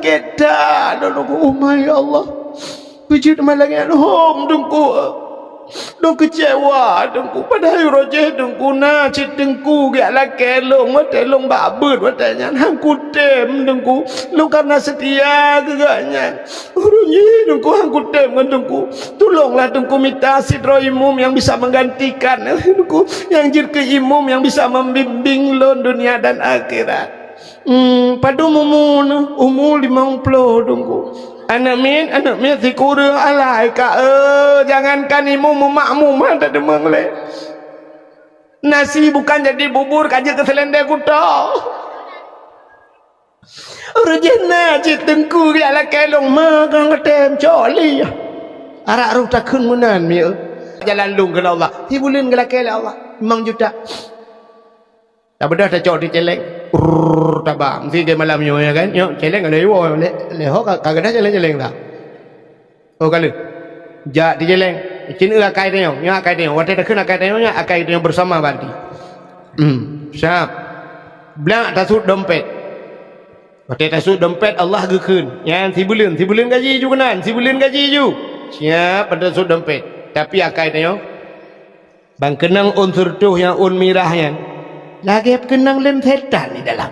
kita dongku umai ya Allah pijit malangan hom dongku dong kecewa dongku padahal rojeh dongku na citengku gak lah kelong wate long babut watanya hangku tem dongku lu karena setia gegaknya rojeh dongku hangku tem dongku tolonglah dongku minta sidro imum yang bisa menggantikan dongku yang jir ke imum yang bisa membimbing lo dunia dan akhirat pada umur 50 dongku anak min sikura alai ka jangankan imum makmum ada demang le nasi bukan jadi bubur kaje ke selendang kuda rejena citengku ya la kelong magang ketem coli arak ruh takun munan mi jalan lung ke Allah tibulin ke Allah memang juta tak bedah tak cok di celeng tabang si ke malam yo ya kan yo celeng ada yo le ho kagak ada celeng tak oh kali ja di celeng cin akai teh yo akai teh wate tak kena akai teh yo akai teh bersama banti siap blak tasud dompet wate tasud dompet Allah gekeun yang si bulan gaji ju kenan si bulan gaji ju siap pada tasud dompet tapi akai teh yo bang kenang unsur tuh yang mirahnya lagi kenang lem setan di dalam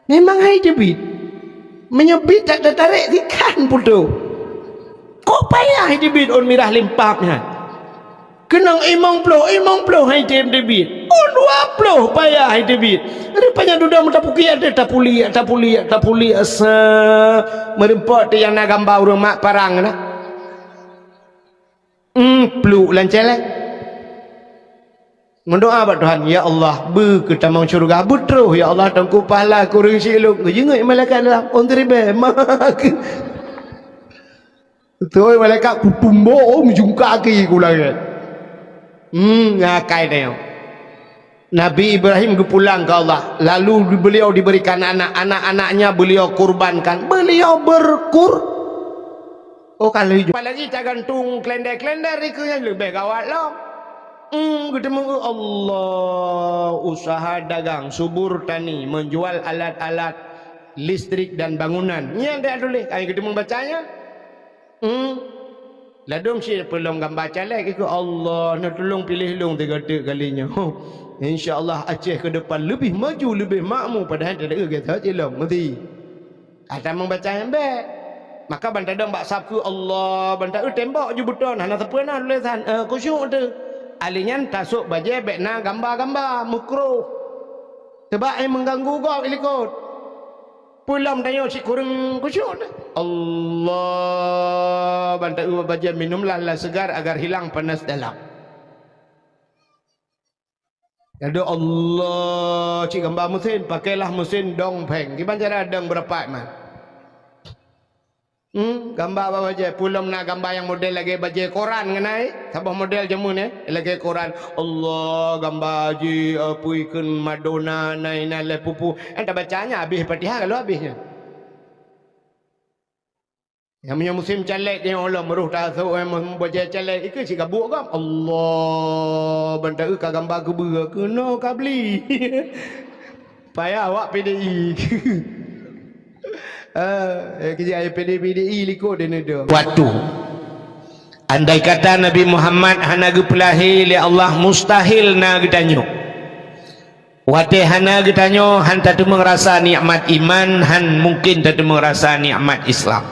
memang hai debit menyebit tak tertarik ikan putu kok payah hai debit on mirah limpapnya kenang imang ploh hai debit on 20 payah hai debit rupanya duda mentapuki ada tapuli asa merempot yang nak gambar urang mak parang na plu lancelek mendoa buat Tuhan ya Allah ke tamang syurga butruh ya Allah tangku pahala kurang siluk jenguk malaikat dalam on teribe mak tu malaikat kupumbo menjungka kaki kulang ngakai dia Nabi Ibrahim pulang ke Allah lalu beliau diberikan anak-anaknya beliau kurbankan beliau oh kalau apalagi tak gantung klender itu yang lebih gawat lah ketemu Allah usaha dagang subur tani menjual alat-alat listrik dan bangunan ni ada dulu kami ketemu bacanya ladung si pelong gambar calek ke Allah nak tolong pilih long 3 kalinya insyaallah Aceh ke depan lebih maju lebih makmur padahal tak ada kata cilong mesti ada membaca yang baik maka bantadang bak sabku Allah bantai tembok je betul hana sepena tulisan khusyuk tu alinyan tasuk baje bekna gambar-gambar mukruh sebab yang mengganggu kau ilikut pulang tanya si kurang khusyuk Allah bantai baje minumlah segar agar hilang panas dalam ada Allah cik gambar mesin pakailah mesin dongpeng gimana cara dong berapa man gambar apa baca pulang nak gambar yang model lagi baca koran kenai sabah model jamu ni lagi koran Allah gambar ji apa ikan Madonna naina le pupu enta bacanya habis Fatihah kalau habisnya yang punya musim calek dia Allah meruh tasuk yang baca calek iku si gabuk kam Allah bantai ka gambar ke ber ke no ka beli payah awak PDI kerja PDI liko dia ada waktu andai kata Nabi Muhammad hana gepelahi li Allah mustahil na getanyo wate hana getanyo han tatu merasa nikmat iman han mungkin tatu merasa nikmat Islam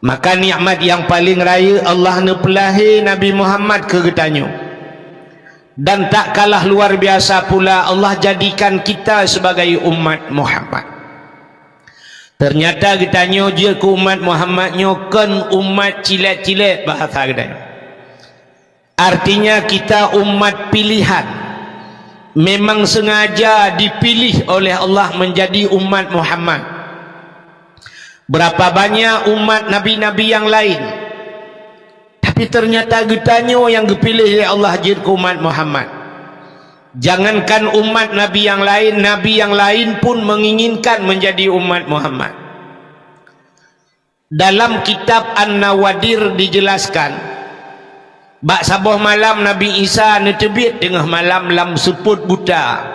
maka nikmat yang paling raya Allah na pelahi Nabi Muhammad ke getanyo dan tak kalah luar biasa pula Allah jadikan kita sebagai umat Muhammad. Ternyata kita nyojil ke umat Muhammad nyokan umat cilet-cilet bahasa kita. Artinya kita umat pilihan. Memang sengaja dipilih oleh Allah menjadi umat Muhammad. Berapa banyak umat nabi-nabi yang lain. Tapi ternyata kita yang dipilih oleh Allah jadi ke umat Muhammad. Jangankan umat nabi yang lain pun menginginkan menjadi umat Muhammad. Dalam kitab An-Nawadir dijelaskan bak sabuh malam Nabi Isa netebit tengah malam lam seput buta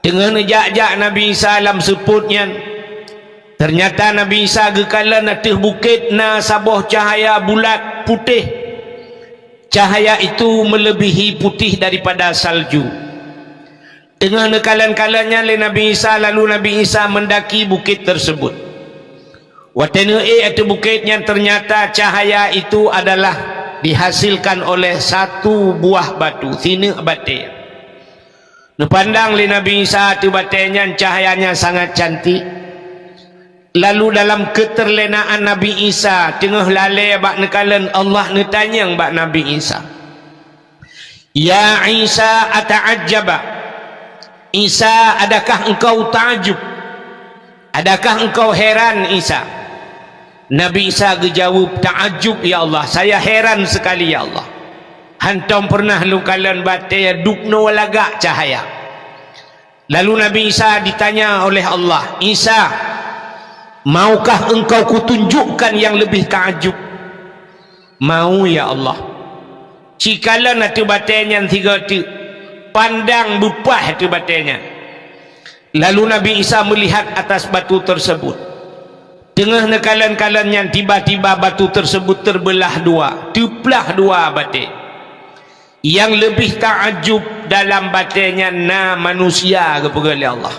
tengah nejak-jak Nabi Isa lam seputnya Ternyata Nabi Isa gekalan atas bukit na sabuh cahaya bulat putih. Cahaya itu melebihi putih daripada salju. Tengah nekalan-kalannya oleh Nabi Isa, lalu Nabi Isa mendaki bukit tersebut. Watenu atas bukit yang ternyata cahaya itu adalah dihasilkan oleh satu buah batu, sini batik. Nepandang oleh Nabi Isa tu batiknya cahayanya sangat cantik. Lalu dalam keterlenaan Nabi Isa tengah lalai bak nekalan, Allah netanya bak Nabi Isa, Ya Isa ata'ajjaba, Isa adakah engkau ta'ajub, adakah engkau heran Isa? Nabi Isa gejawab, ta'ajub ya Allah, saya heran sekali ya Allah. Hantam pernah lukalan batik dukno lagak cahaya. Lalu Nabi Isa ditanya oleh Allah, Isa, maukah engkau kutunjukkan yang lebih ta'ajub? Mau ya Allah. Cikalan itu batiknya tiga tu, pandang bupah itu batiknya. Lalu Nabi Isa melihat atas batu tersebut. Tengah nekalan-kalannya tiba-tiba batu tersebut terbelah dua, tuplah dua batik. Yang lebih ta'ajub dalam batiknya na manusia kepada Allah,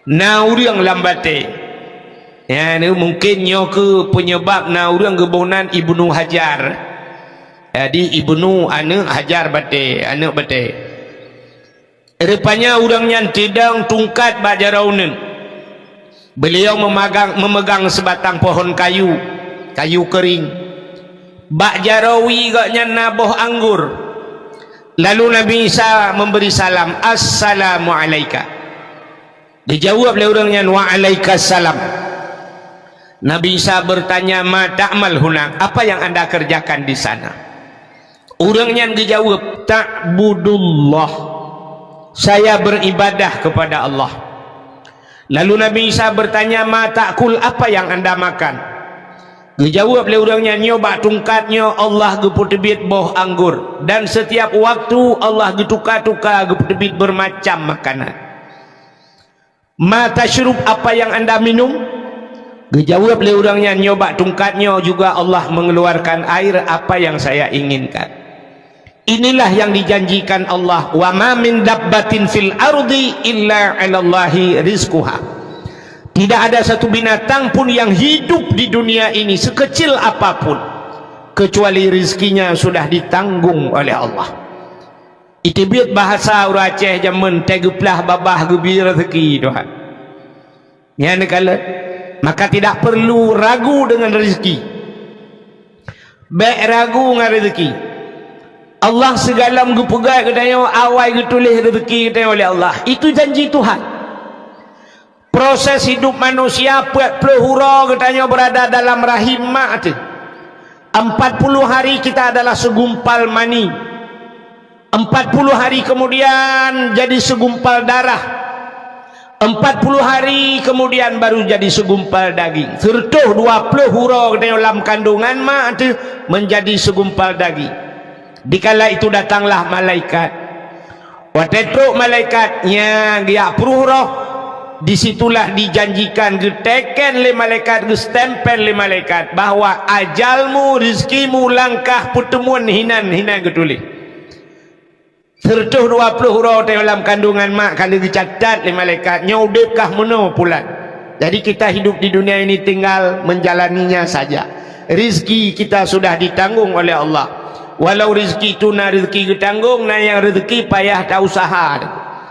na orang dalam batik. Ya, ni mungkin nyo ke penyebab na orang kebunan Ibnu Hajar. Jadi Ibnu anak Hajar batik, anak batik. Rupanya orangnya tidang tungkat bak jaraunan. Beliau memegang sebatang pohon kayu kering. Bak jarawi gaknya nabuh anggur. Lalu Nabi Isa memberi salam, Assalamu alaika. Dijawab oleh orangnya, wa alaikassalam. Nabi Isa bertanya, ma ta'mal hunak, apa yang anda kerjakan di sana? Orangnya dijawab, ta'budullah, saya beribadah kepada Allah. Lalu Nabi Isa bertanya, ma ta'kul, apa yang anda makan? Dijawab oleh orangnya, nyoba tungkatnya Allah geputebit boh anggur, dan setiap waktu Allah getukar-tukar geputebit bermacam makanan. Ma tashrub, apa yang anda minum? Dijawab oleh orangnya, nyoba tungkatnya juga Allah mengeluarkan air apa yang saya inginkan. Inilah yang dijanjikan Allah, wa ma min dabbatin fil ardi illa 'alallahi rizquha. Tidak ada satu binatang pun yang hidup di dunia ini sekecil apapun kecuali rizkinya sudah ditanggung oleh Allah. Itu biat bahasa orang Aceh zaman tegeplah babah gebi rezeki Tuhan. Ya nekala, maka tidak perlu ragu dengan rezeki. Baik ragu dengan rezeki. Allah segala menggepegai katanya awal getulis rezeki katanya oleh Allah. Itu janji Tuhan. Proses hidup manusia 40 hura katanya berada dalam rahim mak tu. 40 hari kita adalah segumpal mani. 40 hari kemudian jadi segumpal darah. 40 hari kemudian baru jadi segumpal daging. Sertuh 20 hura katanya dalam kandungan mak tu menjadi segumpal daging. Dikala itu datanglah malaikat. Watetruk malaikatnya dia peruh. Disitulah dijanjikan geteken le malaikat, gestempel le malaikat bahwa ajalmu, rizkimu, langkah pertemuan hinan getulih. Sertuh 20 huruf dalam kandungan mak kalau dicatat le malaikat nyaudekah meno pula. Jadi kita hidup di dunia ini tinggal menjalaninya saja. Rizki kita sudah ditanggung oleh Allah. Walau rezeki itu na rezeki ketanggung, na yang rezeki payah tak usaha,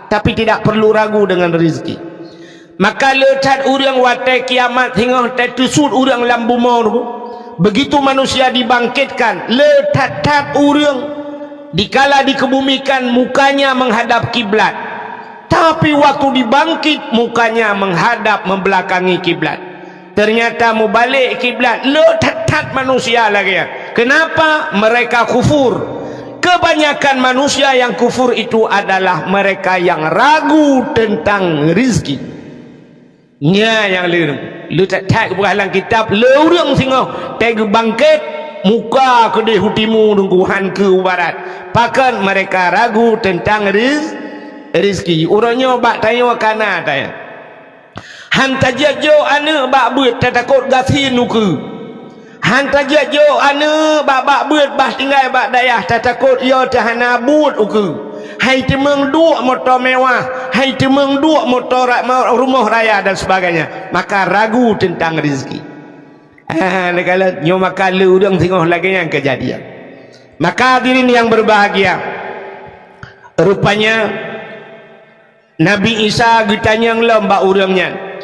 tapi tidak perlu ragu dengan rezeki. Maka letat orang watai kiamat hingga tertusut orang lambu maut. Begitu manusia dibangkitkan, letat orang dikala dikebumikan mukanya menghadap kiblat, tapi waktu dibangkit mukanya menghadap membelakangi kiblat. Ternyata mau balik kiblat, letat manusia lagi. Kenapa? Mereka kufur. Kebanyakan manusia yang kufur itu adalah mereka yang ragu tentang rizki. Nya yang lu tak kebualan kitab lurung singo teg bangkit muka kedai hutimu nungguhan ke barat. Pakan mereka ragu tentang rizki. Orangnya bak tanya kana tanya. hantaja jo ane bak beut takut gathi nuku hantaja jo ane bak beut bah tinggal bak dayah takut yo tahana but uku hai temeng duk motor mewah hai temeng duk motor rumah raya dan sebagainya, maka ragu tentang rezeki. Kalau nyo makan lu udang tengok lagi yang kejadian. Maka hadirin yang berbahagia, rupanya Nabi Isa ditanya lembak urangnya,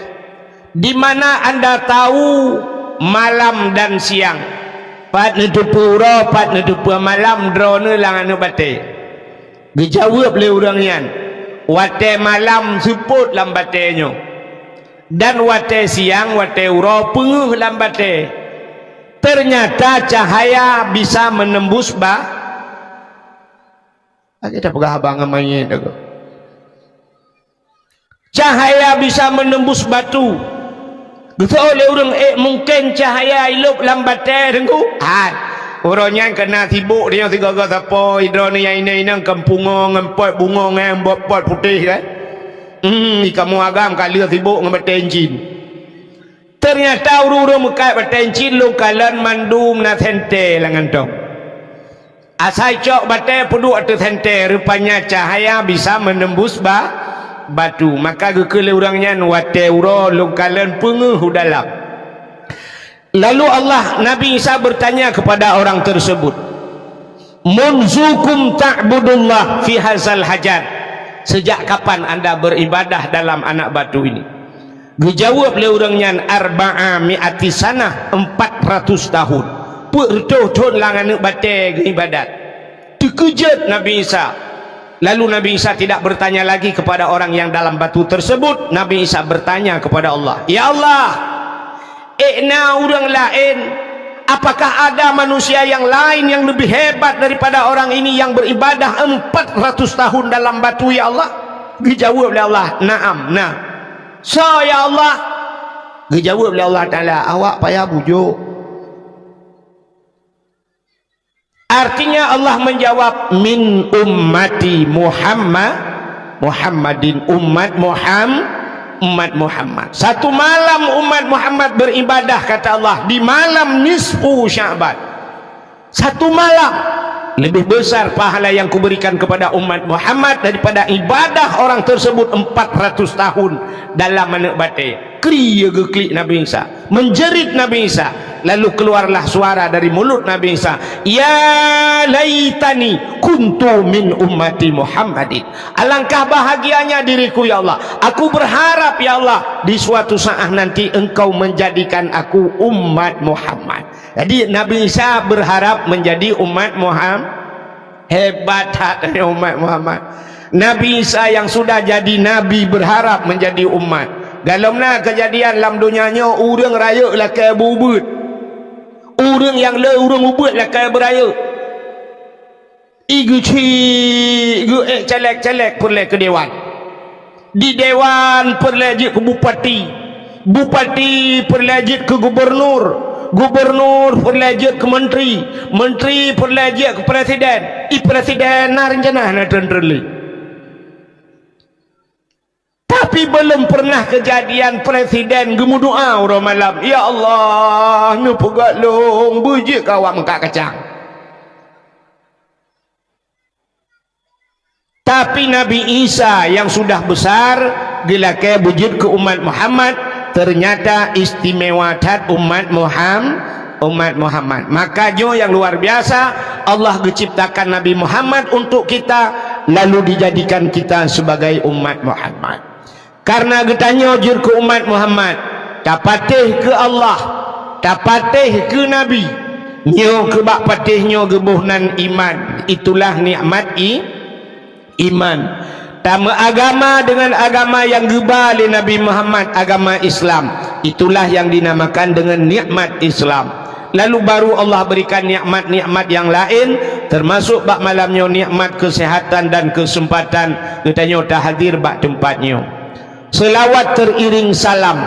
di mana anda tahu malam dan siang? Pat nutupu ro, pat nutupu malam drone lang anu bate. Dijawab le urangnya, wate malam seput lam batenyo, dan wate siang wate uro penguh lam bate. Ternyata cahaya bisa menembus kita pegah abang main aku. Cahaya bisa menembus batu. Gitu oleh orang mungkin cahaya hidup lambat tengku. Orangnya kena sibuk dia tiga apa hidroni yang ini kampung ngempot bunga ngempot pot putih kan. Kamu agam kali sibuk ngembat enjin. Ternyata urung mekai batencin lu kalan mandum na tente langan dong. Asai cok bate pudu atu tente, rupanya cahaya bisa menembus batu. Maka gekele urangnya wate uro lu kalan penguh dalam. Lalu Allah Nabi Isa bertanya kepada orang tersebut, munzukum ta'budullah fi hazal hajar. Sejak kapan anda beribadah dalam anak batu ini? Dijawab oleh orangnya arba'a mi'ati sanah, 400 tahun. Pertoton langan bate ibadat. Dikejut Nabi Isa. Lalu Nabi Isa tidak bertanya lagi kepada orang yang dalam batu tersebut. Nabi Isa bertanya kepada Allah, ya Allah, orang lain, apakah ada manusia yang lain yang lebih hebat daripada orang ini yang beribadah 400 tahun dalam batu ya Allah? Dijawab oleh Allah, na'am, nah. So ya Allah, dijawab oleh Allah Ta'ala, awak payah bujuk. Artinya Allah menjawab, min ummati Muhammadin, umat Muhammad. Satu malam umat Muhammad beribadah, kata Allah, di malam nisfu Sya'ban. Satu malam lebih besar pahala yang kuberikan kepada umat Muhammad daripada ibadah orang tersebut 400 tahun dalam anak bate. Kriya geklik Nabi Isa, menjerit Nabi Isa. Lalu keluarlah suara dari mulut Nabi Isa, ya laitani kuntu min ummati Muhammadin. Alangkah bahagianya diriku ya Allah, aku berharap ya Allah di suatu saat nanti engkau menjadikan aku umat Muhammad. Jadi Nabi Isa berharap menjadi umat Muhammad. Hebat hati umat Muhammad. Nabi Isa yang sudah jadi nabi berharap menjadi umat. Dalamnya kejadian dalam dunianya, orang raya lah kaya bubut, orang yang le orang ubut lah kaya beraya. Igu celek perle ke dewan, di dewan perlejit ke bupati, bupati perlejit ke gubernur, gubernur perlejit ke menteri, menteri perlejit ke presiden, presiden na rencana na tenderli. Tapi belum pernah kejadian presiden gemu doa orang malam, ya Allah nu pegat long bujik kawak mengkak kacang. Tapi Nabi Isa yang sudah besar gilake bujik ke umat Muhammad, ternyata istimewa tat umat Muhammad. Maka jo yang luar biasa, Allah menciptakan Nabi Muhammad untuk kita, lalu dijadikan kita sebagai umat Muhammad. Karena getanya jur ke umat Muhammad, tapatih ke Allah, tapatih ke Nabi, nyo ke bak patih nyo gebuhnan iman. Itulah nikmat iman. Tama agama dengan agama yang gebali Nabi Muhammad, agama Islam, itulah yang dinamakan dengan nikmat Islam. Lalu baru Allah berikan nikmat-nikmat yang lain, termasuk bak malamnya nikmat kesehatan dan kesempatan getanya tak hadir bak tempatnya. Selawat teriring salam,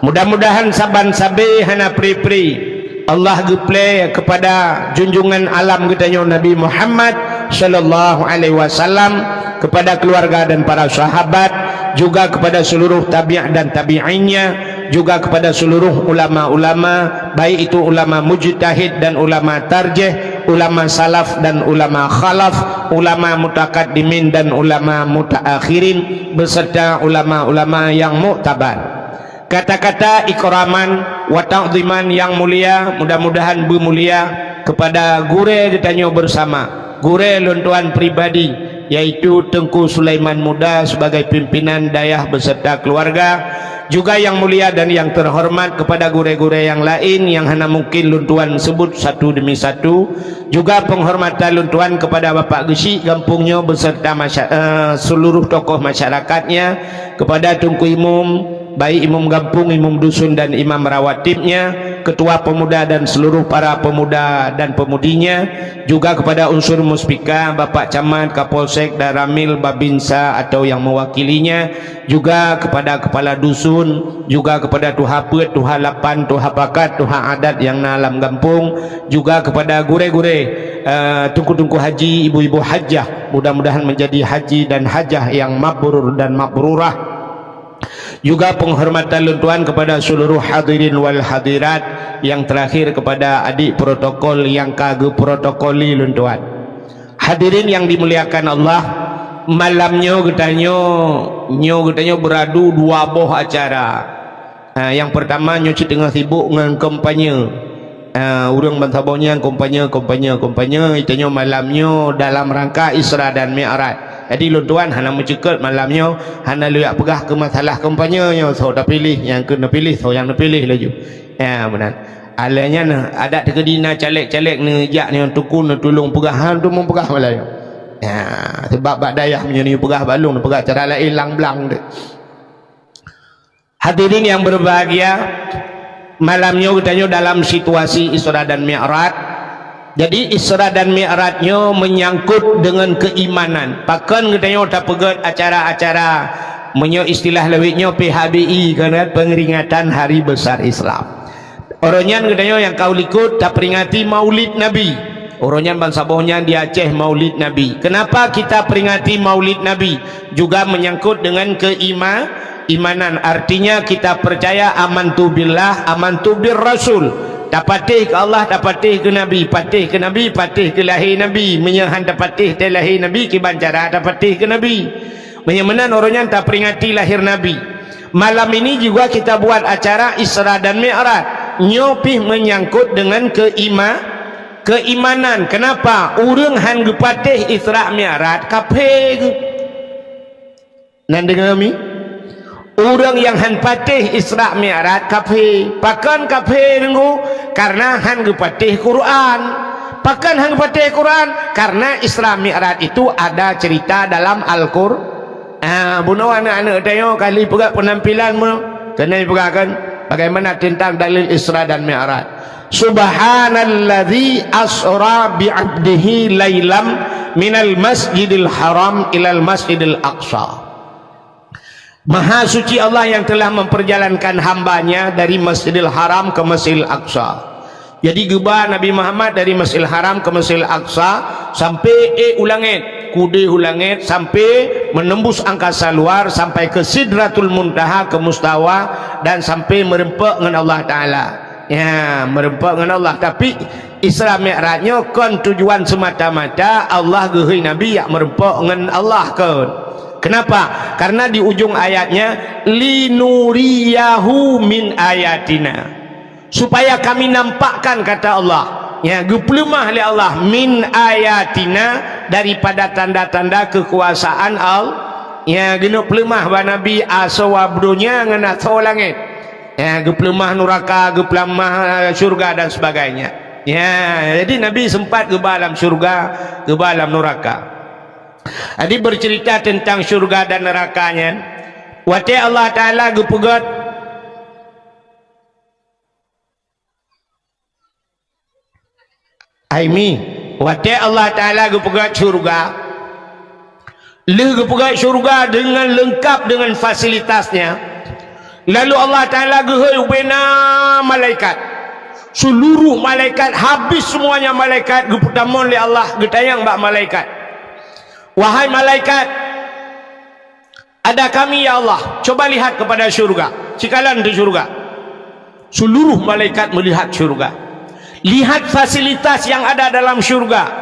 mudah-mudahan saban sabe hana pri-pri Allah geplay kepada junjungan alam getanya Nabi Muhammad sallallahu alaihi wasallam, kepada keluarga dan para sahabat, juga kepada seluruh tabi'ah dan tabi'innya, juga kepada seluruh ulama-ulama, baik itu ulama mujtahid dan ulama tarjih, ulama salaf dan ulama khalaf, ulama mutakaddimin dan ulama mutaakhirin, beserta ulama-ulama yang muktabar. Kata-kata ikraman wa ta'ziman yang mulia, mudah-mudahan bermulia kepada gure ditanya bersama, gure lontuan pribadi, yaitu Tengku Sulaiman Muda sebagai pimpinan dayah beserta keluarga, juga yang mulia dan yang terhormat kepada gure-gure yang lain yang hanya mungkin luntuan sebut satu demi satu, juga penghormatan luntuan kepada Bapak Gesi Gampungnya beserta seluruh tokoh masyarakatnya, kepada Tengku Imum, baik imam kampung, imam dusun dan imam rawatibnya, ketua pemuda dan seluruh para pemuda dan pemudinya, juga kepada unsur muspika, Bapak Camat, Kapolsek, Daramil, Babinsa atau yang mewakilinya, juga kepada kepala dusun, juga kepada tuha pet, tuha lapan, tuha pakat, tuha adat yang nalam kampung, juga kepada gure-gure tungku-tungku haji, ibu-ibu hajah, mudah-mudahan menjadi haji dan hajah yang mabrur dan mabrurah. Juga penghormatan luntuan kepada seluruh hadirin wal hadirat, yang terakhir kepada adik protokol yang kagak protokoli luntuan. Hadirin yang dimuliakan Allah, malamnya getanya beradu dua boh acara. Yang pertama nyoci tengah sibuk dengan kampanye. Urang bantabaunya kampanye itanya malamnya dalam rangka Isra dan Mi'raj. Jadi luntuan hana mencekut malamnya, hana lihat pegah ke masalah kampanyenya, so dah pilih yang kena pilih, so yang nak pilih laju. Ya benar. Alanya nah ada terkedina caleg-caleg ni jak ni tukun nak tolong pegah hang tu mempegah malaya. Ya sebab bak dayah punya ni pegah balung, pegah cara lain lang-blang dia. Hadirin yang berbahagia, malamnya katanya dalam situasi Isra dan Mi'raj. Jadi Isra dan Mi'rajnya menyangkut dengan keimanan. Pakan katanya tak pegat acara-acara menyo istilah lewitnya PHBI, kerana pengeringatan Hari Besar Islam. Orangnya katanya yang kau ikut tak peringati Maulid Nabi. Orangnya bangsa bohnya di Aceh Maulid Nabi. Kenapa kita peringati Maulid Nabi? Juga menyangkut dengan keimanan. Artinya kita percaya amantu billah, amantu bir Rasul. Tak patih ke Allah, tak patih ke Nabi, patih ke Nabi, patih ke lahir Nabi, menyahan tak patih ke lahir Nabi, kibancara tak patih ke Nabi. Menyamanan orangnya tak peringati lahir Nabi. Malam ini juga kita buat acara Isra dan Mi'raj, nyopih menyangkut dengan keimanan. Kenapa? Urang han gepatih Isra Mi'raj kafir. Nan dengar kami? Orang yang han patih Isra Mi'raj kafir. Pakan kafir dengu karena han gepatih Quran. Pakan han gepatih Quran karena Isra Mi'raj itu ada cerita dalam Al-Qur'an. Bunuh anak-anak tanya kali pegak penampilan mu kena dipegakan bagaimana tentang dalil Isra dan Mi'raj. Subhanalladzi asra bi'abdihi lailam minal masjidil haram ilal masjidil aqsa. Maha suci Allah yang telah memperjalankan hambanya dari Masjidil Haram ke Masjidil Aqsa. Jadi gebah Nabi Muhammad dari Masjidil Haram ke Masjidil Aqsa sampai ulangit, kude ulangit, sampai menembus angkasa luar, sampai ke Sidratul Muntaha, ke Mustawa, dan sampai merempak dengan Allah Ta'ala. Ya, merempak dengan Allah. Tapi Isra Mi'rajnya kan tujuan semata-mata Allah gehi Nabi yang merempak dengan Allah kan. Kenapa? Karena di ujung ayatnya linuriyahu min ayatina, supaya kami nampakkan, kata Allah, ya geplemah oleh Allah, min ayatina, daripada tanda-tanda kekuasaan Allah. Ya genuk pelemah ba Nabi asawabdunya ngena so langit. Ya geplemah neraka, geplemah syurga dan sebagainya. Ya jadi Nabi sempat ke dalam syurga, ke dalam neraka. Jadi bercerita tentang syurga dan nerakanya. Wate Allah Ta'ala gepegat Aimi wate Allah Ta'ala gepegat syurga. Le gepegat syurga dengan lengkap dengan fasilitasnya. Lalu Allah Ta'ala gehoi ubena malaikat. Seluruh malaikat, habis semuanya malaikat, geputamon oleh Allah, getayang bak malaikat. Wahai malaikat, Ada kami ya Allah. Coba lihat kepada syurga. Cikalan di syurga. Seluruh malaikat melihat syurga. Lihat fasilitas yang ada dalam syurga.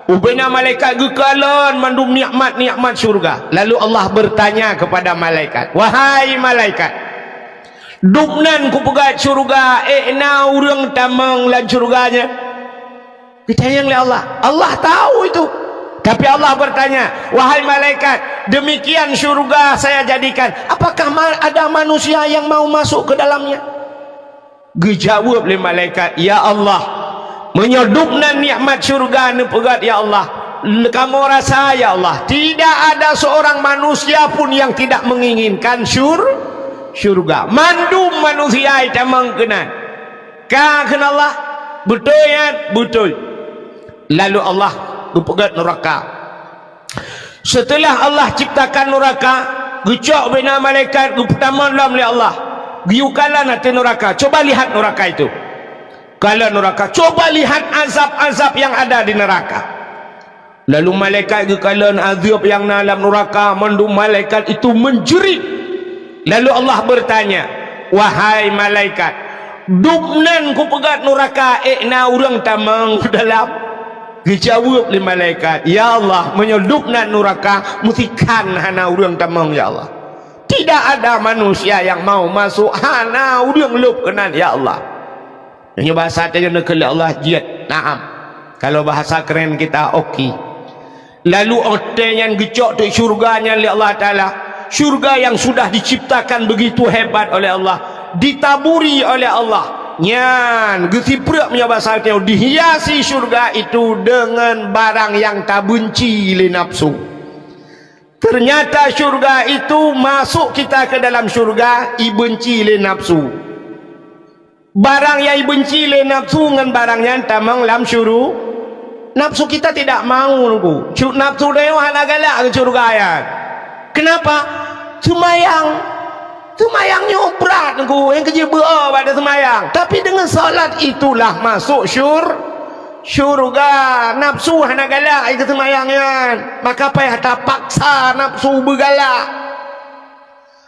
Ubena malaikat gekalan mandum nikmat-nikmat syurga. Lalu Allah bertanya kepada malaikat, wahai malaikat, dupnan ku pegat syurga, na urang tamang lan syurganya. Ditanya oleh Allah. Allah tahu itu. Tapi Allah bertanya, wahai malaikat, demikian syurga saya jadikan, apakah ada manusia yang mau masuk ke dalamnya? Dijawab oleh malaikat, ya Allah, menyodupna nikmat syurga ni pegat ya Allah. Kamu rasa ya Allah, tidak ada seorang manusia pun yang tidak menginginkan syurga. Mandum manusia itu mengkenan. Kan Allah? Betul ya? Betul. Lalu Allah pegat neraka. Setelah Allah ciptakan neraka, gecok bina malaikat pertama dalam oleh Allah. Giukalah nanti neraka. Coba lihat neraka itu. Kalau neraka, coba lihat azab-azab yang ada di neraka. Lalu malaikat gekalan azab yang dalam neraka, mandum malaikat itu menjerit. Lalu Allah bertanya, wahai malaikat, dupnan ku pegat neraka, na urang tamang dalam. Dijawab oleh malaikat, ya Allah, menyedupna neraka musikan hana urang tamang ya Allah. Tidak ada manusia yang mau masuk hana urang lup kenan ya Allah. Ini bahasa tanya ke Allah jihad. Naam. Kalau bahasa keren kita okey. Lalu orang yang gecok di syurganya oleh Allah Ta'ala, syurga yang sudah diciptakan begitu hebat oleh Allah, ditaburi oleh Allah, nyan gesiprak punya bahasa tanya, dihiasi syurga itu dengan barang yang tak benci le nafsu. Ternyata syurga itu masuk kita ke dalam syurga ibenci le nafsu. Barang yang benci le nafsu dengan barang yang tamang lam syuru. Nafsu kita tidak mau nunggu. Nafsu dia hana galak ke syurga ya. Kenapa? Semayangnya berat nunggu. Yang kerja berapa pada semayang. Tapi dengan salat itulah masuk syurga. Nafsu hana galak ke semayangnya. Maka payah tak paksa nafsu bergalak.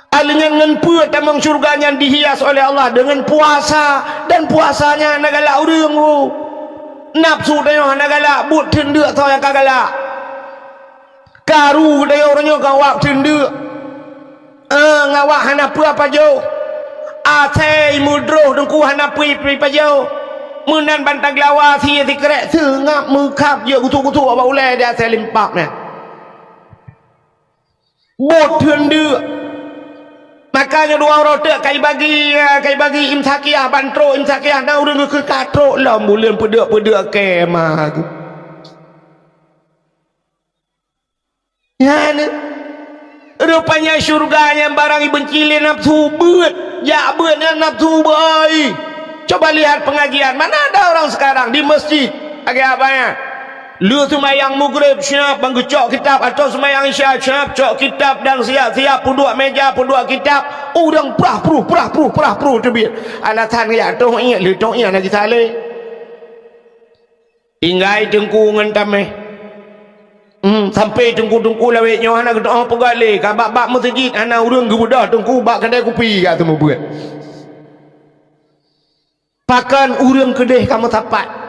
Alanya dengan puas tamang syurganya dihias oleh Allah dengan puasa, dan puasanya nagala urang nafsu dia nagala but tenda tau yang kagala karu dia orangnya kawak tenda ngawak hana apa jauh atai mudroh dengku hana pi pa jauh menan bantang lawa si kerek sengap mekap je kutu-kutu apa ulai dia saya limpaknya but tenda. Makanya dua orang tak kai bagi imsakiah bantro imsakiah na urang ke katrok lah bulan pedak kemah tu. Ya ni. Rupanya syurganya barang benci le nafsu beut. Ya beut nafsu baik. Coba lihat pengajian, mana ada orang sekarang di masjid agak apanya? Lu semayang maghrib siap menggecok kitab, atau semayang isya siap cok kitab dan siap puduk meja puduk kitab. Orang perah tebit. Alasan ya tong ingat lu tong ingat lagi saleh. Ingai tengku ngentam sampai tengku lawet nyo hana gedo pegale ka bab masjid ana urang gebudah tengku bak kedai kopi ka temu buat. Pakan urang kedai kamu tapat.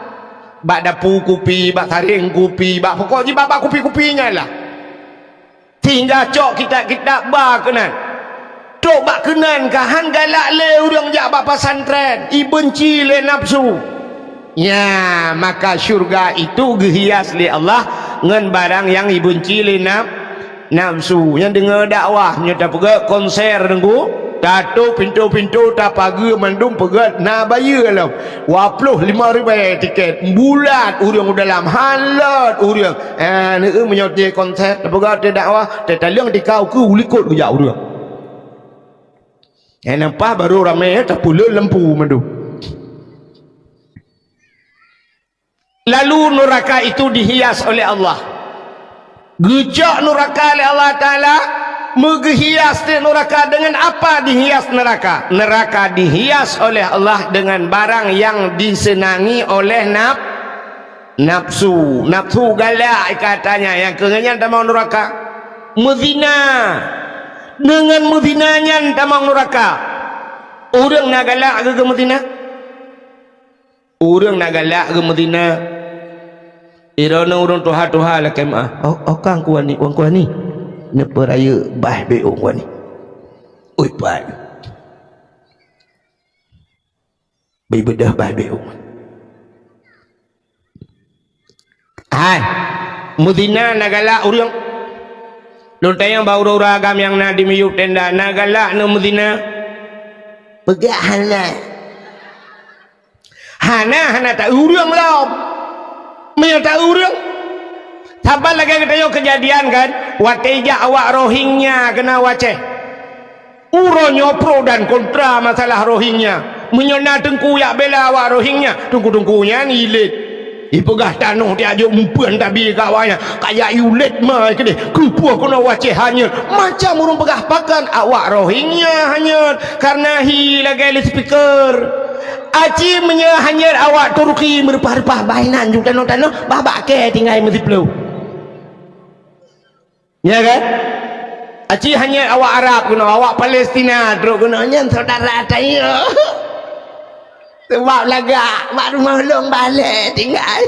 Bak dapur kopi, bak saring kopi, bak pokoknya bak kopi-kopinya lah. Tinggal cok kita bak kenan. Cok bak kenan kahan galak le urang jak bak pesantren, ibenci le nafsu. Ya, maka syurga itu dihias le Allah dengan barang yang ibenci le nafsu. Yang dengar dakwah nya tak pergi konser dengku. Datuk pintu-pintu tak pagi mandum pegat nak bayar lah 25,000 tiket bulat urang dalam halat urang ni menyoti konser tak pegat dakwah tetalung dikau ke ulikut ke jauh urang nampak baru ramai tak pula lempu mandum. Lalu neraka itu dihias oleh Allah. Gejak neraka oleh Allah Ta'ala. Menghias neraka dengan apa dihias neraka? Neraka dihias oleh Allah dengan barang yang disenangi oleh nafsu. Nafsu galak katanya yang kengenyan tak mau neraka. Mezina. dengan mudinanya tamang neraka. Orang nak galak ke Madinah? Orang nak galak ke Madinah? Irana orang tuha-tuha lah kemah. Kang kuan ni, orang kuan ni. Napa raya bah be orang kuan ni. Oi pai. Bai bedah bah be orang. Hai. Madinah nak galak orang. Lontayang bau ragam yang nak dimiyuk tenda nak galak na Madinah. Pegak hana tak urang lah. Maya tak urang. Sabar lagi kita kejadian kan. Watejak awak Rohingya kena waceh. Uronyo pro dan kontra masalah Rohingya. Menyona tengku yak bela awak Rohingya. Tengku-tengkunya ni ilit. Ipegah tanuh dia ajuk mumpuan tabi kawanya. Kayak yulet mai ke deh. Kupuah kena waceh hanyut. Macam urung pegah pakan awak Rohingya hanyut. Karena hi lagi speaker. Aci menyahanyir awak Turki merupah-rupah bainan juga tanah babak ke tinggal mesti perlu. Ya kan? Aci hanya awak Arab guna awak Palestina terus gunanya saudara saya. Sebab lagak mak rumah long balik tinggal.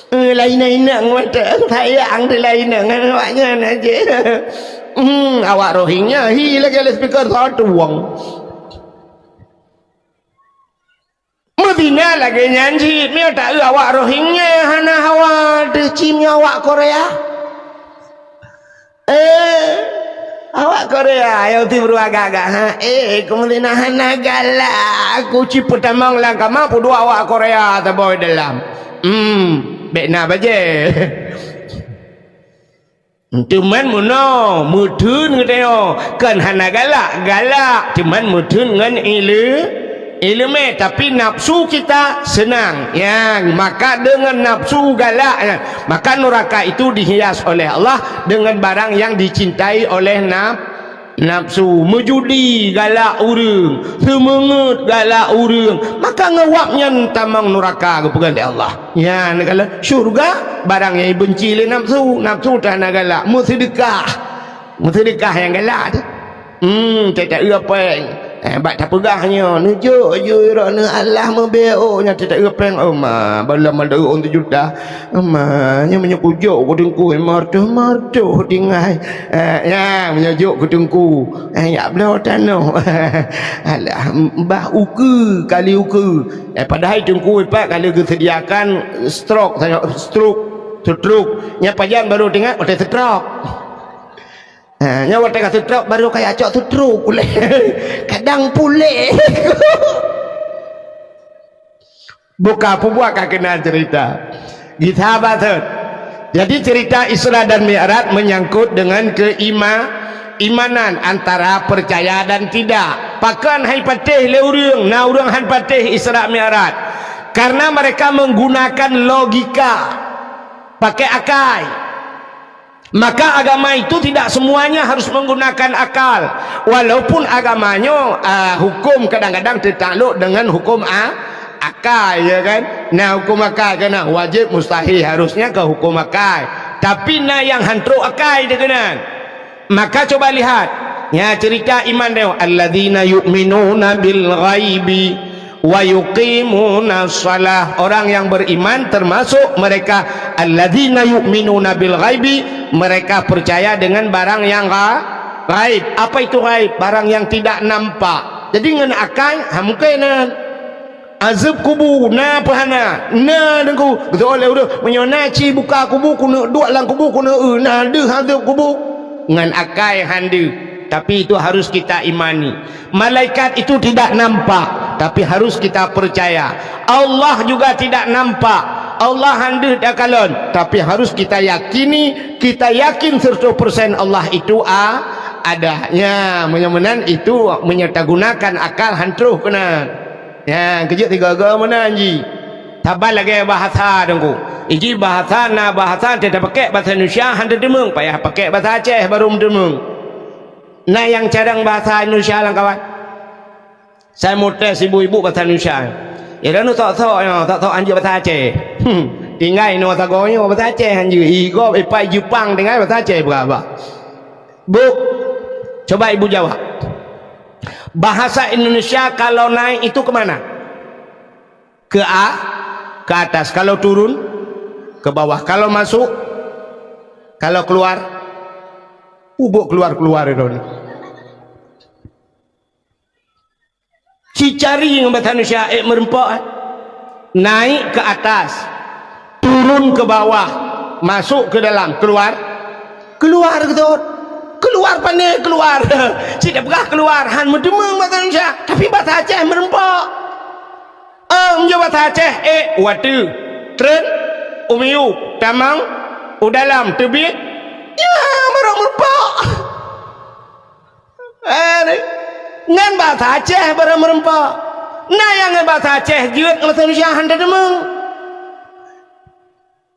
Lain-lainang mata sayang tu lainang awaknya aja. Awak Rohingya hi lagi speaker satu wang. Madinah lagi nyanyi mia tak awak Rohingya hana hawa de cimnya awak Korea. Awak Korea yang timbul agak-agak ha. Kemudian hana galak aku cipu tamang lang kama pu dua awak Korea taboy dalam. Bekna baje. Cuman muno mudun ngeteo kan hana galak cuman mudun ngan ilmu tapi nafsu kita senang ya, maka dengan nafsu galak ya, maka neraka itu dihias oleh Allah dengan barang yang dicintai oleh nafsu. Mejudi galak urang, semangat galak urang, maka ngewapnya tamang neraka kepegan Allah ya. Kalau syurga barang yang benci oleh nafsu tak nak galak. Sedekah yang galak tu tak apa bak tak pegahnya nujuk je irana Allah membeo-nya tidak repeng bala malda on 7 juta nya menyepujuk ku tengku martuh tinggal ya menyejuk ku tengku ya belo tano alah bah uku kali uku padahal tengku pak kali kesediakan stroke nya pajan baru dengar ada stroke. Nyawa tengah stroke baru kayak acok stroke pulih. Kadang pulih. Buka pembuat kena cerita. Kita batet. Jadi cerita Isra dan Mi'raj menyangkut dengan keimanan antara percaya dan tidak. Pakan hai patih le urang, na urang han patih Isra Mi'raj. Karena mereka menggunakan logika, pakai akal. Maka agama itu tidak semuanya harus menggunakan akal. Walaupun agamanya hukum kadang-kadang tertakluk dengan hukum akal ya kan. Nah hukum akal kena wajib mustahil harusnya ke hukum akal. Tapi nah yang hantru akal dia kena. Maka coba lihat ya cerita iman dia. Alladzina yu'minuna bil ghaibi wa yuqimuna shalah. Orang yang beriman termasuk mereka alladzina yu'minuna bil ghaibi, mereka percaya dengan barang yang gaib. Apa itu gaib? Barang yang tidak nampak. Jadi dengan akal mungkin azab kubur na pahana na dengku betul udah menyonaci buka kubur kuna dua lang kubur kuna na de azab kubur dengan akal hande. Tapi itu harus kita imani. Malaikat itu tidak nampak tapi harus kita percaya. Allah juga tidak nampak. Allah hande dak kalon tapi harus kita yakini, kita yakin 100% Allah itu adanya. Menyemenan itu menyertagunakan akal hantruh kena. Ya, kejut tiga agama mana anji. Tabal lagi bahasa dengku. Iji bahasa tidak pakai bahasa Indonesia hande demung, payah pakai bahasa Aceh baru demung. Nah yang cadang bahasa Indonesia lang kawan. Saya mau tes ibu-ibu bahasa Indonesia. Ya dah nu tak anjir bahasa Aceh. Tinggal nu tagonya bahasa Aceh anjir. Igo pai Jepang tinggal bahasa Aceh berapa? Bu Coba ibu jawab. Bahasa Indonesia kalau naik itu kemana? Ke atas. Kalau turun ke bawah. Kalau masuk, kalau keluar, ubuk keluar itu. Si cari yang bahasa Indonesia merempak, naik ke atas, turun ke bawah, masuk ke dalam, keluar gitu. Keluar pandai keluar. Tidak pernah keluar. Han mendemang bahasa Indonesia, tapi bahasa Aceh merempak. Bahasa Aceh watu, tren, umiu, tamang, udalam, tebik. Ya, merempak. Ngan bahasa Aceh merempak. Nah yang bahasa Aceh juga bahasa Indonesia handa demang.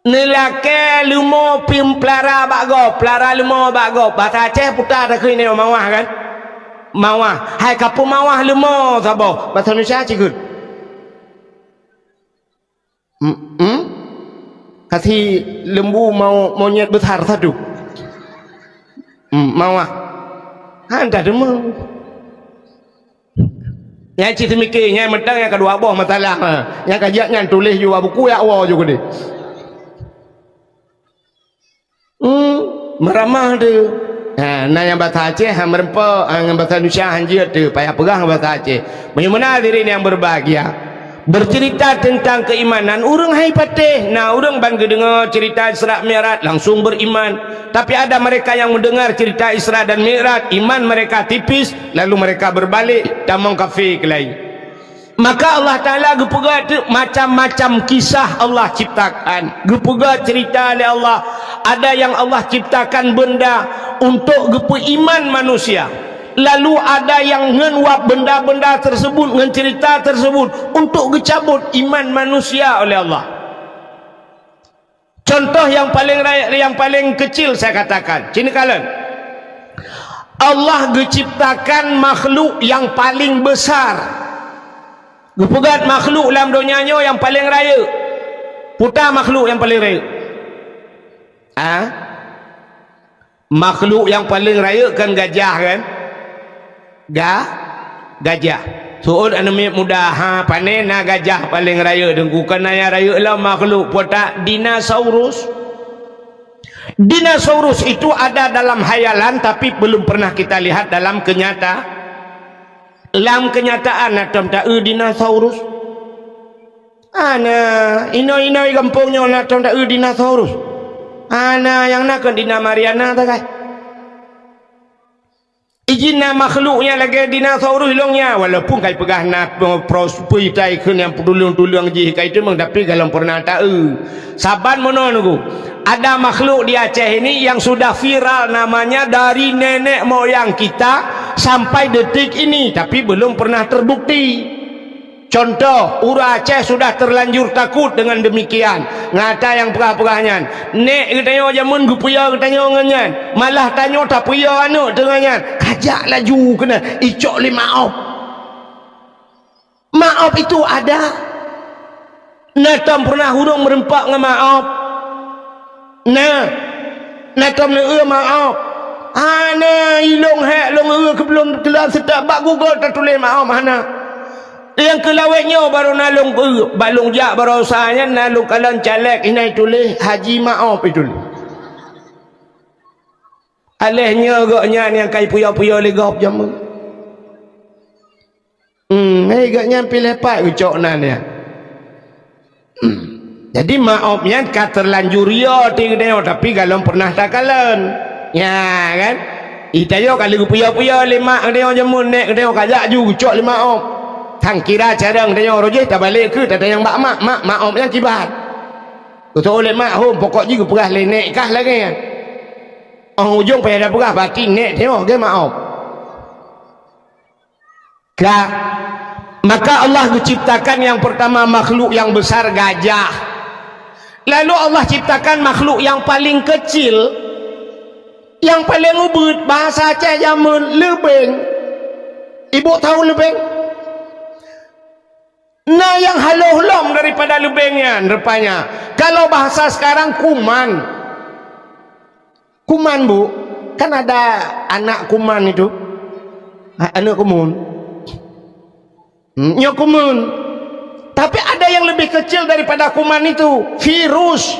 Nelake lumo pim pelara bago, pelara lumo bago. Bahasa Aceh putar dah kini mawah kan? Mawah. Hai kapu mawah lumo sabo. Bahasa Indonesia cikgu. Kasih lembu mau monyet besar satu. Mawah. Handa demang. Yang cerita mikirnya mentang yang kedua boh masalah. Yang kajiannya tulis juga buku ya awal juga deh. Meramah tu. Nah yang bahasa Aceh merempak, yang bahasa Indonesia hanjir tu payah pegang bahasa Aceh. Bagaimana diri yang berbahagia bercerita tentang keimanan orang hai patih. Nah orang bangga dengar cerita Isra Mi'raj langsung beriman. Tapi ada mereka yang mendengar cerita Isra dan Mi'raj, iman mereka tipis, lalu mereka berbalik tamang kafir ke lain. Maka Allah Ta'ala gepegat macam-macam kisah Allah ciptakan. Gepegat cerita oleh Allah. Ada yang Allah ciptakan benda untuk gepe iman manusia. Lalu ada yang ngenwap benda-benda tersebut, ngen cerita tersebut untuk gecabut iman manusia oleh Allah. Contoh yang paling kecil saya katakan, cini kalian. Allah geciptakan makhluk yang paling besar. Gepegat makhluk dalam dunianya yang paling raya. Putar makhluk yang paling raya. Makhluk yang paling raya kan gajah kan? Gajah. Soal anak muda panen gajah paling raya dengku kan yang raya lah makhluk putar dinosaurus. Dinosaurus itu ada dalam hayalan tapi belum pernah kita lihat dalam kenyataan. Dalam kenyataan natam tak dinosaurus. Ana ino kampungnya natam tak dinosaurus. Ana yang nak Dina Mariana tak kai. Ijina makhluknya lagi dinosaurus hilangnya walaupun kai pegah nak prospui tai kun yang tulung ji kai tu meng tapi kalau pernah tak saban mono nunggu. Ada makhluk di Aceh ini yang sudah viral namanya dari nenek moyang kita sampai detik ini tapi belum pernah terbukti. Contoh, orang Aceh sudah terlanjur takut dengan demikian. Ngata yang pegah-pegahnya. Nek katanya jamun gupuya katanya nganyan. Malah tanya tak puya anu dengannya. Kajak laju kena icok li maaf. Maaf itu ada. Natam pernah hurung merempak dengan maaf. Natam le maaf. Ana ilong hak long belum kelam sedap bak Google tak tulis maaf mana. Yang kelawetnya baru nalung balung jak baru usahanya nalung kalan caleg ini tulis haji maaf itu. Alehnya agaknya yang kai puya-puya legap jamu. Agaknya pilih lepat ucok nan ya. Jadi maafnya keterlanjur ya tapi kalau pernah tak kalian. Ya kan? Itayo kalau puya-puya lima dia jamu nek dia kajak ju ucok lima maaf. Thang kira cara dia roje tak balik ke tak ada yang mak maaf yang kibat. Betul oleh mak hom pokok juga perah lenek kah lagi kan. Ujung payah dah perah batin nek tengok ke maaf. Kak maka Allah menciptakan yang pertama makhluk yang besar gajah. Lalu Allah ciptakan makhluk yang paling kecil yang paling ubud bahasa Aceh jamun lebeng. Ibu tahu lebeng? Nah yang haluh-hulum daripada lebengnya rupanya. Kalau bahasa sekarang kuman bu, kan ada anak kuman itu. Anak kumun. Nya kumun. Tapi ada yang lebih kecil daripada kuman itu, virus.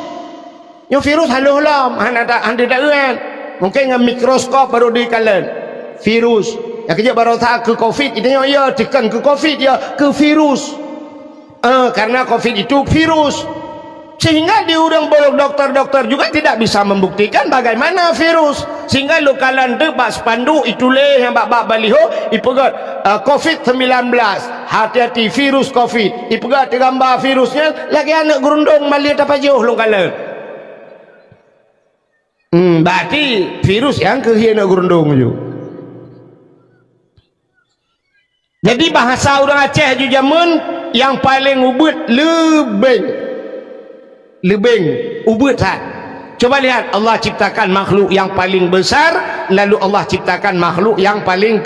Nya virus haluh lam, ada kan. Mungkin dengan mikroskop baru dikalen. Virus. Yang kerja baru tak ke COVID itu ya tekan ke COVID ya ke virus. Karena COVID itu virus. Sehingga di orang bolong dokter-dokter juga tidak bisa membuktikan bagaimana virus. Sehingga lu kalan bak spandu ituleh yang bak baliho ipegat COVID-19. Hati-hati virus COVID. Ipegat gambar virusnya lagi anak gerundung malihat apa jauh lu kalan. Berarti virus yang kehian anak gerundung je. Jadi bahasa orang Aceh ju jamun yang paling ubud lebeng ubud hat. Coba lihat, Allah ciptakan makhluk yang paling besar, lalu Allah ciptakan makhluk yang paling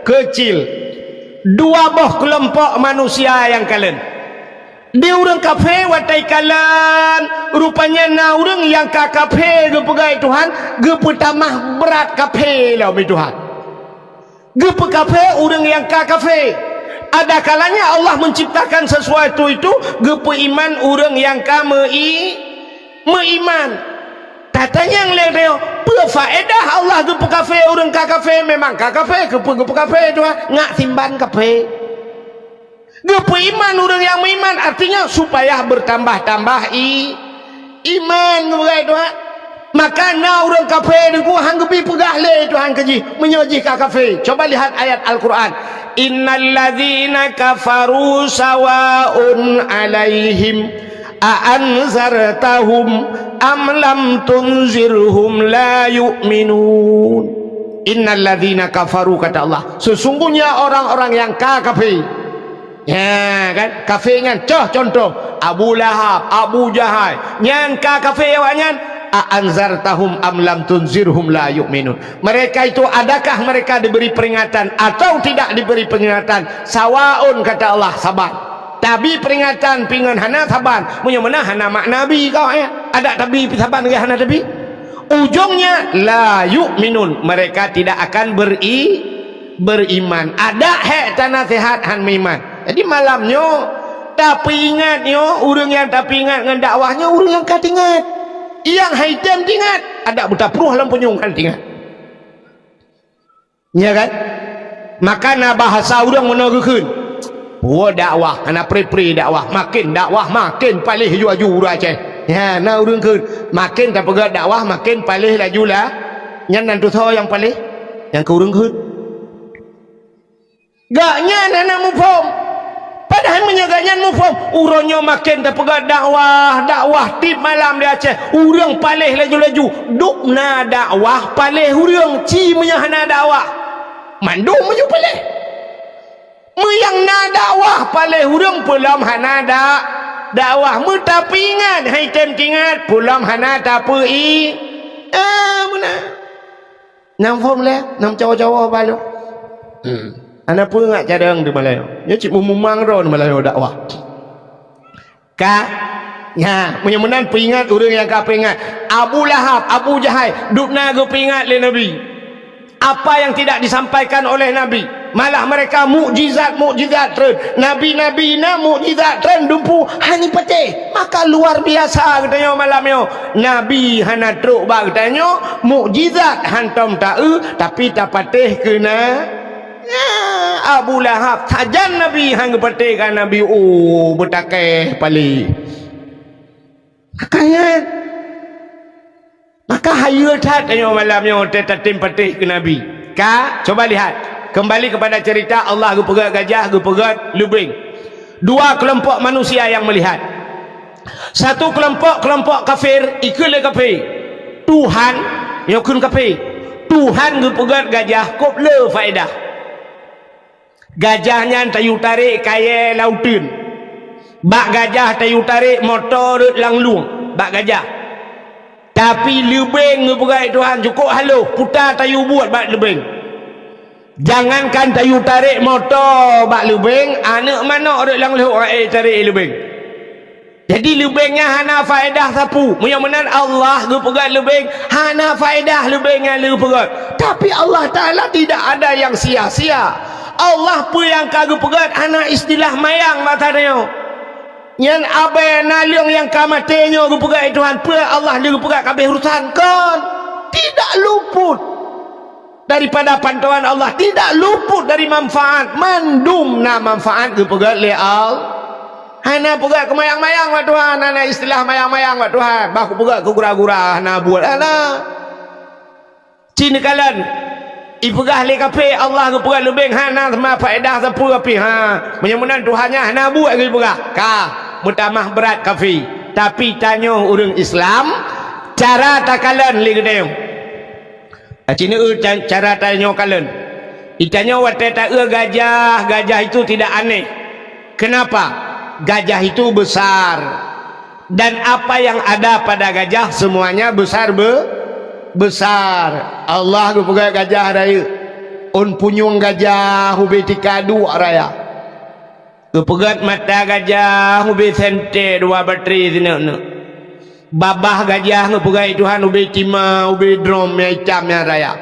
kecil. Dua boh kelompok manusia yang kalian. Dia orang kafe watai kalan, rupanya na orang yang ka kafe ge pegai Tuhan, ge pertamah berat kafe lah Tuhan. Ge pe kafe orang yang ka kafe. Ada kalanya Allah menciptakan sesuatu itu gepe iman orang yang meiman. Katanya yang leo faedah Allah gepe kafe orang ka kafe memang ka kafe gepe kafe itu ngak simban kafe. Gepe iman orang yang meiman artinya supaya bertambah-tambah iman begitu. Maka na orang kafe deku hang gepi pegah le Tuhan keji menyoji ka kafe. Coba lihat ayat Al-Qur'an. Innal ladzina kafaru sawaun alaihim a'anzartahum am lam tunzirhum la yu'minun. Innal ladzina kafaru, kata Allah, sesungguhnya orang-orang yang kafir. Ya kan, kafir kan contoh Abu Lahab, Abu Jahal yang kafir awaknya anzartahum am lam tunzirhum la yu'minun. Mereka itu adakah mereka diberi peringatan atau tidak diberi peringatan? Sawaun, kata Allah, sabar. Tapi peringatan pingan hana sabar. Punya mana hana mak nabi kau ya? Ada tapi sabar dengan hana tapi. Ujungnya la yu'minun. Mereka tidak akan beriman. Ada hak nasihat han iman. Jadi malamnya tapi ingat yo, orang yang tapi ingat dengan dakwahnya orang yang kat ingat. Yang haitem tingat ada buta peruh dalam penyungkan tingat ya kan. Maka na bahasa orang menaruhkan dakwah anak pre dakwah makin palih laju Aceh ya na orang ke makin tak pegat dakwah makin palih laju lah nyan nantu tho yang palih yang ke orang ke gaknya anak mufom. Padahal menyaganya mufum uronyo makin terpegat dakwah tip malam di Aceh urang palih laju-laju dukna dakwah palih urang ci menyahana dakwah mandu menyu palih meyang na dakwah palih urang pulam hana dakwah tapi ingat haitem tingat pulam hana tapi mana nam fom le nam cawa-cawa balu anak pun ngak cadang di Melayu. Ya cik mumang ron Melayu dakwah. Ya, menyemenan peringat orang yang kau peringat. Abu Lahab, Abu Jahal, dukna go peringat le Nabi. Apa yang tidak disampaikan oleh Nabi, malah mereka mukjizat terus. Nabi-nabi na mukjizat terus dumpu hani pete. Maka luar biasa katanya malamnya. Nabi hana truk ba katanya mukjizat hantam tau tapi tak patih kena Abu Lahab sajan Nabi hang petikan Nabi bertakeh pali makanya maka hayat tanya malamnya tetatim petih ke Nabi coba lihat kembali kepada cerita Allah gepegat gajah gepegat lubing. Dua kelompok manusia yang melihat. Satu kelompok kafir ikut kafir Tuhan yakun kafir Tuhan gepegat gajah kop le faedah. Gajahnya tayu tarik kaya lautin. Bak gajah tayu tarik motor langlung. Bak gajah. Tapi lebeng ngepegai Tuhan cukup haluh. Putar tayu buat bak lebeng. Jangankan tayu tarik motor bak lebeng. Anak mana orang langlung tarik lebeng. Jadi lebihnya hana faedah sapu. Mudah-mudahan Allah gu pegat lebih hana faedah lebihnya lu pegat. Tapi Allah Taala tidak ada yang sia-sia. Allah pun yang kagu pegat hana istilah mayang matanya. Yang abai naliung yang kamatenya gu pegat Tuhan pun Allah lu pegat kabeh urusan kan. Tidak luput daripada pantauan Allah, tidak luput dari manfaat. Mandumna manfaat gu pegat li Allah. Hana pegat ke mayang-mayang wa Tuhan, hana istilah mayang-mayang wa Tuhan. Baku pegat ke gura-gura hana buat hana. Cina kalan ipegah le kape Allah ke pegat lebih hana sama faedah sapu kape ha. Mudah-mudahan Tuhannya hana buat ke pegat. Ka mutamah berat kafe. Tapi tanya orang Islam cara takalan le gedeng. Cina cara tanya kalan. Itanya wate ta gajah, gajah itu tidak aneh. Kenapa? Gajah itu besar dan apa yang ada pada gajah semuanya besar besar. Allah pegang gajah raya un punyung gajah hubi tikadu raya pegat mata gajah hubi sente dua bateri sini babah gajah pegang Tuhan hubi tima hubi drum yang hitam yang raya.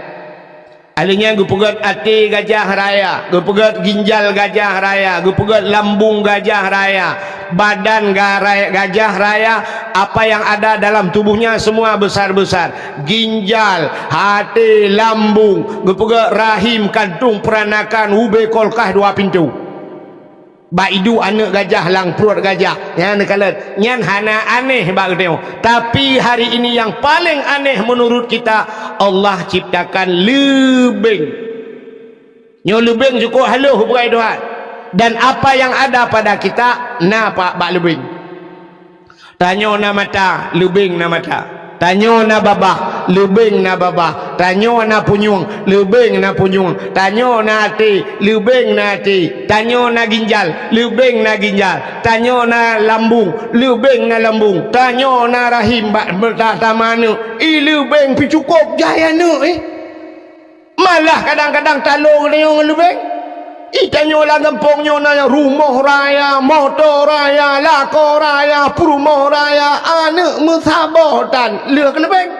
Alinya gue pegat hati gajah raya, gue pegat ginjal gajah raya, gue pegat lambung gajah raya, badan gajah raya, apa yang ada dalam tubuhnya semua besar-besar. Ginjal, hati, lambung, gue pegat rahim, kantung, peranakan, ube, kolkah, dua pintu. Baidu anak gajah lang perut gajah. Yang kala nyan hana aneh bagi tengok. Tapi hari ini yang paling aneh menurut kita, Allah ciptakan lebing. Nyo lebing cukup haluh bukai Tuhan. Dan apa yang ada pada kita napa bak lebing. Tanya na mata, lebing na mata. Tanya na babah, lebing na babah. Tanya na punyung, lebing na punyung. Tanya na hati, lebing na hati. Tanya na ginjal, lebing na ginjal. Tanya na lambung, lebing na lambung. Tanya na rahim bertata mana. Lebing pi cukup jaya nu Malah kadang-kadang talung ni orang lebing. Tanya lah kampungnya nanya rumah raya, motor raya, lako raya, perumah raya, anak musabah dan lek lebeng.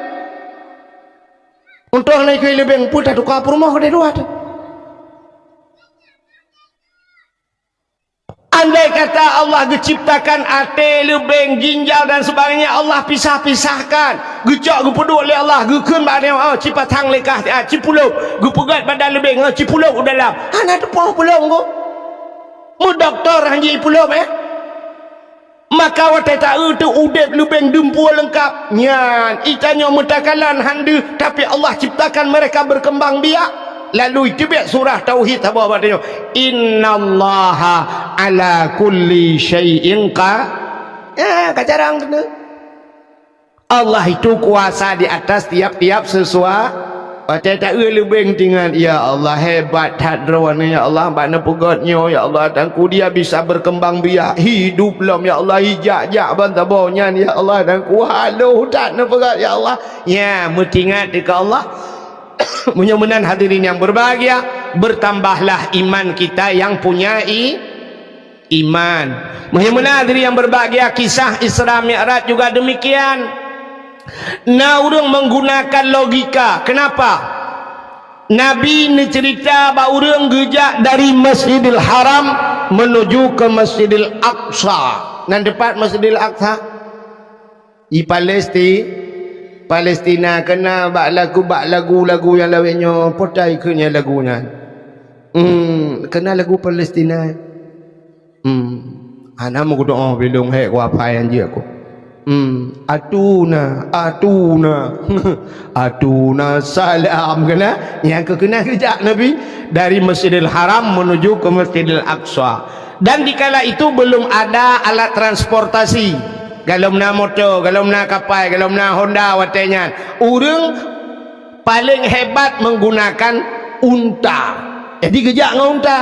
Untuk naik ke lebeng pun tak tukar perumah dia dua tu. Andai kata Allah diciptakan hati, lebeng, ginjal dan sebagainya, Allah pisah-pisahkan. Gejak gupeduk oleh Allah, gukun badan cipatang lekah, cipulau, gupegat badan lebeng, cipulau dalam. Ana tu pulau go. Mu doktor hanji pulau Maka wate tak tu udep lebeng dempul lengkap. Nyan, itanya mutakalan handu, tapi Allah ciptakan mereka berkembang biak. Lalu itu biar surah tauhid apa katanya, innallaha ala kulli syai'in kacarang tu. Allah itu kuasa di atas tiap-tiap sesuatu. Tak lebih dengan ya Allah hebat hadrawan ya Allah bana pegatnya ya Allah dan ku dia bisa berkembang biak hidup lam ya Allah hijak-jak bantabonya ya Allah dan ku haluh tak pegat ya Allah. Ya mutingat dekat Allah. Mudah-mudahan hadirin yang berbahagia, bertambahlah iman kita yang punya iman. Mudah-mudahan hadirin yang berbahagia, kisah Isra Mi'raj juga demikian. Nah, orang menggunakan logika. Kenapa? Nabi ni cerita bahawa orang gejak dari Masjidil Haram menuju ke Masjidil Aqsa. Nan depan Masjidil Aqsa di Palestina kena bak lagu yang lainnya potai kena lagunya. Kena lagu Palestina. Ana mau doa belum hek apa yang dia aku. Atuna atuna salam kena yang kena kejak Nabi dari Masjidil Haram menuju ke Masjidil Aqsa. Dan dikala itu belum ada alat transportasi. Kalau nak motor, kalau nak kapal, kalau nak Honda watenya. Orang paling hebat menggunakan unta. Jadi kejak dengan unta.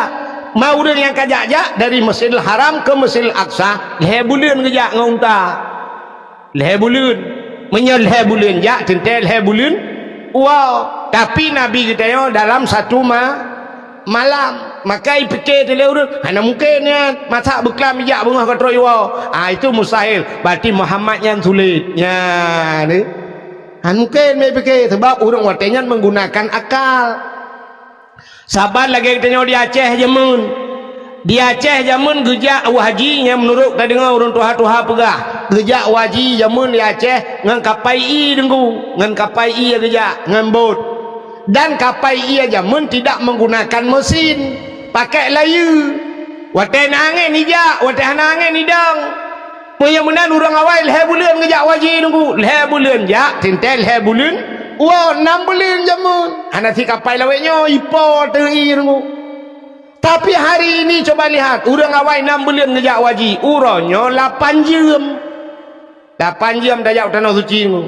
Mau orang yang kajak-jak dari Masjidil Haram ke Masjidil Aqsa, leh bulan kejak dengan unta. Leh bulan. Menyel leh bulan jak, tentel leh bulan. Wow, tapi Nabi kita dalam satu malam. Maka fikir dia urut. Hana mungkin ya masak beklam bijak bungah ke troiwa. Itu mustahil. Berarti Muhammad yang sulit. Ya, ni. Mungkin mai fikir sebab orang watenya menggunakan akal. Sahabat lagi tanya di Aceh jamun. Di Aceh jamun gejak wajib yang menurut dah dengar orang tuha-tuha pegah. Gejak wajib jamun di Aceh ngan kapai i dengku. Ngan kapai i gejak ngan bot. Dan kapai i jamun tidak menggunakan mesin. Pakai layu. Watai angin hijak, watai angin hidang. Punya menan orang awal leher bulan ngejak wajib nunggu. Leher bulan jak, tintel leher bulan. Wah, 6 bulan jamun. Anak si kapai lawetnya ipo teri nunggu. Tapi hari ini coba lihat, orang awal 6 bulan ngejak wajib. Uranya 8 jam. 8 jam dah jauh tanah suci nunggu.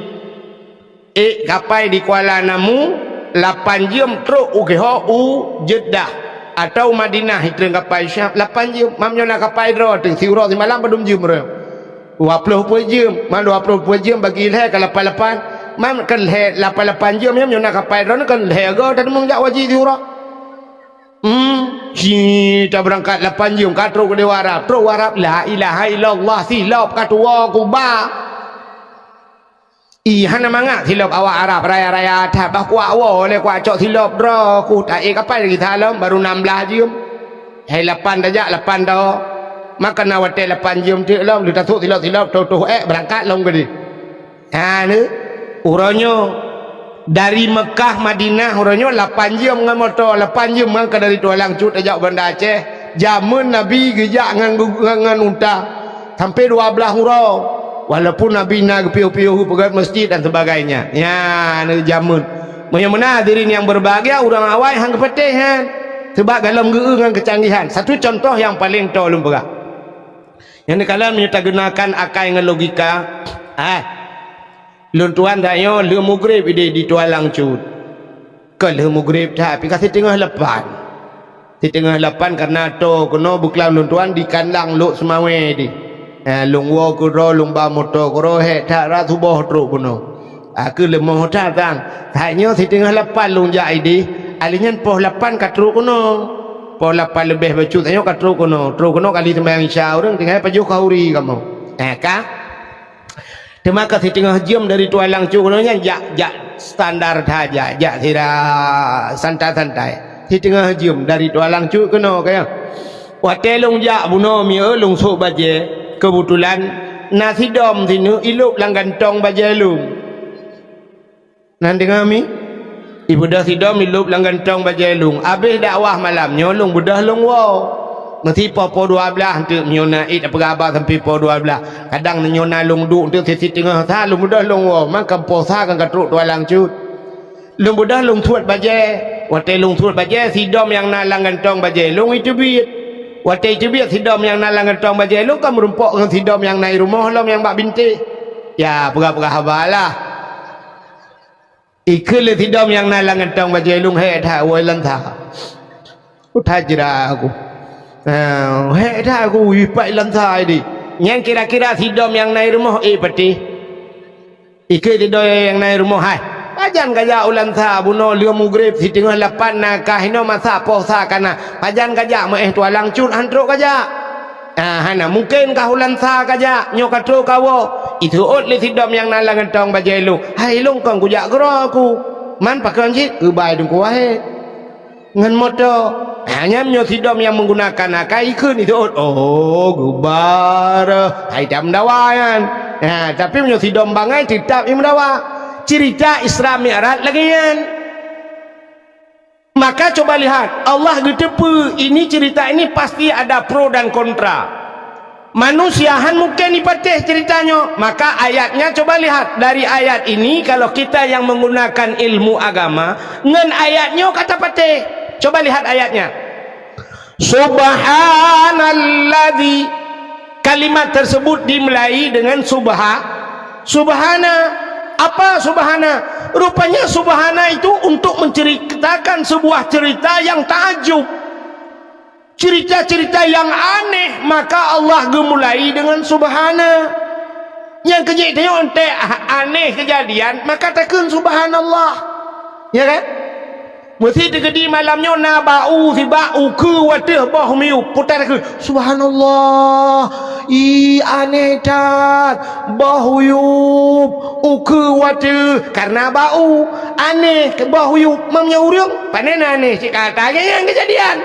Kapai di Kuala Namu 8 jam teruk Jeddah. Atau Madinah itu kapai Syam 8 jam mamnya nak kapai dro teng siuro di malam badum jam re 20 jam mam 20 jam bagi leh ke 88 mam kan leh 88 jam mamnya nak kapai dro kan leh go dan mengjak wajib siuro kita berangkat 8 jam katro ke dewa Arab tro Arab la ilaha illallah silap katua kuba hana mangak silap awak Arab raya-raya atas bah kuat awak oleh kuat cok silap dra ku tak kapal lagi dalam baru 16 jam 8 dajak 8 dah makan awate 8 jam tu lah lu tasuk silap-silap tuh berangkat long gede ni uranya dari Mekah Madinah uranya 8 jam dengan motor 8 jam mangka dari Tua Langcut dajak Bandar Aceh zaman Nabi gejak ngan unta sampai 12 hurau. Walaupun Nabi nak piu-piu pegat masjid dan sebagainya. Ya, ni jamun. Mana hadirin yang berbahagia orang awal hang kepetihan. Sebab dalam dengan kecanggihan. Satu contoh yang paling tahu lumpur. Yang ni kalau kita gunakan akal dengan logika, lun tuan dah yo le mugrib di Tua Langcut. Ke le mugrib tapi kasih tengah lepan. Di tengah lepan karena to kono buklau lun tuan di kandang luk semawe di. Lung wo ku ro lung ba motor ku ro he tha ra thu bo tru kuno ku le mo tha tang thanyo si tengah 8 lung jai di alinyan poh 8 ka tru kuno poh 8 lebih bacu thanyo ka tru kuno kali sembahyang isya urang tinggal paju kauri kamu ka temaka si tengah jam dari Tua Langcut kuno nya jak standar saja jak tidak santai-santai si tengah jam dari Tua Langcut kuno kaya wate lung jak buno mi lung sok baje kebetulan nasi dom sini ilup lang gantong bajalum nanti kami ibu dah si dom ilup lang gantong bajalum habis dakwah malam nyolong budah long wow mesti po 12 tu nyona apa gabar sampai po 12 kadang nyona long du tu sisi tengah sa long budah long wow maka po sa kan katruk Tua Langcut long budah long tuat bajai wate long tuat bajai si dom yang na lang gantong bajai long itu biit watai tu biar sidom yang nalang gantong bajai lu kan merumpok dengan sidom yang naik rumah lom yang bak bintik ya pura-pura habalah ikut sidom yang nalang gantong bajai lu hei dah woi lantah utajira aku hei dah aku wipai lantah ini yang kira-kira sidom yang naik rumah peti ikut sidom yang naik rumah hai pajan gajak ulan sa buno liu mugrib si tengah 8 nakah hino masa posa kana pajan gajak mo Tua Langcut handruk gajak hana mungkin kah ulan sa gajak nyo katro kawo itu ot li sidom yang nalang gantong bajai lu hai long kong kujak gro aku man pakan jit bai dung kuahe ngan moto hanya nyo sidom yang menggunakan akal ikun itu ot gubar hai jam dawayan tapi nyo sidom bangai tetap im dawa cerita Isra Mi'raj lagi kan maka coba lihat Allah getepu ini cerita ini pasti ada pro dan kontra manusiahan mungkin dipatih ceritanya maka ayatnya coba lihat dari ayat ini kalau kita yang menggunakan ilmu agama ngan ayatnya kata patih coba lihat ayatnya subhanalladzi kalimat tersebut dimulai dengan subhana apa subhana? Rupanya subhana itu untuk menceritakan sebuah cerita yang takjub, cerita-cerita yang aneh, maka Allah gemulai dengan subhana. Yang kejadian aneh kejadian, maka takkan subhanallah, ya kan? Mesti terjadi malamnya na bau si bau ke wadah bah miu putar ke subhanallah aneh tat bau yub ke wadah karena bau aneh ke bau yub mamnya urang panen aneh cik kata yang kejadian.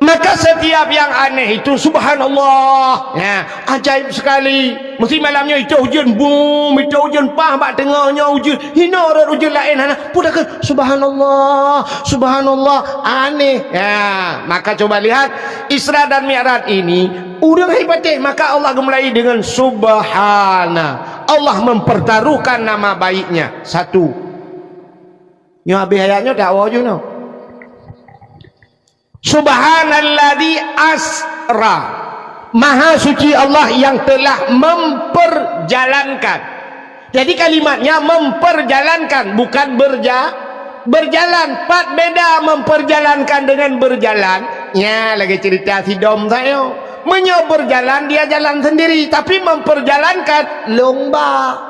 Maka setiap yang aneh itu subhanallah ya, ajaib sekali. Mesti malamnya itu hujan boom, itu hujan pah bak tengahnya hujan hina orang hujan lain pudakan subhanallah subhanallah aneh ya. Maka coba lihat Isra dan Mi'raj ini udah hebatnya. Maka Allah mulai dengan subhana, Allah mempertaruhkan nama baiknya satu. Nyo habis ayatnya dakwah je no. Subhanalladzi asra, maha suci Allah yang telah memperjalankan. Jadi kalimatnya memperjalankan, bukan berjalan. Pat beda memperjalankan dengan berjalan. Ya, lagi cerita si dom saya. Menyo berjalan, dia jalan sendiri, tapi memperjalankan lomba.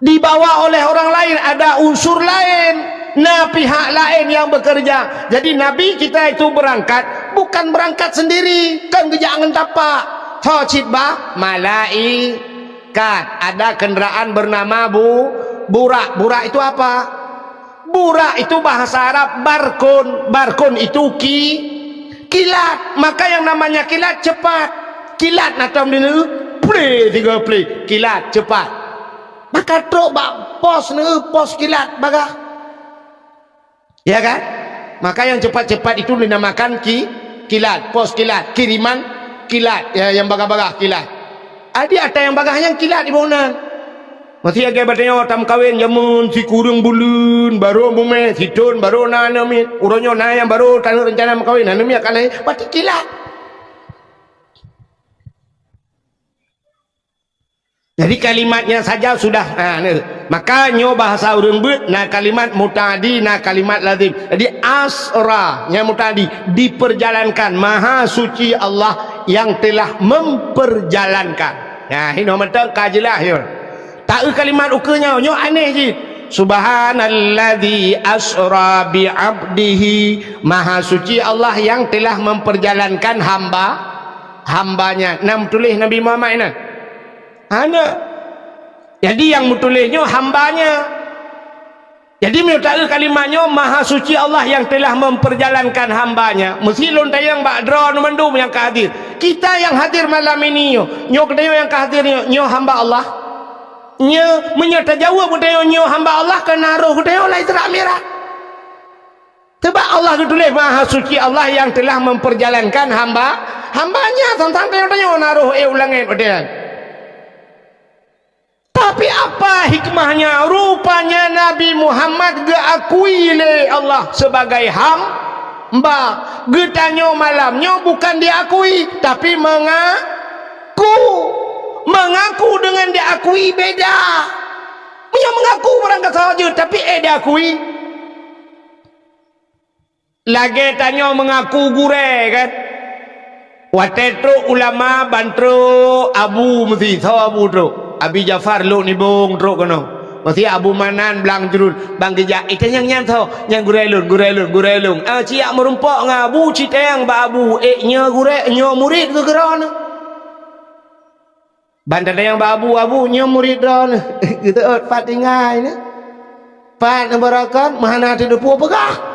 Dibawa oleh orang lain, ada unsur lain. Nah, pihak lain yang bekerja. Jadi Nabi kita itu berangkat, bukan berangkat sendiri, kan jangan tapak. Thocitbah malaikat. Ada kendaraan bernama burak. Burak itu apa? Burak itu bahasa Arab barkun. Barkun itu kilat. Maka yang namanya kilat cepat. Kilat atau play 3 play. Kilat cepat. Maka truk pos kilat bagah. Ya kan? Maka yang cepat-cepat itu dinamakan kilat, pos kilat, kiriman kilat, ya, yang bagah-bagah kilat. Ada yang bagah yang kilat di bonan. Masih agak bertanya tam kawin jamun si kurung bulun baru mume sidun baru nanamit uronyo na yang baru tanah rencana kawin nanami akan pati kilat. Jadi kalimatnya saja sudah maka nyo bahasa urang beut na kalimat mutadi na kalimat lazim. Jadi asra nya mutadi diperjalankan, maha suci Allah yang telah memperjalankan. Nah hino mentang kajelah yo. Tak kalimat ukenya nyo aneh je. Subhanalladzi asra bi 'abdihi, maha suci Allah yang telah memperjalankan hambanya. Nam tulis Nabi Muhammad ini. Ada. Jadi yang mutulisnya hambanya. Jadi menurut kalimatnya maha suci Allah yang telah memperjalankan hambanya. Mesti lon tayang bak dra mendum yang hadir. Kita yang hadir malam ini nyo kedayo yang hadir nyo hamba Allah. Nyo menyata jawab kedayo nyo hamba Allah kena roh kedayo lai Isra Mi'raj. Sebab Allah ketulis maha suci Allah yang telah memperjalankan hambanya tentang tayang naruh ulangin kedayo. Tapi apa hikmahnya? Rupanya Nabi Muhammad diakui oleh Allah sebagai hamba. Getanyo malamnya bukan diakui, tapi mengaku dengan diakui beda. Punya mengaku berangkat saja, tapi diakui. Lagi tanya mengaku gure kan? Watetro ulama bantro abu mesti tahu abu tro. Abi Jafar lu ni bong truk kono. Mesti Abu Manan belang jurul bang gejak itu yang tau yang gurelun. Ciak merumpok ngabu citeng ba abu nya gure nya murid ke geron. Bantan yang ba abu nya murid ron. Gitu fat ingai ne. Fat barakat mahana tu depu pegah.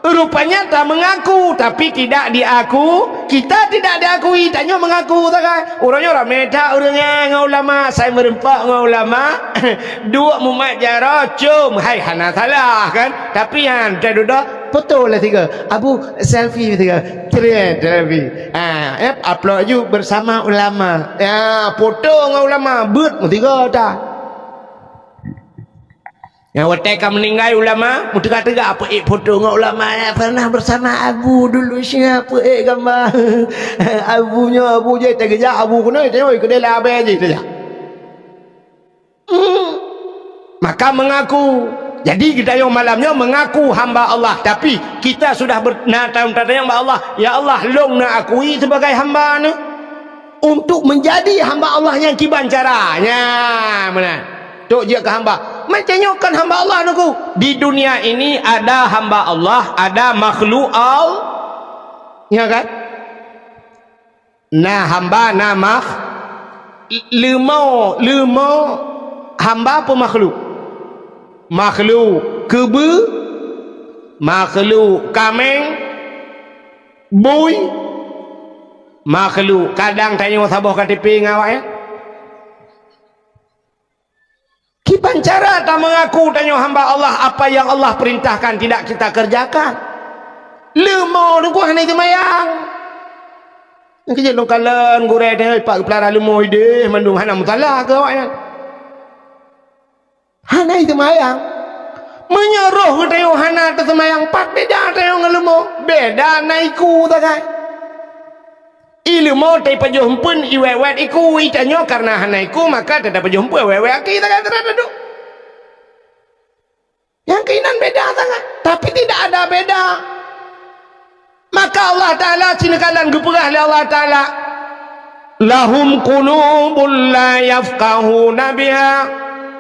Rupanya tak mengaku, tapi tidak diaku. Kita tidak diakui, tanya mengaku tak kan? Orangnya orang meta, orangnya ngau ulama, saya merempak ngau ulama. Dua mumat jara cum, hai hana salah kan? Tapi yang saya duduk foto lah tiga. Abu selfie tiga, selfie. Upload you bersama ulama. Ya, foto ngau ulama, but tiga dah. Yang wateka meninggal ulama, mutu kata apa foto dengan ulama pernah bersama Abu dulu siapa gambar Abu je tergeja Abu kena tengok ke dia abai aje saja. Maka mengaku. Jadi kita yang malamnya mengaku hamba Allah, tapi kita sudah bernatang yang Allah. Ya Allah, long nak akui sebagai hamba ni untuk menjadi hamba Allah yang kiban caranya. Mana? Tok je ke hamba. Macamnya kan hamba Allah niku. Di dunia ini ada hamba Allah, ada makhluk Allah. Ya kan? Nah hamba nama lemau hamba apa makhluk? Makhluk kebe, makhluk kameng, bui, makhluk kadang tanya sabah KTP ngawak ya. Kipancara tak mengaku tanya hamba Allah apa yang Allah perintahkan tidak kita kerjakan. Lemau tu gua hanya semayang. Kerja longkalan goreng dia pak pelara lemau ide mandung hana mutalah ke awak ya. Hana itu mayang. Menyeruh tengok hana tu semayang pat beda tengok lemau. Beda naiku tak kan. Ilmu tay pajumpun iwewet iku itanyo karena hana iku maka tidak pajumpun iwewet kita kan teradu. Yang keinan beda sangat, tapi tidak ada beda. Maka Allah Ta'ala cinakalan gepegah oleh Allah Ta'ala lahum qulubun la yafqahuna biha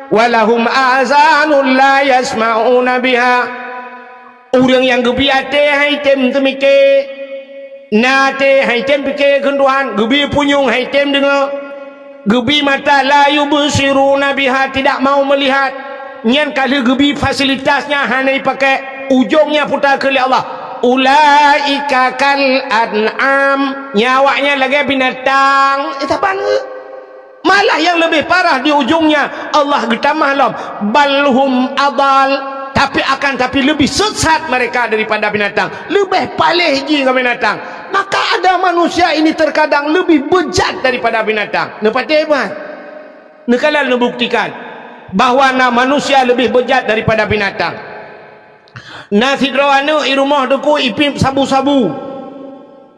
walahum azanun la yasma'una biha. Orang yang gebi ate hai tem temike nate hai tem pike kenduan gebi punyung hai tem dengar gebi mata la yubsiruna biha tidak mau melihat nyan kali gebi fasilitasnya hanai pakai ujungnya putar ke Allah. Ulaika kal an'am, nyawanya lagi binatang. Apaan? Malah yang lebih parah di ujungnya Allah getamah lam balhum adal, tapi lebih sesat mereka daripada binatang, lebih palih ji ke binatang. Maka ada manusia ini terkadang lebih bejat daripada binatang. Nepati apa? Nekalan membuktikan bahawa manusia lebih bejat daripada binatang. Nasi drawanu i rumah duku ipim sabu-sabu.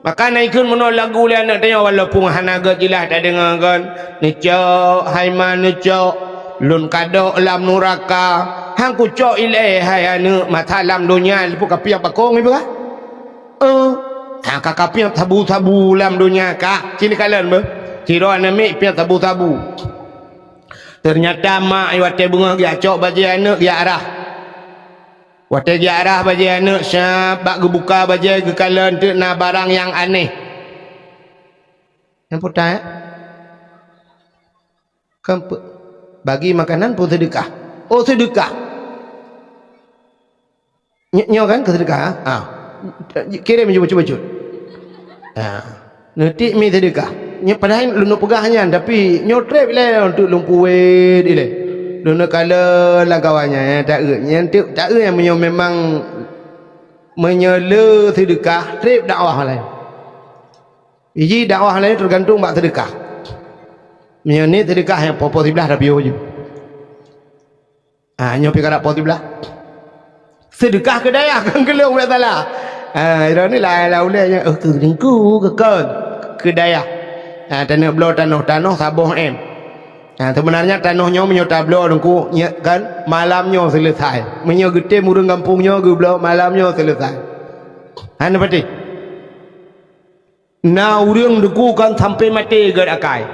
Maka naikun menol lagu le anak tanya walaupun hanaga jilah tak dengar kan. Necok haiman necok lun kadok lam nuraka. Hang ku cok ilai hai anu mata lam dunia lepu kapiak bakong ibu ah. Hang kapiak sabu-sabu lam dunia ka. Cini kalian be. Ciro anami piak sabu-sabu. Ternyata mak iwate bunga dia cok baju anak dia arah. Waktu dia arah baju anak syabak gebuka baju kekalan tu na barang yang aneh. Yang putar kemp bagi makanan pun sedekah. Oh sedekah. Nyo kan ke sedekah? Kirim cuba-cuba. Nanti mi sedekah. Nyo padahal lu nak pegahnya tapi nyo trap lah untuk lumpuwe dia. Dona kala lah kawannya tak yang memang menyela sedekah trip dakwah lain. Iji dakwah lain tergantung bak sedekah. Ni sedekah yang popo sebelah dah bio je. Nyo pergi kat popo sebelah. Sedekah ke daya kan kelong tak salah. Ira ni lah ulainya ke ringku ke daya. Tanah belah tanah sabuh sebenarnya tanahnya menyota belah dengku kan malamnya selesai menyogete murung kampungnya ke belah malamnya selesai. Hana pati na urang dengku kan sampai mati gad akai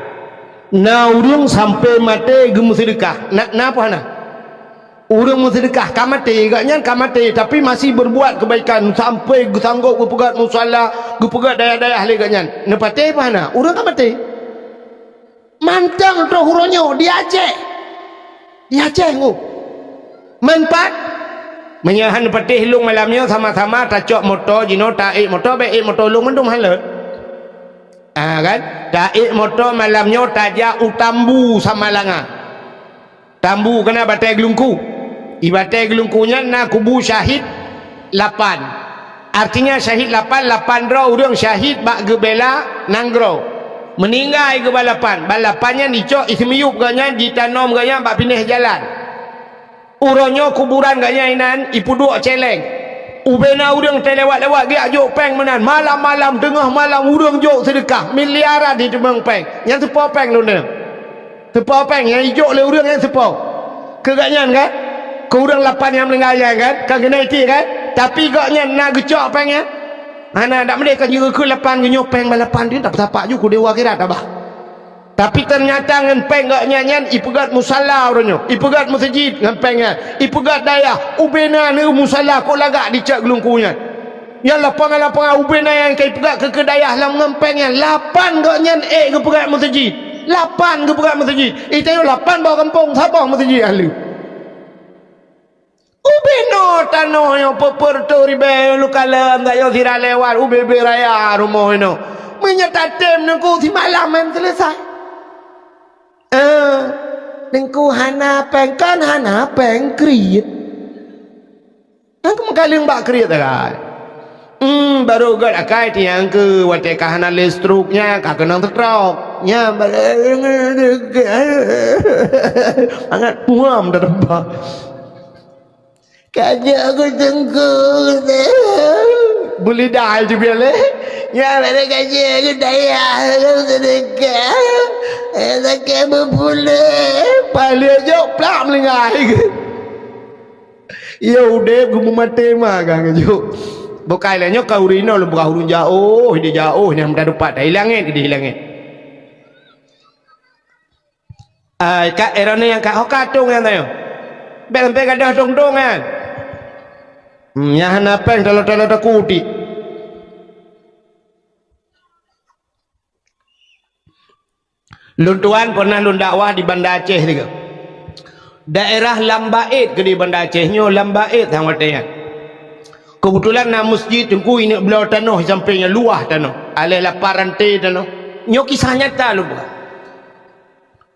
na urang sampai mati gemu sedekah na apa hana urang sedekah kamati gaknya kamati tapi masih berbuat kebaikan sampai sanggup gepegat musalla gepegat daya-daya ahli gaknya nepati apa hana urang kamati mantang tu huronyo di Aceh ngu manfaat menyahan patih lung malamnya sama-sama tacok motor jino taik motor baik motor lung mendung halat kan taik motor malamnya tajak utambu sama langa tambu kena batai gelungku ibatai gelungkunya na kubu syahid 8 artinya syahid 8 draw urang syahid bak gebela nanggro meninggal ke balapannya dicok ismiyup ganya ditanam ganya bak pindah jalan uronyo kuburan ganya inan ipuduk celeng ubena urang terlewat-lewat dia jok peng menan malam-malam tengah malam urang jok sedekah miliaran di tembang peng yang sepo peng luna sepo peng yang jok le urang yang sepo keganyan kan ke urang 8 yang meninggal kan kan kena iti kan tapi gaknya nak gecok pengnya mana tak mereka juga ke 8 ke nyopeng balapan dia tak tapak juga dewa akhirat abah Tapi ternyata ngempeng gak nyanyian ipegat musalla orangnya, ipegat masjid ngempengnya, ipegat daya ubena ni musalla kok lagak dicak gelungkunya. Yang lapang ubena yang kai pegat ke kedaya lam ngempengnya, 8 gak nyan ke pegat masjid. 8 ke pegat masjid. Itu 8 bawa kampung sabah masjid ahli. Ubeno tano yang peperto ribe lu kalam tayo sira lewat ube beraya rumah ino. Menyatatem nengku si malam selesai. Nengku hana pengkan hana pengkriit. Aku mengkaling bak kriit kan. Baru gad akai tiang ke wate kahana listruknya ka kenang tetrok. Nya sangat puam dah debak. Kaya aku tengku boleh dah je biarlah. Ya mana kaya aku daya aku sedekah. Sedekah berpulih paling aja plak melengai ke. Ya udah aku mati mah kan jo. Bukai lahnya kau rino lu buka hurun jauh dia jauh ni amda dapat dah hilangin dia hilangin. Kak erane yang kak hokatung yang tayo. Bel-bel gadah dong-dong kan. Yang napeng kalau kuti. Luntuan pernah lun dakwah di Banda Aceh juga. Daerah Lambaid ke di Banda Acehnya Lambaid hang watanya. Kebetulan nak masjid tengku ini belau tanah sampingnya luah tanah. Alih laparan te tanah. Nyo kisah nyata lu bukan.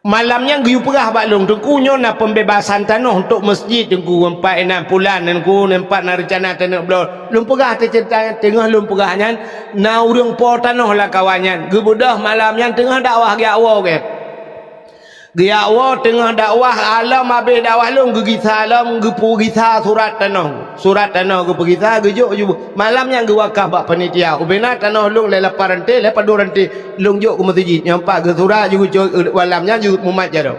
Malamnya giu perah baklung tengkunya nak pembebasan tanah untuk masjid tengku 4-6 bulan tengku 4 na rencana tanah belau lum perah cerita tengah lum perahnya na urang po tanah lah kawannya gebudah malamnya tengah dakwah giawo ke giawo tengah dakwah alam habis dakwah lum gigisa alam gepu gisa surat tanah gepu gisa gejuk ju malamnya gewakah bak panitia ubena tanah lung le laparan te le paduran te lung juk ke masjid nyampak ke surat ju walamnya ju mumat jaro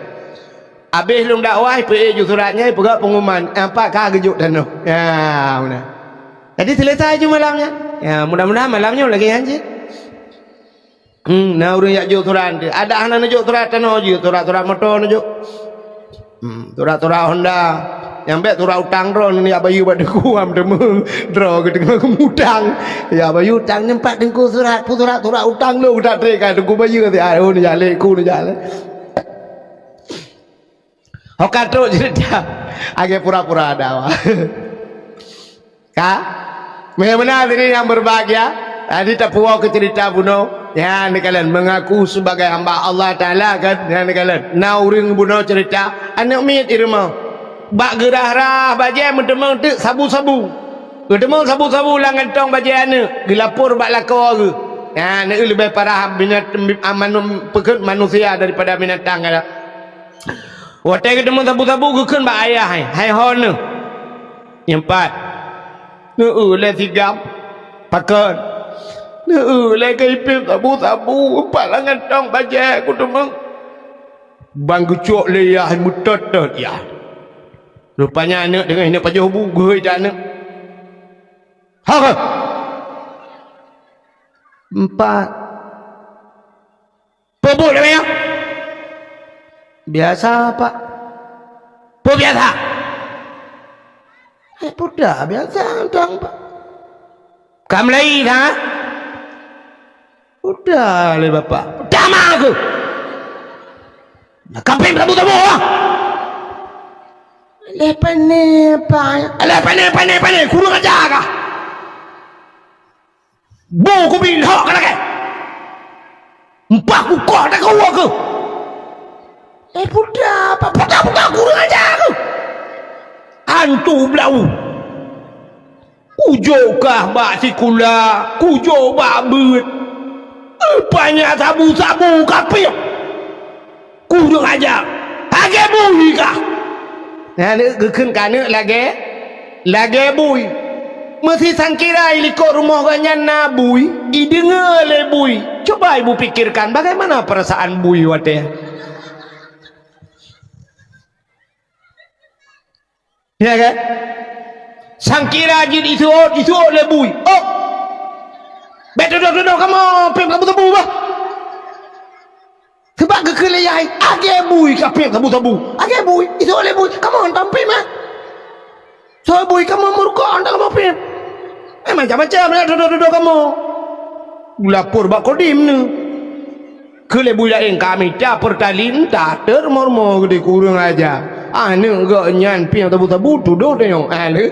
habis lung dakwah pe ju suratnya pegak pengumuman empat kah gejuk tanah ya mana jadi selesai ju malamnya ya mudah-mudahan malamnya lagi anjir nah urang yak juk surat ada anak juk surat tanah ju surat motor juk surat Honda yang bet turah utang drone ni abayu pada kuam demu draw ke tengah kemudang ya abayu utang nempat dengku surat utang lu tak trek kan dengku bayu ti ah ni jale ku ni jale hokatro cerita agak pura-pura ada Kak benar ini yang berbahagia tadi tak puas ke cerita buno ya ni kalian mengaku sebagai hamba Allah Taala kan ya ni kalian na urang buno cerita anak mit di rumah bak gerah-rah bajai mentemang tu sabu-sabu mentemang sabu-sabu lah ngentong bajai anak gelapur bak lakau ke ya ni lebih parah manusia daripada binatang kan watai ketemu sabu-sabu gukun bak ayah hai hon yang 4 le 3 pakon le kaipip sabu-sabu empat lah ngentong bajai aku temang bang gucuk leyah mutot ya rupanya anak dengan ini pajah bugai dah anak. Ha. 4. Pobok dah ya? Biasa Pak. Po biasa. Budak biasa tuang Pak. Kam lai dah. Udah le Bapak. Udah mah aku. Kampung tabu-tabu ah. Pandai kurang ajar kah buku bilhak kan lagi 4 kukuh tak kau aku budak kurang ajar aku hantu belau kujokah bak sikula kujok bak bet banyak sabu-sabu kapir kurang ajar agak bui kah nah ni gekun kana lagi bui mesti sangkira ilikok rumah ganyan na bui idengar le bui coba ibu pikirkan bagaimana perasaan bui wate ya kan sangkira jid itu le bui oh betul kamu pem kamu tebu bah sebab keleyai age bui kapim tabu age bui itu oleh bui kamu tampil mah so bui kamu murko anda kamu pim macam-macam lah duduk kamu lapor bak kodim ni kele bui lain kami tak pertalin tak termormo gede kurang aja ni gak nyan pim tabu duduk tengok le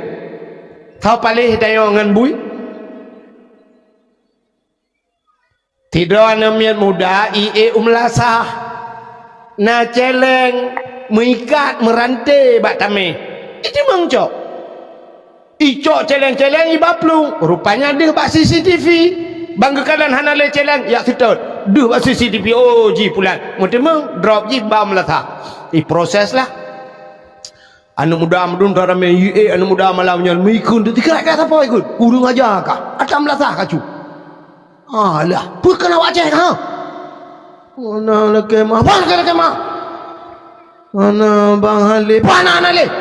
tahu palih tengok ngan bui tidak namian muda umlasah na celeng mengikat merantai bak tame itu mangcok icok celeng-celeng ibaplung rupanya dia bak CCTV banggakan hanale celeng ya sitot duh bak CCTV oh ji pulan mutemeng drop ji bam latha proses lah anu muda mudun darame anu muda malamnya mikun dikira kata apa ikut urung aja kah atam latha kacu alah, bukan awak cek ha? Mana lagi mah? Mana lagi mah? Mana bang Halil? Mana Halil?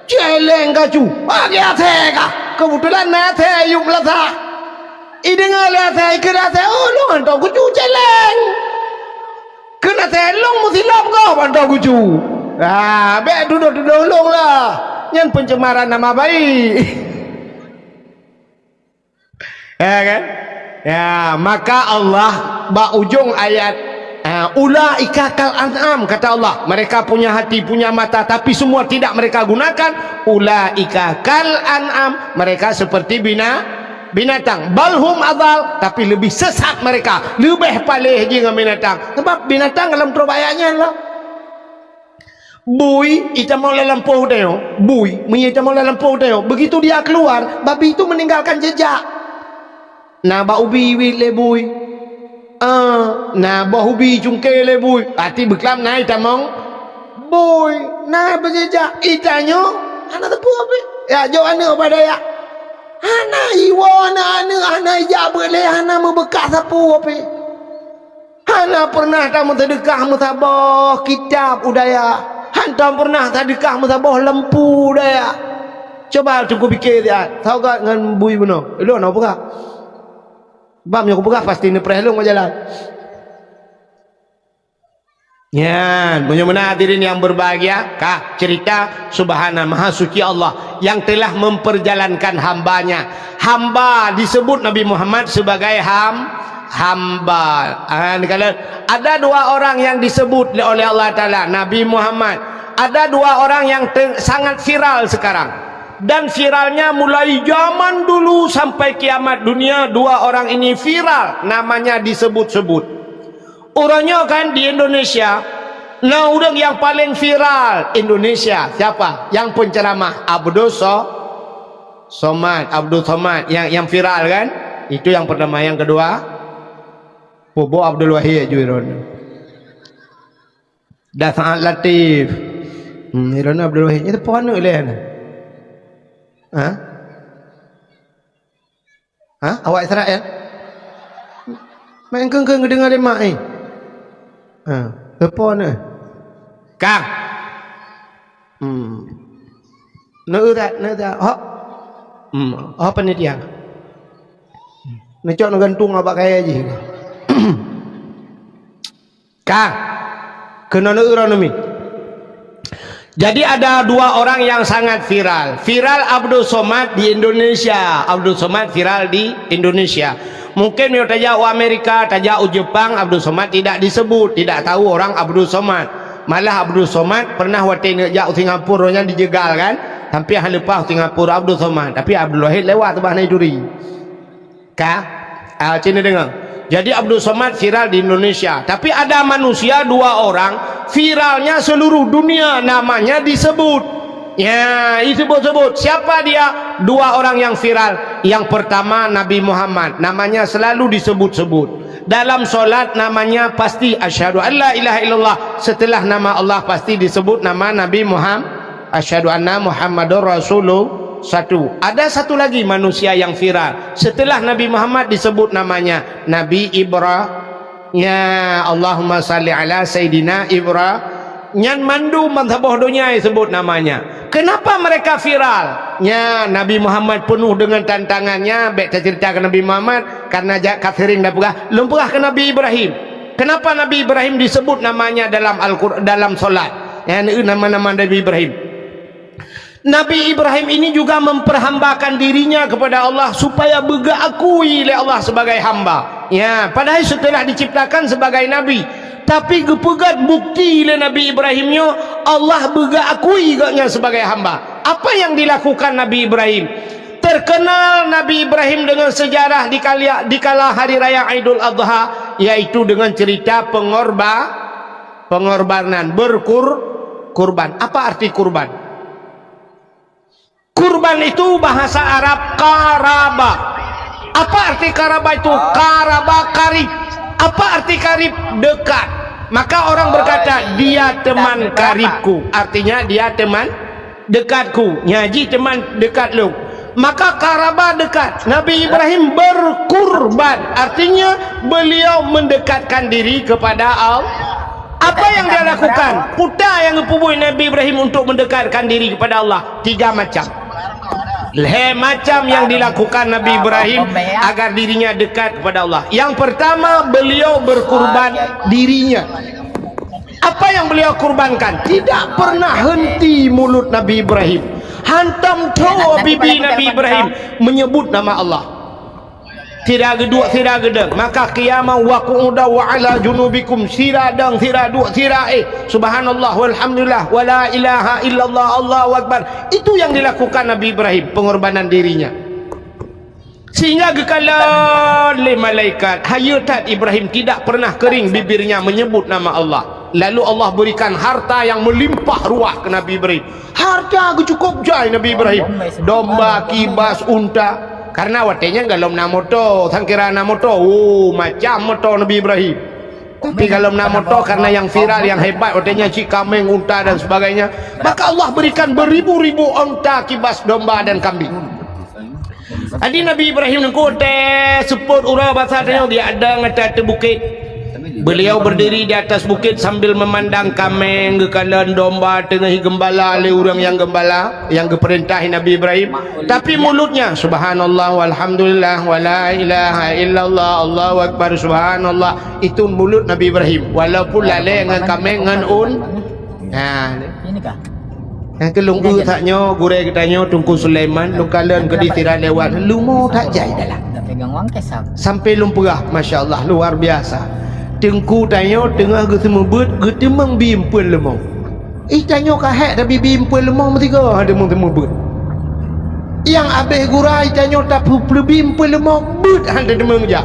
Celeng kacu, bagi ate kah? Kebetulan nate yuk latah. Idengar ate, kena ate, oh lu antau kucu celeng. Kena telong mesti lom kau antau kucu. Be duduk long lah. Yang pencemaran nama baik. Ya kan? Ya, maka Allah bak ujung ayat ulaika kal an'am kata Allah mereka punya hati punya mata tapi semua tidak mereka gunakan ulaika kal an'am mereka seperti binatang balhum adal tapi lebih sesat mereka lebih palih dengan binatang sebab binatang dalam terbayaknya lah bui ita mau lampau tengok bui ita mau lampau tengok begitu dia keluar babi itu meninggalkan jejak na ba ubi wit le bui na ba ubi cungke le bui ati beklam nai tamong bui na bejeja itanyo ana tepu apa ya jo ana pada ya ana iwana ana ja boleh ana membekas sapu apa ana pernah tamu sedekah musabah kitab udaya hantam pernah sedekah musabah lempu udaya coba tunggu fikir dia tahu gak dengan bui benar lu nak apa bam yang aku pegah pasti ni perhelung jalan. Ya, punya hadirin yang berbahagia, kah cerita Subhana Maha Suci Allah yang telah memperjalankan hambanya. Hamba disebut Nabi Muhammad sebagai hamba. Kalau ada dua orang yang disebut oleh Allah Taala Nabi Muhammad, ada dua orang yang sangat viral sekarang. Dan viralnya mulai zaman dulu sampai kiamat dunia dua orang ini viral namanya disebut-sebut orangnya kan di Indonesia nah orang yang paling viral Indonesia siapa yang penceramah Abdul Somad yang viral kan itu yang pertama yang kedua Bobo Abdul Wahid Juiron dah sangat latif Irona Abdul Wahid itu pohon oleh awak Israel main keng-keng dengar lemak ni apa ni kang nak tak apa ni dia nak cok nak gantung abak kaya je kang kena nak urang ni. Jadi ada dua orang yang sangat viral. Viral Abdul Somad di Indonesia. Abdul Somad viral di Indonesia. Mungkin kalau tajak Amerika, tajak Jepang, Abdul Somad tidak disebut. Tidak tahu orang Abdul Somad. Malah Abdul Somad pernah waktu tajak Singapura nya dijegal kan. Sampai hal lepas Singapura Abdul Somad. Tapi Abdul Wahid lewat tebah naik duri. Kah? Cina dengar. Jadi Abdul Somad viral di Indonesia. Tapi ada manusia dua orang viralnya seluruh dunia namanya disebut. Ya, disebut-sebut. Siapa dia? Dua orang yang viral. Yang pertama Nabi Muhammad. Namanya selalu disebut-sebut. Dalam solat namanya pasti asyhadu an la ilaha illallah. Setelah nama Allah pasti disebut nama Nabi Muhammad. Asyhadu anna Muhammadur Rasulullah. Satu. Ada satu lagi manusia yang viral. Setelah Nabi Muhammad disebut namanya Nabi Ibrahim. Ya Allahumma salli ala Sayyidina Ibrahim. Nyan mandu mazhabah dunia sebut namanya. Kenapa mereka viral? Ya Nabi Muhammad penuh dengan tantangannya. Baik ceritakan Nabi Muhammad karena Kafirin dah pegah. Belum pegah ke Nabi Ibrahim. Kenapa Nabi Ibrahim disebut namanya dalam Al-Quran, dalam solat? Nama-nama Nabi Ibrahim. Nabi Ibrahim ini juga memperhambakan dirinya kepada Allah supaya bergeakui oleh Allah sebagai hamba. Ya, padahal setelah diciptakan sebagai nabi, tapi gepegat bukti oleh Nabi Ibrahimnya Allah bergeakui gaknya sebagai hamba. Apa yang dilakukan Nabi Ibrahim? Terkenal Nabi Ibrahim dengan sejarah di kala hari raya Idul Adha, yaitu dengan cerita pengorbanan kurban. Apa arti kurban? Kurban itu bahasa Arab karaba. Apa arti karaba itu? Karaba, karib. Apa arti karib? Dekat. Maka orang berkata dia teman karibku, artinya dia teman dekatku. Nyaji teman dekat lu. Maka karaba dekat. Nabi Ibrahim berkurban, artinya beliau mendekatkan diri kepada Allah. Apa yang dia lakukan? Putar yang dipubui Nabi Ibrahim untuk mendekatkan diri kepada Allah. 3 macam. Macam yang dilakukan Nabi Ibrahim agar dirinya dekat kepada Allah. Yang pertama, beliau berkurban dirinya. Apa yang beliau kurbankan? Tidak pernah henti mulut Nabi Ibrahim. Hantam tawa bibi Nabi Ibrahim menyebut nama Allah. Tidak geduk, tidak gedeng. Maka qiyamah wa qu'uda wa ala junubikum, siradang, siraduk, sirae. Subhanallah walhamdulillah wa la ilaha illallah Allahu akbar. Itu yang dilakukan Nabi Ibrahim, pengorbanan dirinya. Sehingga gekalan oleh malaikat, hayat Ibrahim tidak pernah kering bibirnya menyebut nama Allah. Lalu Allah berikan harta yang melimpah ruah ke Nabi Ibrahim. Harta cukup jai Nabi Ibrahim. Domba, kibas, unta. Karena watenya galom na moto, sangkira na moto, macam moto Nabi Ibrahim. Tapi galom na moto karena yang viral, yang hebat, watenya si kambing, unta dan sebagainya. Maka Allah berikan beribu-ribu unta, kibas, domba dan kambing. Adi Nabi Ibrahim nengko seput urang bahasa dia ada ngata bukit. Beliau berdiri di atas bukit sambil memandang kambing, gekalan domba, tengah gembala oleh orang yang gembala, yang keperintahi Nabi Ibrahim. Tapi mulutnya subhanallah walhamdulillah wa la ilaha illallah Allahu akbar subhanallah. Itu mulut Nabi Ibrahim. Walaupun lale dengan kambing dengan ini kah? Yang kelung taknya gure katanya Tungku Sulaiman lu kalian ke ditira lewat lu mau tak jai dalam. Pegang wang kesam. Sampai lumpurah, masya-Allah luar biasa. Tengku tanya tengah ke semua bet getemang bimpul lemau. Tanya kahek tapi bimpul lemau tiga ada semua bet. Yang habis gurai tanya tak perlu bimpul lemau bet ada demang je.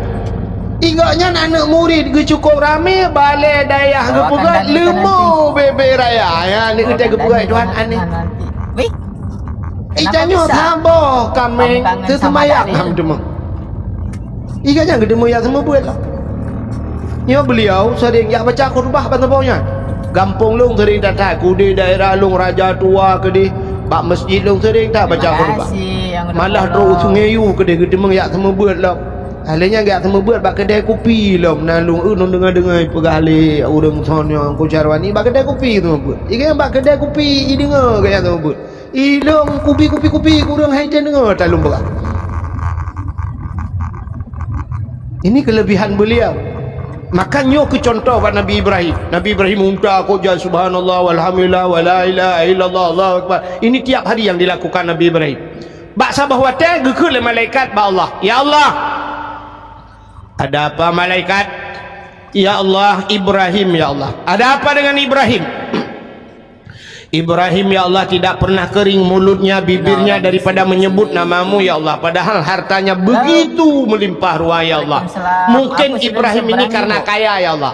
Igaknya anak murid ke cukup ramai balai dayah ke pegat lemau bebek raya. Ya ni kita ke pegat tuan aneh. Tanya sabar kami sesumayak ham demang. Igaknya ke demang yang semua bet lah. Ya beliau sering yang baca khutbah bantapaunya. Gampung lung sering datang ku di daerah lung Raja Tua ke di bak masjid lung sering tak baca khutbah. Malah terus sungai yu ke di gedemang yak semua buat lah. Halnya gak semua buat bak kedai kopi lah menalung dengar-dengar pegale urang sono ku carwani bak kedai kopi tu buat. Ikan bak kedai kopi dengar gaya tu buat. Ilung kopi kurang haitan dengar talung berak. Ini kelebihan beliau. Makanya ke contoh pada Nabi Ibrahim. Nabi Ibrahim unta aku jangan subhanallah walhamdulillah wa la ilaha illallah Allahu akbar. Ini tiap hari yang dilakukan Nabi Ibrahim. Bak sabah wate gekul malaikat ba Allah. Ya Allah. Ada apa malaikat? Ya Allah, Ibrahim ya Allah. Ada apa dengan Ibrahim? Ibrahim ya Allah tidak pernah kering mulutnya, bibirnya daripada menyebut namamu ya Allah. Padahal hartanya begitu melimpah ruah ya Allah. Mungkin Ibrahim ini karena kaya ya Allah.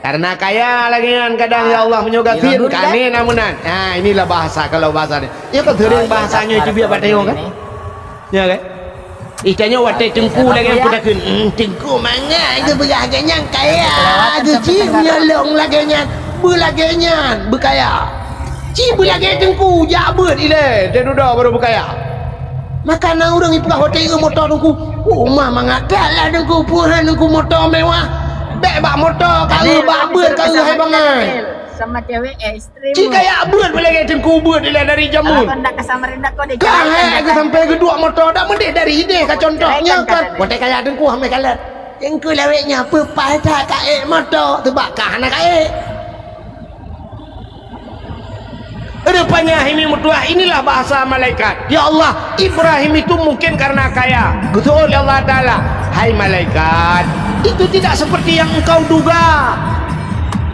Karena kaya lagi kan kadang ya Allah menyogafir kane namunan. Nah inilah bahasa kalau bahasanya. Ya kan sering bahasanya itu biar bateo kan? Ya kan? Itanya wate tengku lagi yang pudakun. Tengku mana itu beraganya kaya. Itu cik nyolong laganya. Berlaganya berkaya. Cibu lagi tengku jabut ile dia duda baru berkaya. Maka na orang ipah hotel motor tengku. Rumah mangakal tengku puhan tengku motor mewah. Bek bak motor kalau bak ber kalau hai bangai. Sama cewek istri. Ci kaya ber lagi tengku ber ile dari jamun. Kalau nak ke Samarinda kau dia. Kah sampai kedua motor dak mendek dari ide ka contohnya kan. Hotel kaya tengku hame kalat. yang ku laweknya apa pada kae motor terbakar nak kae. Rupanya ini mutua, inilah bahasa malaikat. Ya Allah, Ibrahim itu mungkin karena kaya. Betul ya Allah Ta'ala. Hai malaikat, itu tidak seperti yang engkau duga.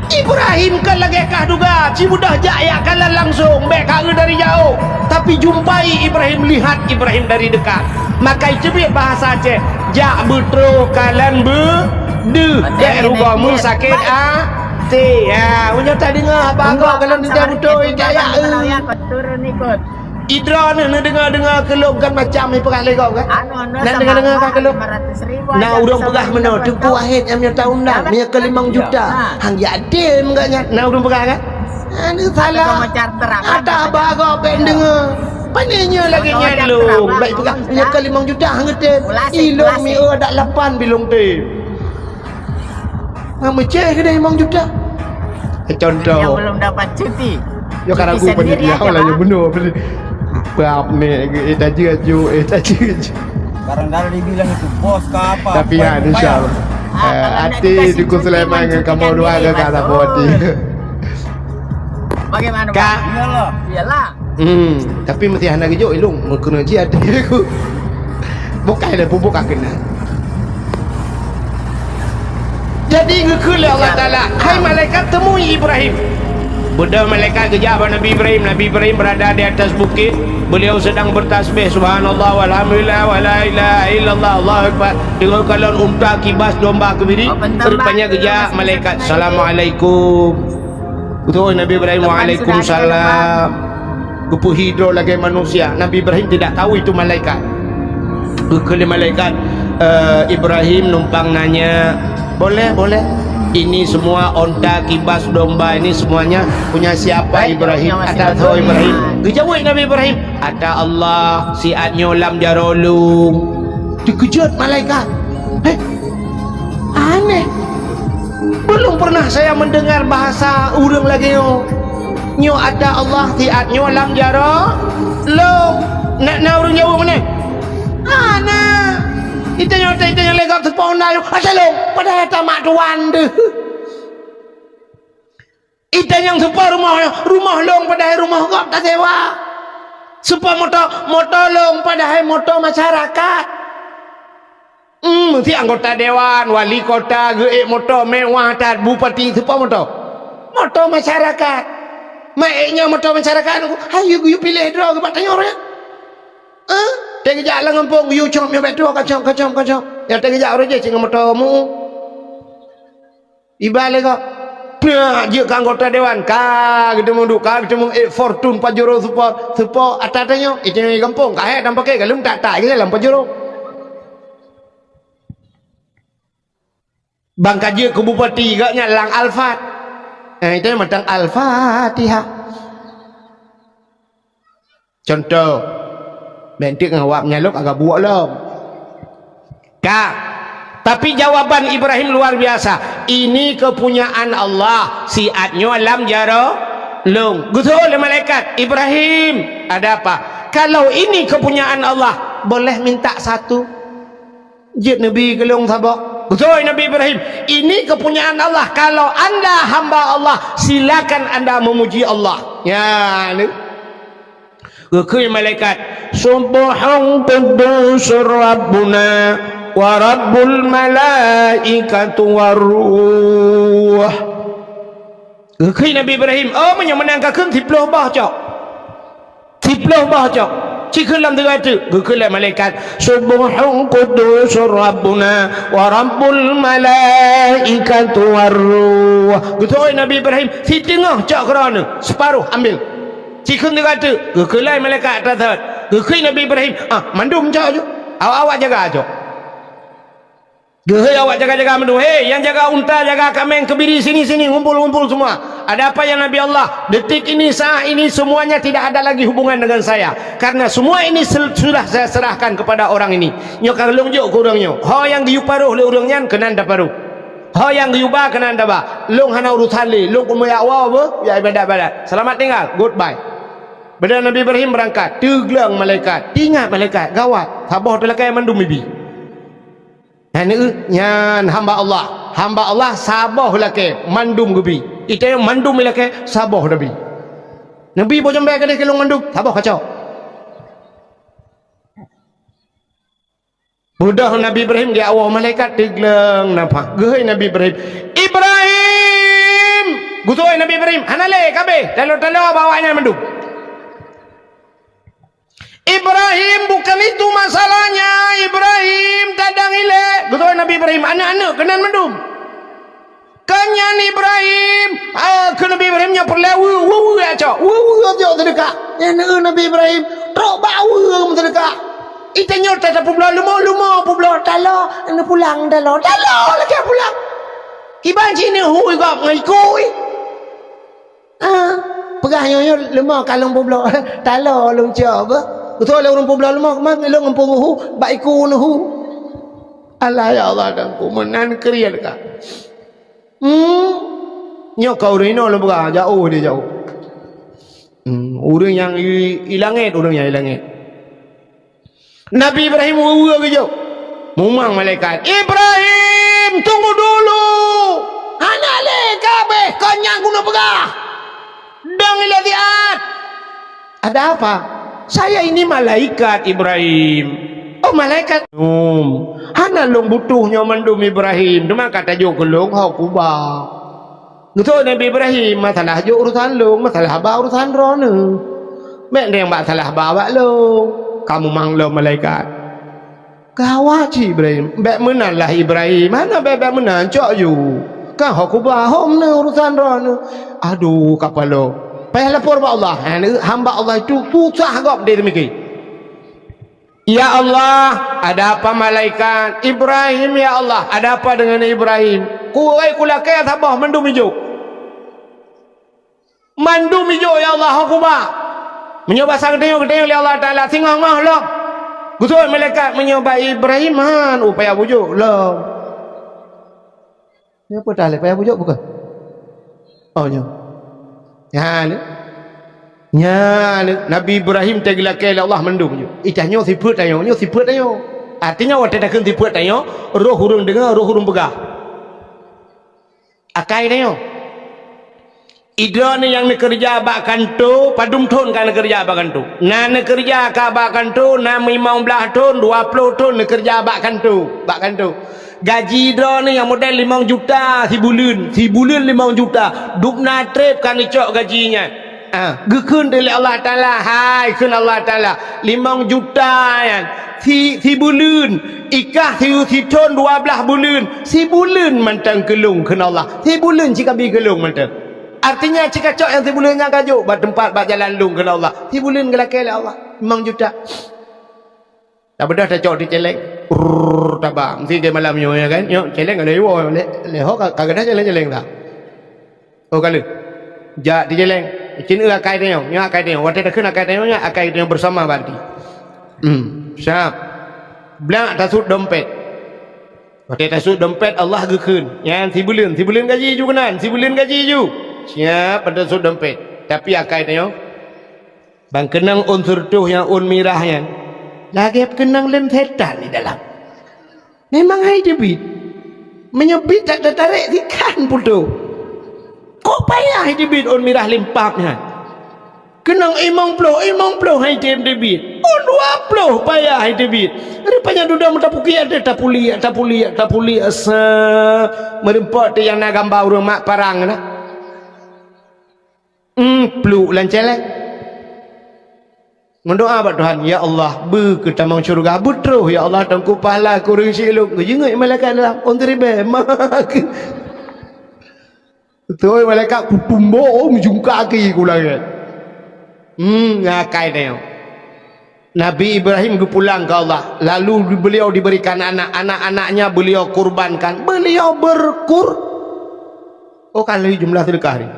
Ibrahim kan lagi kah duga si mudah jaya kalah langsung bekak dari jauh, tapi jumpai Ibrahim, lihat Ibrahim dari dekat. Maka itu dia bahasa Aceh, jak betro kalian de dek rugamu sakit ti ya punya tadi ngah bangga kalau tidak betul jaya turun ikut Idra ni dengar kelong kan macam ni perah legau kan. Nak dengar kan kelong. Nak urang perah mana tu kuahit yang punya tahun dah. Punya ke 5 juta. Hang yatim enggaknya. Nak urang perah kan. Ini salah. Ada bago ben dengar. Panenya lagi nyalung. Baik perah punya ke 5 juta hang yatim. Ilong mi ada 8 bilong tu. Hang meceh ke 5 juta. Contoh. Yang belum dapat cuti. Yo karena aku penitia lah yang benar. Berapa ni? Tadi aja. Barangkali dibilang itu bos ke apa? Tapi ya, insyaAllah. Hati Duku Sulaiman dengan kamu dua ke kata bodi. Bagaimana? Kak. Iyalah. Tapi mesti hendak kerja ilung. Kena je hati aku. Bukan lah pupuk kena. Jadi ngekul Allah Ta'ala. Hai malaikat temui Ibrahim. Buddha malaikat kejar Nabi Ibrahim. Nabi Ibrahim berada di atas bukit. Beliau sedang bertasbih subhanallah walhamdulillah wala ilaha illallah Allahu akbar. Dengar kalau unta kibas domba kebiri. Rupanya kejar malaikat. Assalamualaikum. Betul Nabi Ibrahim waalaikumsalam. Kupu hidro lagi manusia. Nabi Ibrahim tidak tahu itu malaikat. Kekali malaikat Ibrahim numpang nanya, boleh ini semua onta kibas domba ini semuanya punya siapa Ibrahim? Ada tahu Ibrahim? Kejawab Nabi Ibrahim, ada Allah siat nyolam jarolung. Dikejut malaikat. Aneh, belum pernah saya mendengar bahasa urang lagi nyo ada Allah siat nyolam jarolung. Nak urang jauh mana? Ana itanya legap sepona yo asalong pada tamak tuan deh. Itanya yang sepa rumah long pada rumah kok tak sewa. Sepa motor long pada motor masyarakat. Mesti anggota dewan, wali kota geek motor mewah dan bupati sepa motor masyarakat. Maiknya motor masyarakat. Hayu you pilih draw ke patanya orang. Tengok jalan ngampung you com yo betul kacau. Ya tengok jalan je cing motormu. Ibalik kok. Nah, je ka anggota dewan ka ketemu fortune pajero support atatanya itu yang kampung kae dan pakai galum tak ke dalam pajero. Bangka je ke bupati gaknya lang alfat. Itu macam al-fatihah. Contoh bentik ngawak nyaluk agak buak lah. Kak, tapi jawaban Ibrahim luar biasa. Ini kepunyaan Allah. Siatnya alam jarolung. Betul malaikat Ibrahim. Ada apa? Kalau ini kepunyaan Allah, boleh minta satu. Jid Nabi gelung sabak. Betul Nabi Ibrahim. Ini kepunyaan Allah. Kalau anda hamba Allah, silakan anda memuji Allah. Ya, ni. Kekui malaikat Subhan Qudus Rabbuna wa Rabbul Malaikatu Warruh. Kekui Nabi Ibrahim menang kakun tiploh bah cok cikun lam dengar tu kekui malaikat Subhan Qudus Rabbuna wa Rabbul Malaikatu Warruh. Kekui Nabi Ibrahim si tengah cok kerana separuh ambil cikun dia kata kekelai malaikat atas kekei Nabi Ibrahim mandum cak je awak jaga cak awak jaga mandum yang jaga unta jaga kambing kebiri sini ngumpul semua. Ada apa yang Nabi Allah detik ini saat ini semuanya tidak ada lagi hubungan dengan saya karena semua ini sudah saya serahkan kepada orang ini nyokar longjok ke orangnya yang diuparuh oleh orangnya kena anda paruh yang diubah kena anda bah long hana urusan li long kumaya awal ya ibadat selamat tinggal goodbye. Benda Nabi Ibrahim berangkat, teglang malaikat, ingat malaikat, gawat, sabah tu lakai mandum bibi. nyan hamba Allah sabar lake mandum gubi ite mandum lake sabar nabi bo jambe kade kelong mandum sabar kacau budah Nabi Ibrahim dia awal malaikat tigleng nampak gehoi Nabi Ibrahim gutoi Nabi Ibrahim hanale kabe talo bawanya mandum Ibrahim bukan itu masalahnya. Ibrahim tadang ile. Betul Nabi Ibrahim anak-anak kenan mendum. Kanyan Ibrahim. Ke Nabi Ibrahim nya perlewu. Aja. Aja terdekat. Ya Nabi Ibrahim trok bau terdekat. Itanya tak pulang lumo pulang talo. Anu pulang talo lagi pulang. Iban sini hui gap ngai koi. Pegah nyonya lemah kalong pulang talo long coba. Betul lah orang pulau lemah kemana long empuhu baiku nuhu. Allah ya Allah dan ku menan kriya dekat. Nyok kau rino lo buka jauh dia jauh. Orang yang hilangit orang yang hilangit. Nabi Ibrahim uwa ke jauh. Mumang malaikat. Ibrahim tunggu dulu. Hanale kabe konyang guna pegah. Dang ilatiat. Ada apa? Saya ini malaikat Ibrahim. Oh malaikat. Hana long butuhnya mandum Ibrahim. Cuma kata jo kelong hau kuba. Betul Nabi Ibrahim masalah jo urusan long, masalah ba urusan rona. Mek yang masalah bawa long. Kamu manglo malaikat. Gawat Ibrahim. Bek menanlah Ibrahim. Mana bek menan cok you. Kau hau kuba hom ne urusan rona. Aduh kapalo. Payah lapor kepada Allah. Hamba Allah itu susah kok dia demikian. Ya Allah, ada apa malaikat? Ibrahim ya Allah, ada apa dengan Ibrahim? Kuai kulakai tabah mandum hijau. Mandum hijau ya Allah hukumah. Menyoba sang tengok ya Allah Taala singah-ngah lah. Gusul malaikat menyoba Ibrahim upaya bujuk lah. Ni apa dah payah bujuk bukan? Oh nyo. Ya Nabi Ibrahim teglakai Allah mendung je. Itahnya siput tayo, artinya waktu dah kena siput tayo, roh hurung dengar, roh hurung pegah. Akai tayo. Ida ni yang nak kerja bakkan tu, padum ton kan kerja bakkan tu. Na nak kerja ka bakkan tu, na 15 ton, 20 ton nak kerja bakkan tu. Gaji ida ni yang model 5 juta sebulan 5 juta. Duk na trip kan icok gajinya. Gekun dari Allah Taala, hai kun Allah Taala 5 juta kan. Sebulan ikah si ton 12 bulan. Sebulan mantang kelung kun Allah. Sebulan jika bi kelung mantang. Artinya jika cok yang sebulannya gajuk buat tempat buat jalan lung kun Allah. Sebulan gelakai Allah 5 juta. Tak bedah dah cok di celeng. Tabang mesti ke malam yo ya kan. Yo celeng ada yo le ho kagak dah celeng dah. Oh kalau. Ja di celeng. Cin akai dia. Nya akai dia. Waktu dah kena akai dia nya akai dia bersama berarti. Siap. Blak tasut dompet. Waktu tasut dompet Allah gekun. Yang sebulan gaji ju kenan. Sebulan gaji ju. Siap pada tasut dompet. Tapi akai dia. Bang kenang unsur tu yang un mirah yang lagi kenang lem setan di dalam. Memang hai debit. Menyebit tak tertarik ikan putu. Kok payah hai debit on mirah limpapnya. Kenang imang ploh hai debit. On 20 payah hai debit. Rupanya duda mutapuki ada tapuli asa merempot yang nak gambar rumah parang na. Plu lancelek. Mendoa pada Tuhan, ya Allah, ke tamang syurga butruh, ya Allah, tangku pahala kurang siluk. Jenguk malaikat dalam ontri be mak. Betul malaikat kutumbo menjungka kaki kulang. Ngakai dia. Nabi Ibrahim pulang ke Allah, lalu beliau diberikan anak-anaknya beliau kurbankan. Beliau Oh kalau jumlah sedekah ni.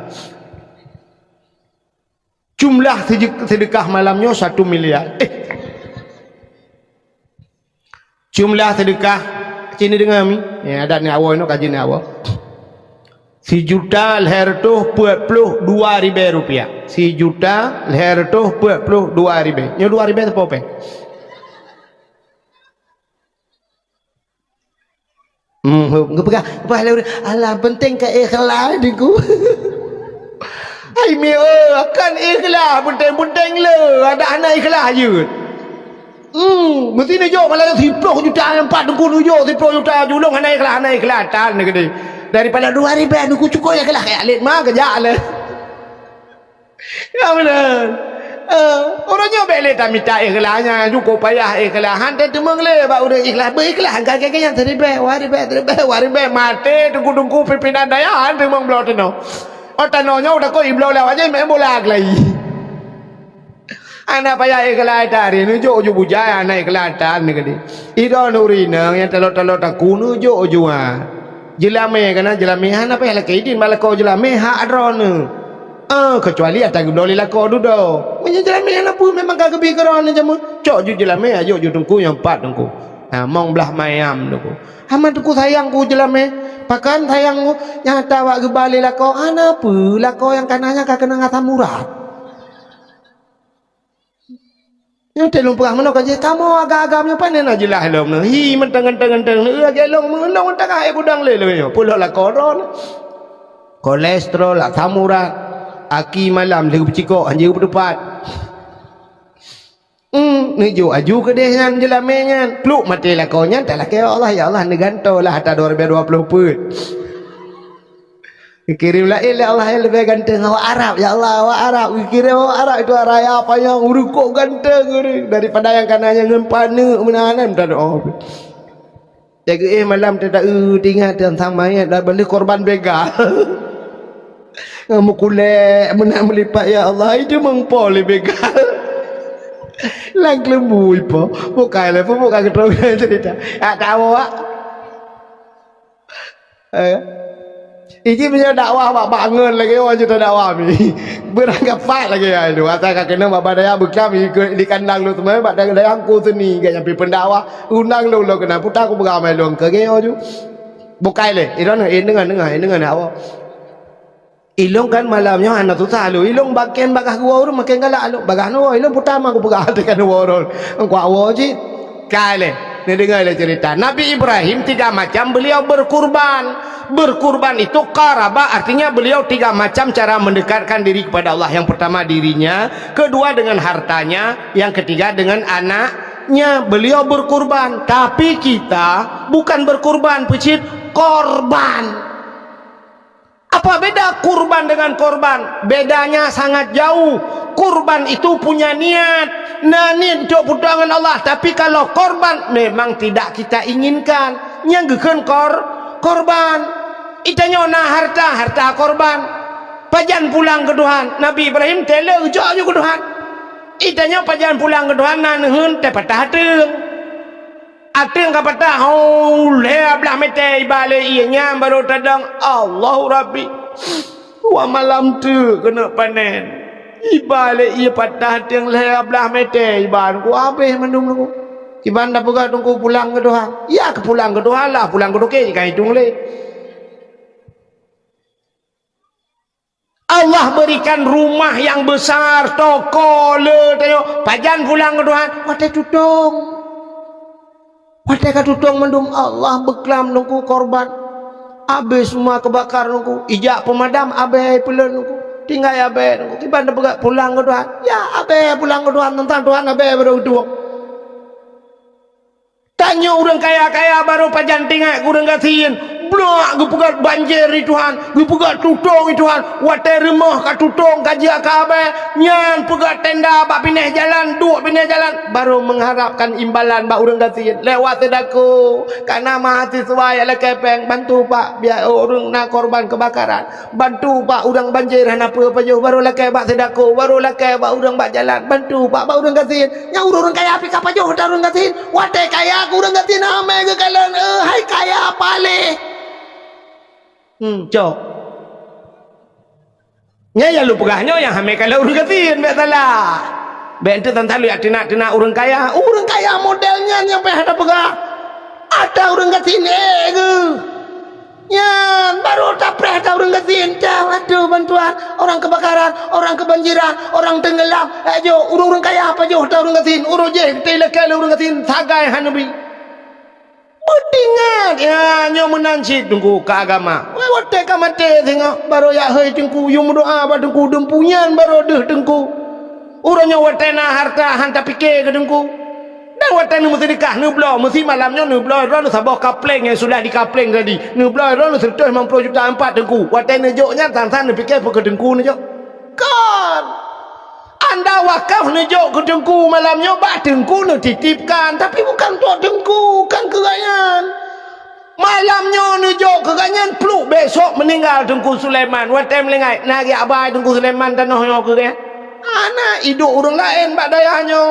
Jumlah sedekah malamnya 1 miliar. Jumlah sedekah sini dengan kami. Ya ada ni awal ni kaji ni awal. 1 juta leher tu 42 ribu rupiah. 1 juta leher tu 42 ribu. Nya 2 ribu apa? Ngepegah alah penting ke ikhlas diku. Hai mi akan ikhlas penting-penting le ada anak ikhlas je. Mesti ni jo malah 10 juta 4 dengku nujo 10 juta julung anak ikhlas tan gede. Daripada 2 ribu aku cukup ikhlas kayak alit mah kerja le. Ya benar. Orangnya boleh tak minta ikhlasnya cukup payah ikhlas hantar temang le bak udah ikhlas berikhlas kakek yang teribet waribe mati tunggu pimpinan daya temang belau teno otanonya udah kau iblau lewat aja main bola lagi anak payah ikhlas dari nuju uju bujaya anak ikhlas tan gede ida nurina yang telot aku nuju ujuan jelame kana jelame hana payah lagi idin malah kau jelame ha adrone kecuali ada boleh lako dudo. Menjelame anak pun memang kagak bikiran jamu. Cok ju jelame ayo ju tungku yang 4 tungku. Mong belah mayam tungku. Haman tungku sayangku jelame. Pakan sayangku nyata wak gebali lako ana pu lako yang kananya kagak kena ngata murad. Yang telung perah mana kaje kamu agak-agamnya panen aja lah lom. Hi menteng-menteng gelong mengendong tengah budang le pulau lako ron. Kolesterol lah murad. Aki malam lagi bercikok anjing berdepat. Ni jo aju ke dehan jelamenyan. Pluk mati lah kau nya tak lah ke Allah ya Allah neganto lah hatta 2020 pun. Kirim lah Allah yang lebih ganteng awak Arab ya Allah awak Arab. Kirim awak Arab itu raya apa yang urukok ganteng daripada yang kanannya ngempana menahanan tak ada. Jaga malam tak tinggal dan sama dah beli korban begal. Kamu kulek menak melipat ya Allah itu mengpol begal. Lang lembu ipo. Bukan lah bukan keterangan cerita. Tahu tak? Iki punya dakwah bak bangun lagi orang cerita dakwah ni. Beranggap fat lagi ya itu. Asal kena bak daya bekam di kandang lu semua bak daya aku seni ke nyampi pendakwah. Undang lu kena putar aku beramai lu ke geo ju. Bukan le. Iron dengan awak. Ilong kan malamnya anak tu salu ilong bagian bagah gua urang makin galak lu bagah no ilong pertama aku pegah tekan warol engko awoji kale ni dengar cerita Nabi Ibrahim 3 macam beliau berkurban itu qaraba artinya beliau 3 macam cara mendekatkan diri kepada Allah. Yang pertama dirinya, kedua dengan hartanya, yang ketiga dengan anaknya. Beliau berkurban, tapi kita bukan berkurban pecit korban. Apa beda kurban dengan korban? Bedanya sangat jauh. Kurban itu punya niat, niat untuk pertolongan Allah. Tapi kalau korban memang tidak kita inginkan. Nyanggekeun korban. Itanya na harta korban. Pajan pulang ke Tuhan. Nabi Ibrahim tele ujak ke Tuhan. Itanya pajan pulang ke Tuhan naneun teh patah teung. Ating kapatah le belah mete ibale ianya baru tadang Allahu Rabbi wa malam tu kena panen ibale ia patah ating le belah mete iban ku habis mendung ku iban dah pegah tunggu pulang ke Tuhan ya ke pulang ke Tuhan lah pulang ke doke kan hitung le Allah berikan rumah yang besar toko le tengok pajan pulang ke Tuhan wate tutung Padahal tutong mendum Allah beklam nungku korban. Habis semua kebakar nungku. Ijak pemadam abe pulang nungku. Tinggal abe nungku. Tiba anda pegak pulang ke Tuhan. Ya abe pulang ke Tuhan tentang Tuhan abe baru dua. Tanya orang kaya-kaya baru pajan tinggal kurang kasihin. Blok gue pegat banjir di Tuhan, gue pegat tutong di Tuhan, watai remah kat tutong kaji akabe, nyan pegat tenda bak pindah jalan, duk pindah jalan, baru mengharapkan imbalan bak urang kasihin. Lewat sedaku, karena mahasiswa yang lekepeng, bantu pak biar orang nak korban kebakaran, bantu pak urang banjir hana apa jauh, baru lekep bak sedaku, baru lekep bak urang bak jalan, bantu pak bak urang kasihin. Yang urang kaya api kapal jauh dah urang kasihin, watai kaya aku urang kasihin ame ke kalian, hai kaya apa le? Cok. Nya ya lu pegahnya yang hame kalau urang katin be salah. Be ente tentang lu tina urang kaya modelnya nyampe ada pegah. Ada urang katin ge. Nya baru tapre ada urang katin. Aduh bantuan orang kebakaran, orang kebanjiran, orang tenggelam. Ayo urang kaya apa jo ada urang katin. Uro je tele kalau urang katin sagai hanubi. Betingat ya nyo menancit tunggu ke agama. Wei wate ka mate tengok baru ya hei tengku yung doa ba tengku dempunyan baru deh tengku. Urangnya wate na harta hanta pikir ke tengku. Dan wate nu mesti nikah nu blo mesti malamnya nu blo ro nu sabah kapleng yang sudah dikapleng tadi. Nu blo ro nu 190 juta 4 tengku. Wate nu joknya tan-tan nu pikir ke tengku nu jok. Kan Anda wakaf nejok ke dengku malamnya bak dengku nak titipkan tapi bukan untuk dengku kan keganyan malamnya nejok keganyan peluk besok meninggal dengku Sulaiman watem lengai nagi abai dengku Sulaiman tanahnya keganyan anak hidup orang lain bak dayahnya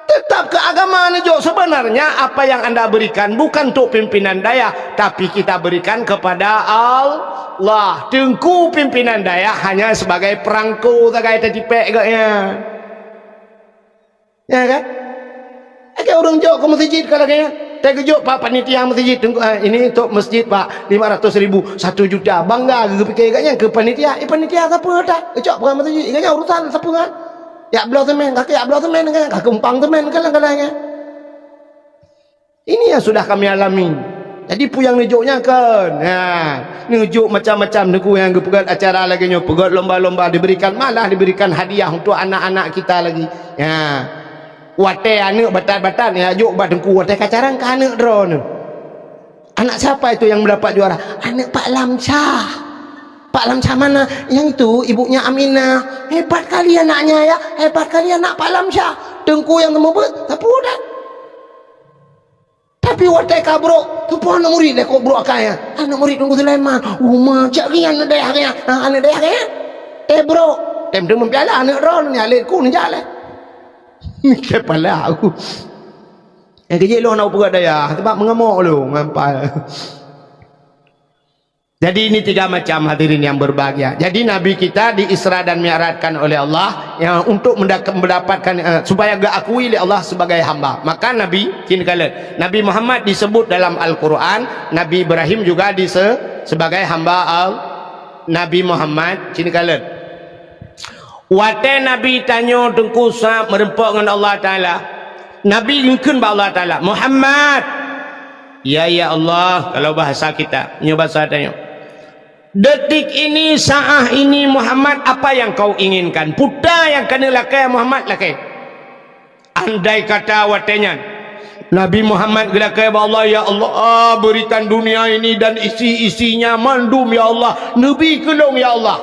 tetap ke agama nejok sebenarnya apa yang anda berikan bukan untuk pimpinan daya tapi kita berikan kepada Allah dengku pimpinan daya hanya sebagai perangko sebagai tertipek agaknya ya kan agak orang jauh ke masjid kalau kaya tak kejut pak panitia masjid ini untuk masjid pak 500,000 1 juta bangga ke fikir agaknya ke panitia panitia siapa tak kejut perang masjid agaknya urusan siapa kan ya belah temen kakek ya belah temen kan kakek umpang temen kadang-kadangnya ini yang sudah kami alami. Jadi puyang nejoknya kan nejok macam-macam neku yang pegat acara lagi nyo pegat lomba-lomba diberikan malah diberikan hadiah untuk anak-anak kita lagi wate anak batan-batan ya jok badengku wate kacaran ke anak drone anak siapa itu yang mendapat juara anak Pak Lamsyah. Pak Lamsyah mana? Yang itu ibunya Aminah. Hebat kali anaknya ya. Hebat kali anak Pak Lamsyah. Tengku yang temubut. Tapi udah. Tapi watai kabro. Tu pun anak murid lekok bro akaya. Anak murid tunggu Sulaiman. Macam ni anak dayah kaya. Anak dayah kaya. Bro. Tem mempiala anak ron ni alikku ni jalan. Kepala aku. Kecil lo nak pegat dayah. Sebab mengamuk lo. Ngampal. Jadi ini 3 macam hadirin yang berbahagia. Jadi Nabi kita diisra dan mi'rajkan oleh Allah yang untuk mendapatkan supaya diakui oleh Allah sebagai hamba. Maka Nabi Nabi Muhammad disebut dalam Al-Quran, Nabi Ibrahim juga sebagai hamba Nabi Muhammad. Wate Nabi tanya tengku sah merempak dengan Allah Ta'ala. Nabi mungkin Allah Ta'ala Muhammad ya Allah kalau bahasa kita ini bahasa tanya detik ini saat ini Muhammad apa yang kau inginkan putra yang kena lakai Muhammad lakai andai kata watenya Nabi Muhammad gelakai Allah ya Allah berikan dunia ini dan isi-isinya mandum ya Allah Nabi kelong ya Allah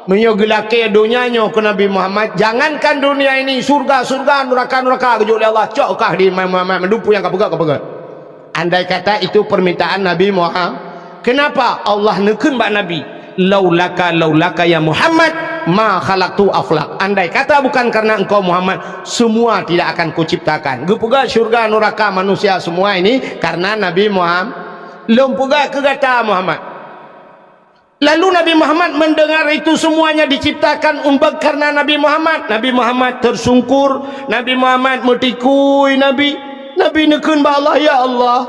menyogelakai dunianya ke Nabi Muhammad jangankan dunia ini surga neraka kejuk oleh Allah cokkah di Muhammad mendupu yang kapegak andai kata itu permintaan Nabi Muhammad kenapa Allah nekun bak Nabi laulaka ya Muhammad ma khalaqtu aflak andai kata bukan karena engkau Muhammad semua tidak akan kuciptakan gepega syurga neraka manusia semua ini karena Nabi Muhammad lempega kegata Muhammad lalu Nabi Muhammad mendengar itu semuanya diciptakan karena Nabi Muhammad tersungkur Nabi Muhammad metikui Nabi nekun bak Allah ya Allah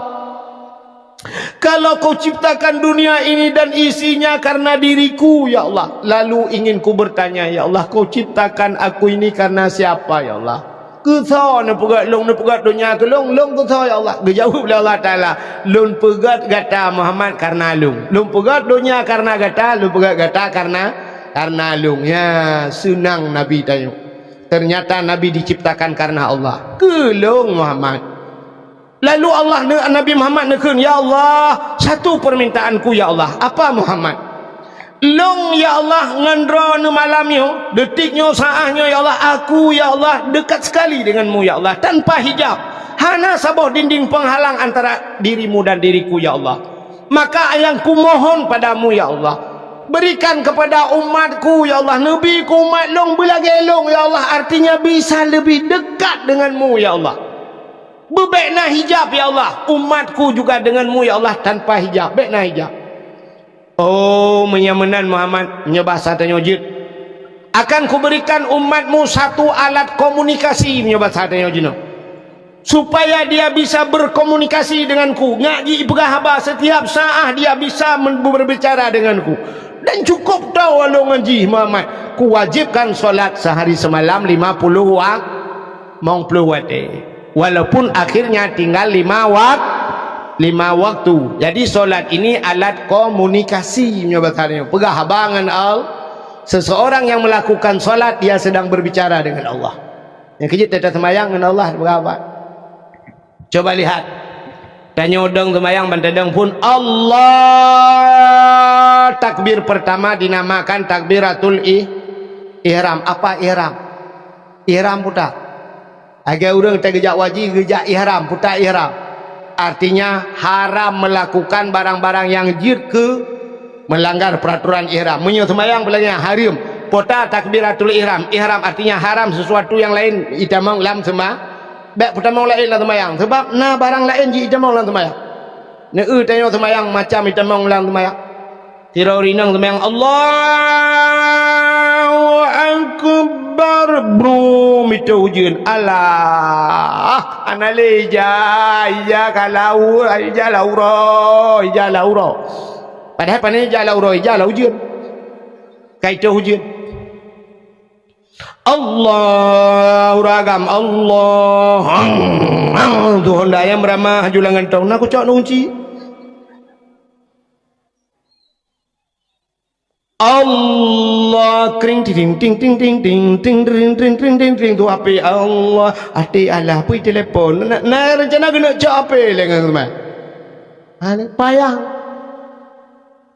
kalau kau ciptakan dunia ini dan isinya karena diriku ya Allah lalu ingin ku bertanya ya Allah kau ciptakan aku ini karena siapa ya Allah ketau nak pegat dunia ke long ketau ya Allah dijawab oleh Allah Ta'ala long pegat gata Muhammad karena long pegat dunia karena gata long pegat gata karena long ya senang Nabi tanya ternyata Nabi diciptakan karena Allah ke long Muhammad. Lalu Allah Nabi Muhammad nekun ya Allah satu permintaanku ya Allah apa Muhammad long ya Allah ngendro nu malamnya detiknya saahnya ya Allah aku ya Allah dekat sekali denganmu ya Allah tanpa hijab hana sabah dinding penghalang antara dirimu dan diriku ya Allah maka yang ku mohon padamu ya Allah berikan kepada umatku ya Allah Nabi ku umat long belagelong ya Allah artinya bisa lebih dekat denganmu ya Allah bebekna hijab ya Allah umatku juga denganmu ya Allah tanpa hijab bekna hijab oh menyamenan Muhammad menyebah tanya jid akan kuberikan umatmu satu alat komunikasi menyebah tanya jid supaya dia bisa berkomunikasi denganku ngaji berahaba setiap saat dia bisa berbicara denganku dan cukup tahu walau ngaji Muhammad kuwajibkan solat sehari semalam 50 waktu walaupun akhirnya tinggal 5 waktu 5 waktu. Jadi solat ini alat komunikasi menyebutkannya. Pegah abangan al. Seseorang yang melakukan solat dia sedang berbicara dengan Allah. Yang kejut dia semayang dengan Allah berapa? Coba lihat. Tanya udang semayang bantadang pun Allah. Takbir pertama dinamakan takbiratul ihram. Apa ihram? Ihram putar. Agar orang tergejak wajib gejak ihram, putar ihram. Artinya haram melakukan barang-barang yang jirke, melanggar peraturan ihram. Munyo semayang belanya haram. Putar takbiratul ihram. Ihram artinya haram sesuatu yang lain itamang lam sema. Baik pertama lain lah semayang. Sebab na barang lain ji itamang lam semayang. Na tanya semayang macam itamang lam semayang. Tirau rinang semayang Allahu Akbar brum itu ujian Allah analeja iya kalau iya lauro padahal panen iya lauro iya ujian kaitu ujian Allah ragam Allah Tuhan daya meramah julangan tahun aku cak nunci Allah kring ting ting ting ting ting ting ting ting ting ting ting tu api Allah ati Allah pui telefon na rencana kena cak api lengan teman payah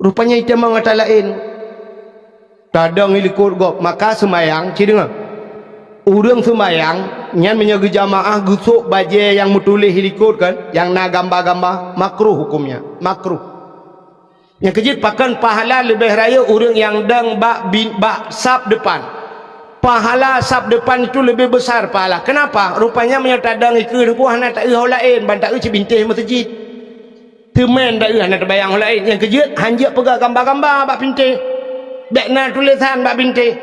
rupanya itu mengata lain kadang ilikut gop maka semayang cideng urang semayang nyan menyaga jamaah gusuk baje yang mutulih ilikut kan yang na gambar-gambar makruh hukumnya makruh. Yang kejut pakan pahala lebih raya orang yang dang bak sab depan. Pahala sab depan itu lebih besar pahala. Kenapa? Rupanya menyatadang ikut puah nak tak hal lain, ban tak cibintih masjid. Temen tak nak terbayang hal lain. Yang kejut hanjak pegang gambar-gambar bak pintih. Bak na tulisan bak pintih.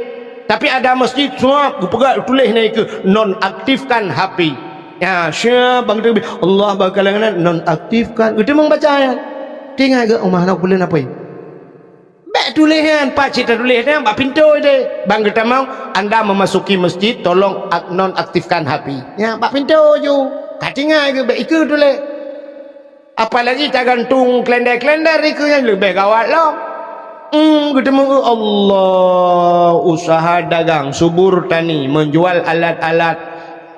Tapi ada masjid semua pegang tulis naik ke nonaktifkan HP. Ya, syah bang tu Allah bakalan nonaktifkan. Kita membaca ayat. Tinggal ke rumah nak bulan apa ini? Baik tulisan, pak cita tulisan, pak pintu itu. Bang kita mau anda memasuki masjid, tolong nonaktifkan HP. Ya, pak pintu je. Katingai ke baik ikut tulis. Apalagi tak gantung kelendar-kelendar itu yang lebih gawat lah. Kita mau Allah usaha dagang, subur tani, menjual alat-alat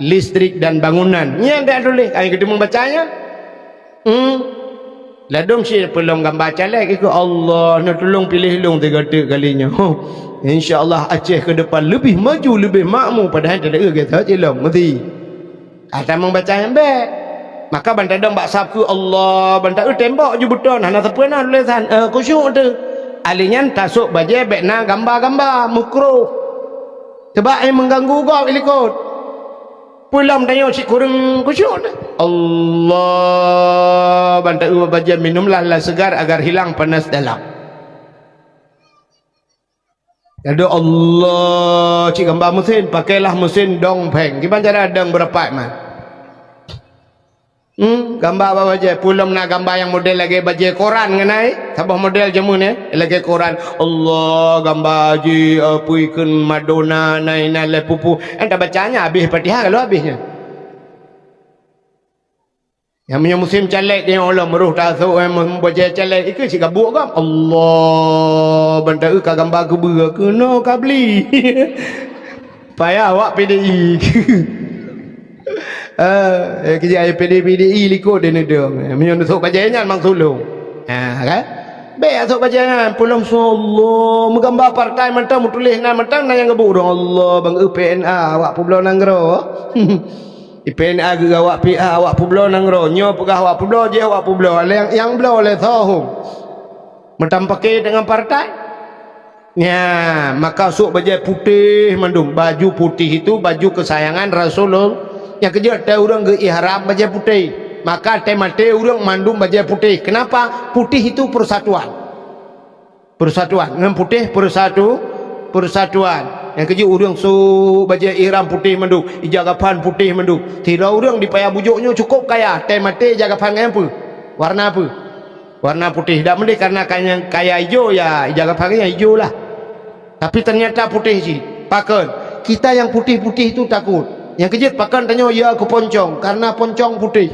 listrik dan bangunan. Ini ada tulis. Ayo kita membacanya. Ladung si pelong gambar calek ke Allah nak tolong pilih long 3 kalinya. InsyaAllah Aceh ke depan lebih maju, lebih makmur padahal tak ada kata cilong mesti. Ada membaca yang baik. Maka bantadang bak sabku Allah bantak tembok je betul hana sepena tulisan khusyuk tu. Alinyan tasuk baje bekna gambar-gambar makruh. Sebab mengganggu kau ilikut. Pulang tanya si kurang khusyuk Allah bantai baca minumlah lah segar agar hilang panas dalam. Ada Allah cik gambar mesin pakailah mesin dongpeng. Gimana cara dong berapa man? Gambar apa baca? Pulang nak gambar yang model lagi baca koran ngenai. Sabah model jamu ni lagi koran. Allah gambar je apa ikan Madonna naina le pupu. Entah bacanya habis Fatihah kalau habisnya. Yang punya musim calek dia Allah meruh tasuk membaca calek itu si kabuk kan Allah bantai ka gambar ke ber ke no ka beli. Payah awak PDI. Kerja PDI likut dia nedong. Minyak nusuk bacanya memang sulung. Kan? Baik asuk bacanya pulang Allah menggambar partai mentang tulis nama mentang yang gebuk dong Allah bang PNA awak pulau nanggro. PNA ke awak PA awak pulau nanggro nyo pegah awak pulau je awak pulau yang belau oleh tahu. Mentang pakai dengan partai. Ya, maka asuk baju putih mandum baju putih itu baju kesayangan Rasulullah. Yang kerja teh orang ke ihram baju putih. Maka temate orang mandum baju putih. Kenapa? Putih itu persatuan. Persatuan. Dengan putih persatuan. Yang kerja orang su baju ihram putih mandum, ijagapan putih mandum. Tidak orang dipayah bujuknya cukup kaya. Temate jagapan apa? Warna apa? Warna putih. Tak mesti karena kaya hijau ya ijagapannya hijau lah. Tapi ternyata putih sih. Pakai. Kita yang putih-putih itu takut. Yang kejut pakan tanya ya aku poncong karena poncong putih.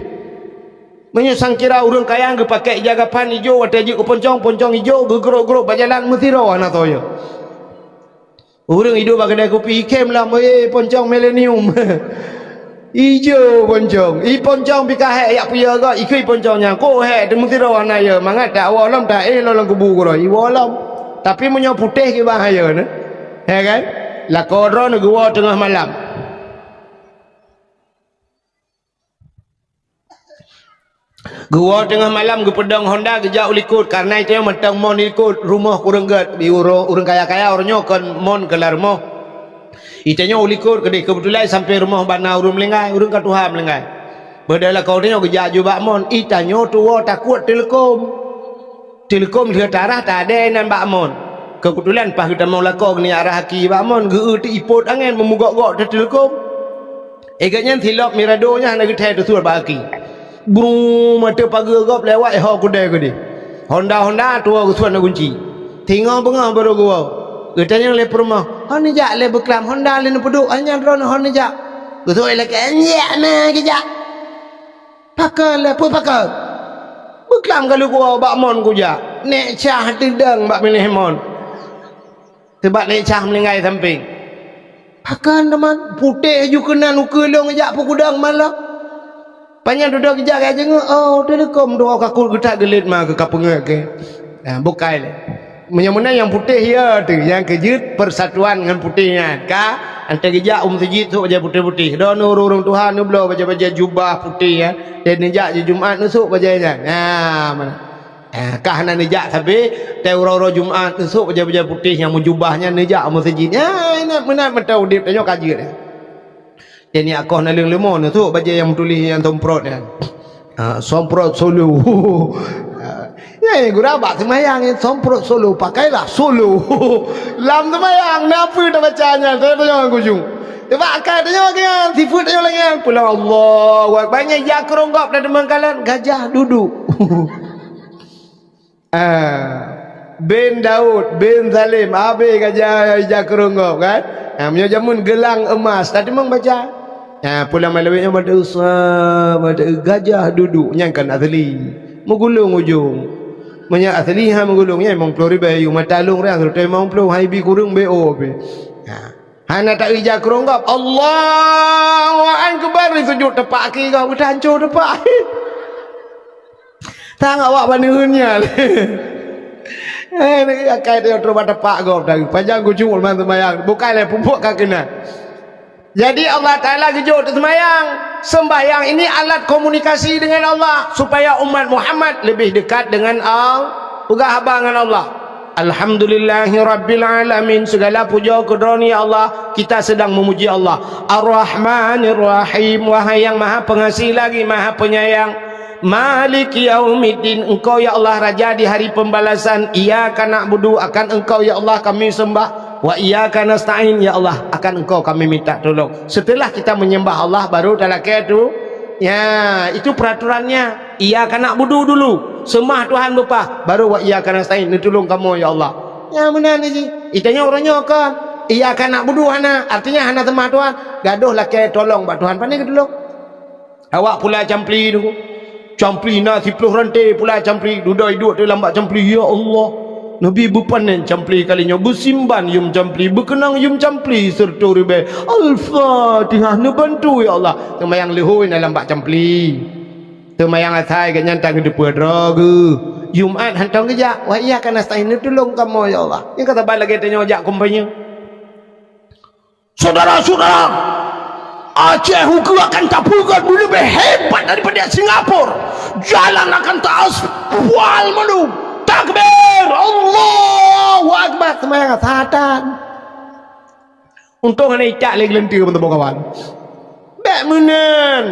Menyusang kira urang kaya ge pakai jagapan hijau ada je poncong hijau gegerok-gerok berjalan mutiro anak toyo. Urang hidup kedai kopi ikem lah poncong milenium. Hijau poncong. Poncong bikah yak puya ga ikui poncongnya. Ko he de mutiro anak ya. Mangat dak walam dak lolang kubu gro. Walam. Tapi menyo putih ke bahaya ne. Ya kan? La kodro ne gua tengah malam. Gua tengah malam ke pedang Honda gejak ulikut karena itu yang metang mon ikut rumah kurang gat di urang kaya-kaya orangnya kan mon kelar rumah. Itanya ulikut kedai kebetulan sampai rumah bana urang melenggai urang ka Tuhan melenggai. Berdala kau tanya gejak juga mon itanya tua takut telekom dia tarah tak ada nan bak mon. Kebetulan pas kita mau lakau ni arah haki bak mon geu ti ipot angin memugak-gak de telekom. Agaknya tilap miradonya nak gethai tu sur bak haki. Brum mata pagar gop lewat ho kudai ke dia. Honda tua ke suan kunci. Tengok bengah baru gua. Katanya le rumah. Hon jak le beklam Honda le peduk hanya ron hon jak. Betul le kan ya na ke jak. Pakal le pu pakal. Beklam kalau gua bak mon ku jak. Nek cah tidang bak milih mon. Sebab nek cah melenggai samping. Pakal teman putih ju kena nukelong jak pu kudang malam. Panjang duduk kejap aja oh telekom doa kakul getak gelit mah ke kapung ke. Bukai le. Menyamuna yang putih ya tu yang kejut persatuan dengan putihnya. Ka ante kejap masjid tu baca putih-putih. Don urung Tuhan nu belo baca-baca jubah putih ya. Dan nejak je Jumaat esok bacanya. Mana? Kah nak nejak tapi teuro Jumaat esok baca-baca putih yang menjubahnya nejak masjid. Nak menat mentau dip tanya kaji dia. Ini aku nak lemon tu baca yang tulis yang somprot kan. Somprot solo. Ya gura bak semayang somprot solo pakailah solo. Lam semayang napa dah bacanya saya tanya kujung. Sebab akal tanya kan sifut tanya lagi pulau Allah banyak ya keronggap dah demangkalan gajah duduk. Bin Daud bin Salim habis gajah keronggap kan. Punya jamun gelang emas tadi memang baca. Pulang malamnya pada usah pada gajah duduk nyangkan asli menggulung ujung menyak asli ha menggulungnya memang pelori bayu matalung rang terus memang pelong hai bi kurung bo be hana tak ija keronggap Allahu akbar sujud tepak ki kau udah hancur tepak tang awak panuhnya nak kai dia terus tepak kau dah panjang kucung man sembayang bukan le pupuk kakena. Jadi Allah Ta'ala kejut sembahyang ini alat komunikasi dengan Allah supaya umat Muhammad lebih dekat dengan Allah ugah dengan Allah. Alhamdulillahi Rabbil Alamin, segala puja kedroni Allah, kita sedang memuji Allah. Ar-Rahmanir Rahim, wahai yang maha pengasih lagi maha penyayang. Maliki yaumiddin, engkau ya Allah raja di hari pembalasan. Iyyaka na'budu, akan engkau ya Allah kami sembah. Wa iyyaka nasta'in, ya Allah akan engkau kami minta tolong. Setelah kita menyembah Allah baru dalam itu ya itu peraturannya. Iyyaka na'budu dulu, sembah Tuhan lupa, baru wa iyyaka nasta'in, tolong kamu ya Allah. Ya benar ni sih. Itanya orangnya kan iyyaka na'budu hana, artinya hana sembah Tuhan, gaduh lah ke tolong bak Tuhan pandai ke tolong. Awak pula campli dulu. Campli nasi puluh rantai pula campli duduk hidup tu lambat campli ya Allah. Nabi bupanen campli kalinya bersimban yum campli berkenang yum campli serta ribe Al-Fatihah nu bantu ya Allah temayang lehoi dalam bak campli temayang atai ke nyantang de pedraga Jumaat hantang kerja wa iya kana stain tolong kamu ya Allah yang kata balik lagi tanya ajak kumpanya saudara-saudara Aceh hukum akan tapukan lebih hebat daripada Singapura jalan akan teraspal menu takbir Allahu Akbar semayang satan untung ada icak lagi lentir teman-teman kawan bak menan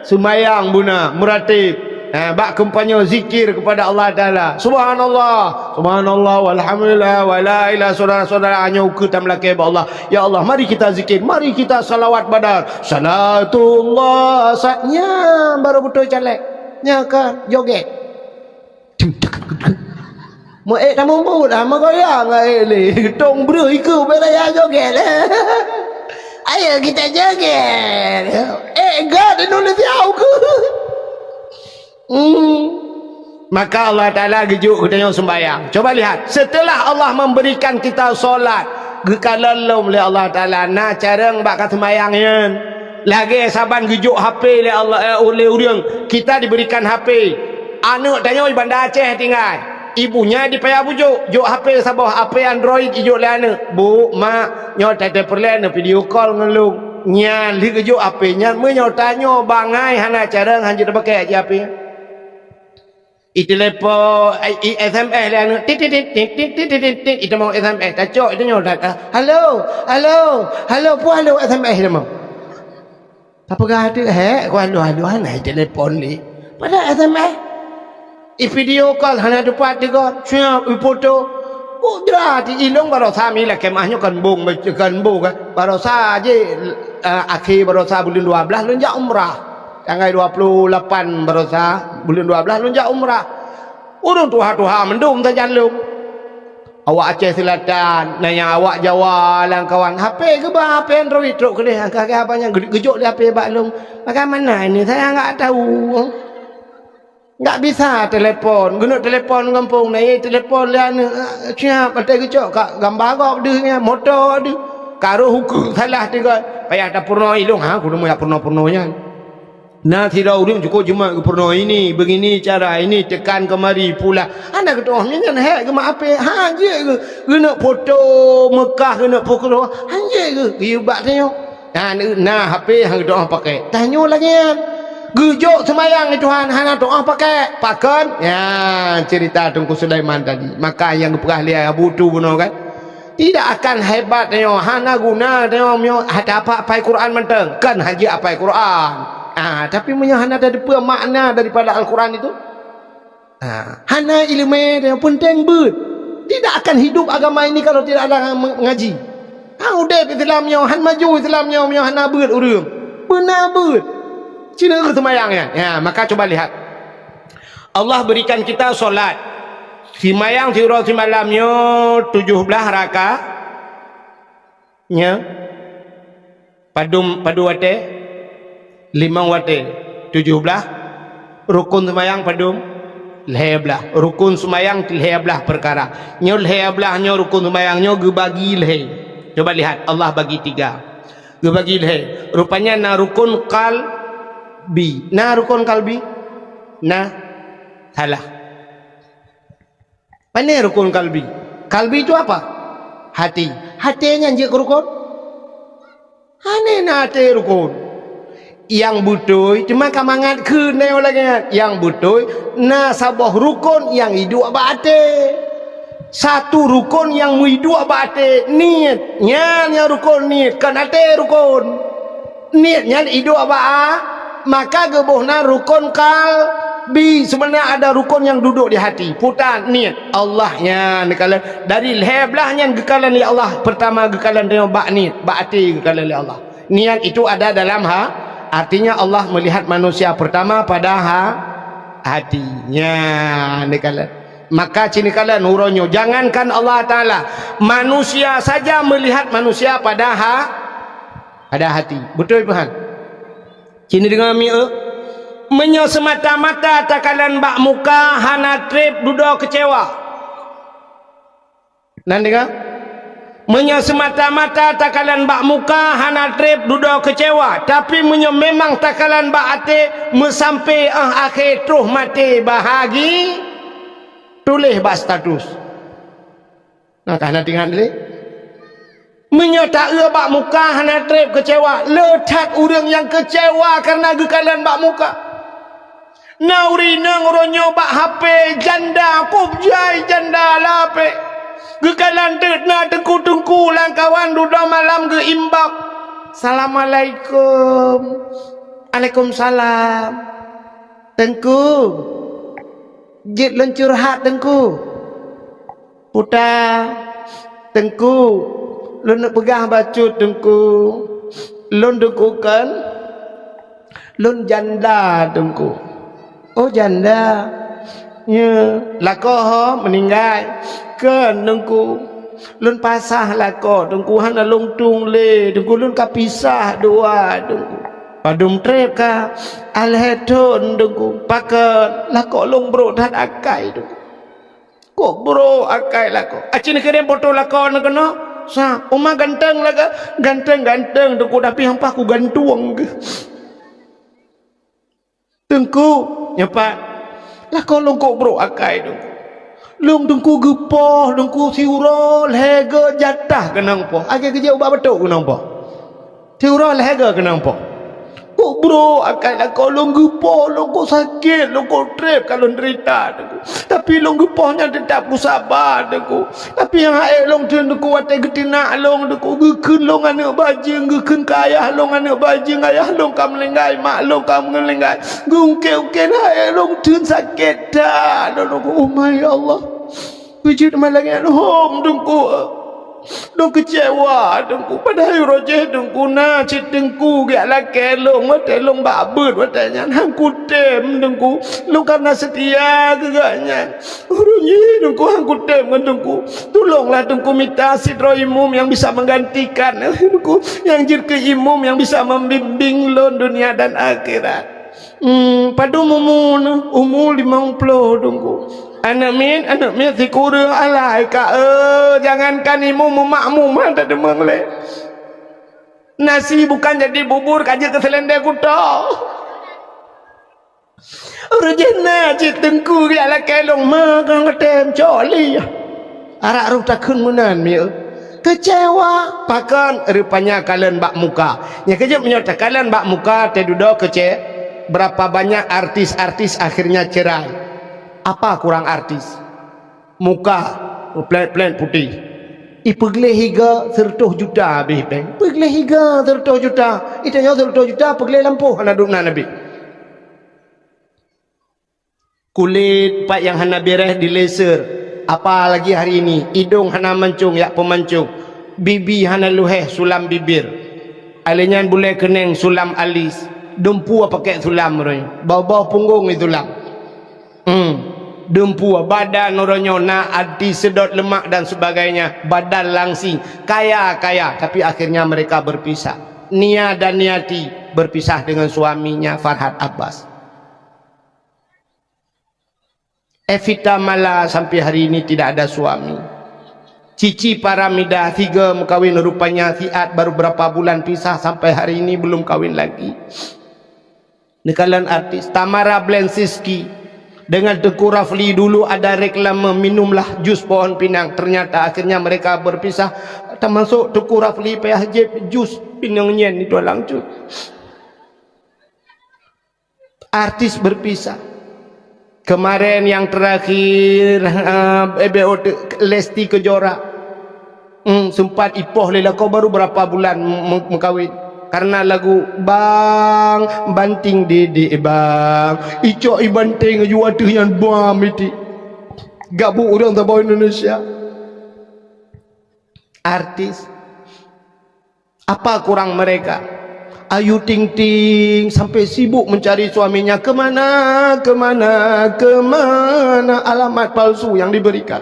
semayang buna meratib bak kempanya zikir kepada Allah Ta'ala subhanallah subhanallah walhamdulillah wala ilah saudara-saudara hanya ukutan melakai Allah ya Allah mari kita zikir mari kita salawat badar salatullah saatnya baru betul calek kan joget mau tak mampu dah mau goyang tong bro ikut beraya joget ayo kita joget gak Indonesia aku Maka Allah Ta'ala gejuk kita sembahyang. Coba lihat, setelah Allah memberikan kita solat, gekalallum oleh Allah Ta'ala nak cara ngebak sembahyangnya. Lagi saban gejuk HP oleh Allah oleh orang. Kita diberikan HP. Anak tanya di Bandar Aceh tinggal. Ibunya dipayah bujuk. Juk HP sabah, HP Android ijuk le anak. Bu, mak, nyo tete perlen video call ngelung. Nya li gejuk HP nya menyo tanya bangai hana cara hanjut pakai aja HP. Telepon SMS le anak. Tit itu mau SMS. Tacok itu nyo dak. Halo, pu halo SMS dia mau. Apa ada ku halo hana telefon ni. Pada SMS. Video call hana dapat juga. Siap foto. Udah di ilong barosa mi lah kemahnya kan bung kan barosa je akhir barosa bulan 12 lunjak umrah tanggal 28 barosa bulan 12 lunjak umrah urung tuha mendung tak jalung awak Aceh Selatan nanya awak Jawa lang kawan HP ke bah HP Android truk ke dia kakak apanya gejuk dia HP baklung bagaimana ini saya enggak tahu. Enggak bisa telepon, guna telepon kampung naik telepon lian siap ada kecok gambar kau dehnya motor de karo hukum salah juga payah tak purno ilung ha kudu mau purno-purnonya. Nah tidak urang cukup cuma purno ini begini cara ini tekan kemari pula. Anda ketuanya kan hek ke mak apa ha je ke guna foto Mekah guna pokok ha je ke ibat tanya. Nah HP hang doa pakai. Tanya lagi kan. Gejuk semayang ni Tuhan hana doa pakai pakan ya cerita Tungku Sulaiman tadi maka yang pernah lihat Abu tu benar kan tidak akan hebat tengok hana guna tengok ada apa Quran menteng kan haji apa Quran tapi punya hana ada makna daripada Al-Quran itu hana ilmu yang penting ber tidak akan hidup agama ini kalau tidak ada mengaji udah Islamnya han maju Islamnya hana ber urang benar ber Cina ke semayangnya ya, maka coba lihat Allah berikan kita solat semayang tiura semalamnya 17 rakaat nya padu wate 5 wate 17 rukun semayang padum 11 rukun semayang 11 perkara nya 11 nya rukun semayangnya gebagi leh. Coba lihat Allah bagi 3 gebagi leh rupanya na rukun rukun kalbi salah mana rukun kalbi itu apa hatinya je rukun hati rukun yang butuh cuma kamangat ke neo lagi yang butuh sabah rukun yang hidup abate satu rukun yang hidup abate niatnya rukun niat kan hati rukun niatnya hidup abate maka gebuhna rukun kalbi sebenarnya ada rukun yang duduk di hati putar niat Allahnya gekalan dari heblahnya gekalan ya Allah pertama gekalan dia bak niat bak hati gekalan ya Allah niat itu ada dalam artinya Allah melihat manusia pertama pada hatinya gekalan maka cini kala nuronyo jangankan Allah Ta'ala manusia saja melihat manusia pada hati betul Tuhan. Cini dengan menyo semata-mata takalan bak muka hana trip duduk kecewa. Nanti kan? Menyo semata-mata takalan bak muka hana trip duduk kecewa. Tapi menyo memang takalan bak hati mesampai akhir terus mati bahagi tulis bak status. Nah kan nanti kan ni? Menyata bak muka hana trip kecewa letak orang yang kecewa karena gekalan bak muka nauri nangronyo bak HP janda kubjai janda lape gekalan tetna tengku-tengku lang kawan duduk malam ke imbak Assalamualaikum Waalaikumsalam tengku jit luncur hat tengku puta tengku lun nak pegang bacut tengku lun dengkukan lun janda tengku oh janda ya lakoh meninggal kan tengku lun pasah lakoh tengku hana lung tung le tengku lun kapisah dua tengku padum trep ka alheton dengku pakan lah kok long bro dat akai dengku kok bro akai lah kok acin keren foto lah kau nak kena sa umah ganteng lah ke ganteng dengku tapi hampa aku gantuang ke dengku nyapa lah kau long kok bro akai dengku long dengku gepoh dengku siuro lehega jatah kenang po agak kerja ubah betul kenang po siuro lehega kenang po kok bro akan nak kau long gepoh long kau sakit long kau trip kalau derita dengku tapi long gepohnya tetap ku sabar dengku tapi yang air long tu dengku watai getina long dengku gekun long anak bajing gekun kayah long anak bajing ayah long kam lenggai mak long kam ngelenggai gungke air long tu sakit dah dengku oh my Allah wujud malangnya home dengku dong kecewa dengku padahal rojeh dengku na citengku gak laki long wate long babut watanya hangku tem dengku long karena setia gegaknya rojeh dengku hangku tem dengku tolonglah dengku minta sidro imum yang bisa menggantikan dengku yang jir ke imum yang bisa membimbing lo dunia dan akhirat padu umur 50 dengku anak min si kurang alai ka jangankan imum makmum ada demang le nasi bukan jadi bubur kaje ke selendang kuda rejena citengku dia la kelong magang tem coli arak ruh takun munan mi kecewa pakan rupanya kalian bak muka nya kejep menyota kalian bak muka te dudo kece berapa banyak artis-artis akhirnya cerai. Apa kurang artis muka plan putih ipegle higa 100 juta habis peng pegle higa 100 juta itanya 100 juta pegle lampu hana dukna nabi kulit pak yang hana beres di laser apa lagi hari ini hidung hana mancung ya pemancung bibi hana luheh sulam bibir alenyan boleh keneng sulam alis dempu pakai sulam roy bau-bau punggung itulah dempu badan oronyo na adi sedot lemak dan sebagainya badan langsing kaya tapi akhirnya mereka berpisah Nia dan Niati berpisah dengan suaminya Farhad Abbas Evita Mala sampai hari ini tidak ada suami Cici Paramida 3 kawin rupanya Fiat baru berapa bulan pisah sampai hari ini belum kawin lagi nekalan artis Tamara Blensiski dengan Tengku Rafli dulu ada reklame minumlah jus pohon pinang ternyata akhirnya mereka berpisah termasuk Tengku Rafli PHJ jus pinang nyen itu langsung artis berpisah kemarin yang terakhir Lesti Kejora sempat ipoh lela kau baru berapa bulan mengkawin karena lagu bang banting dede bang icok ibanting juwatuh yang bam itu gabu orang tabau Indonesia artis apa kurang mereka Ayu Ting Ting sampai sibuk mencari suaminya kemana alamat palsu yang diberikan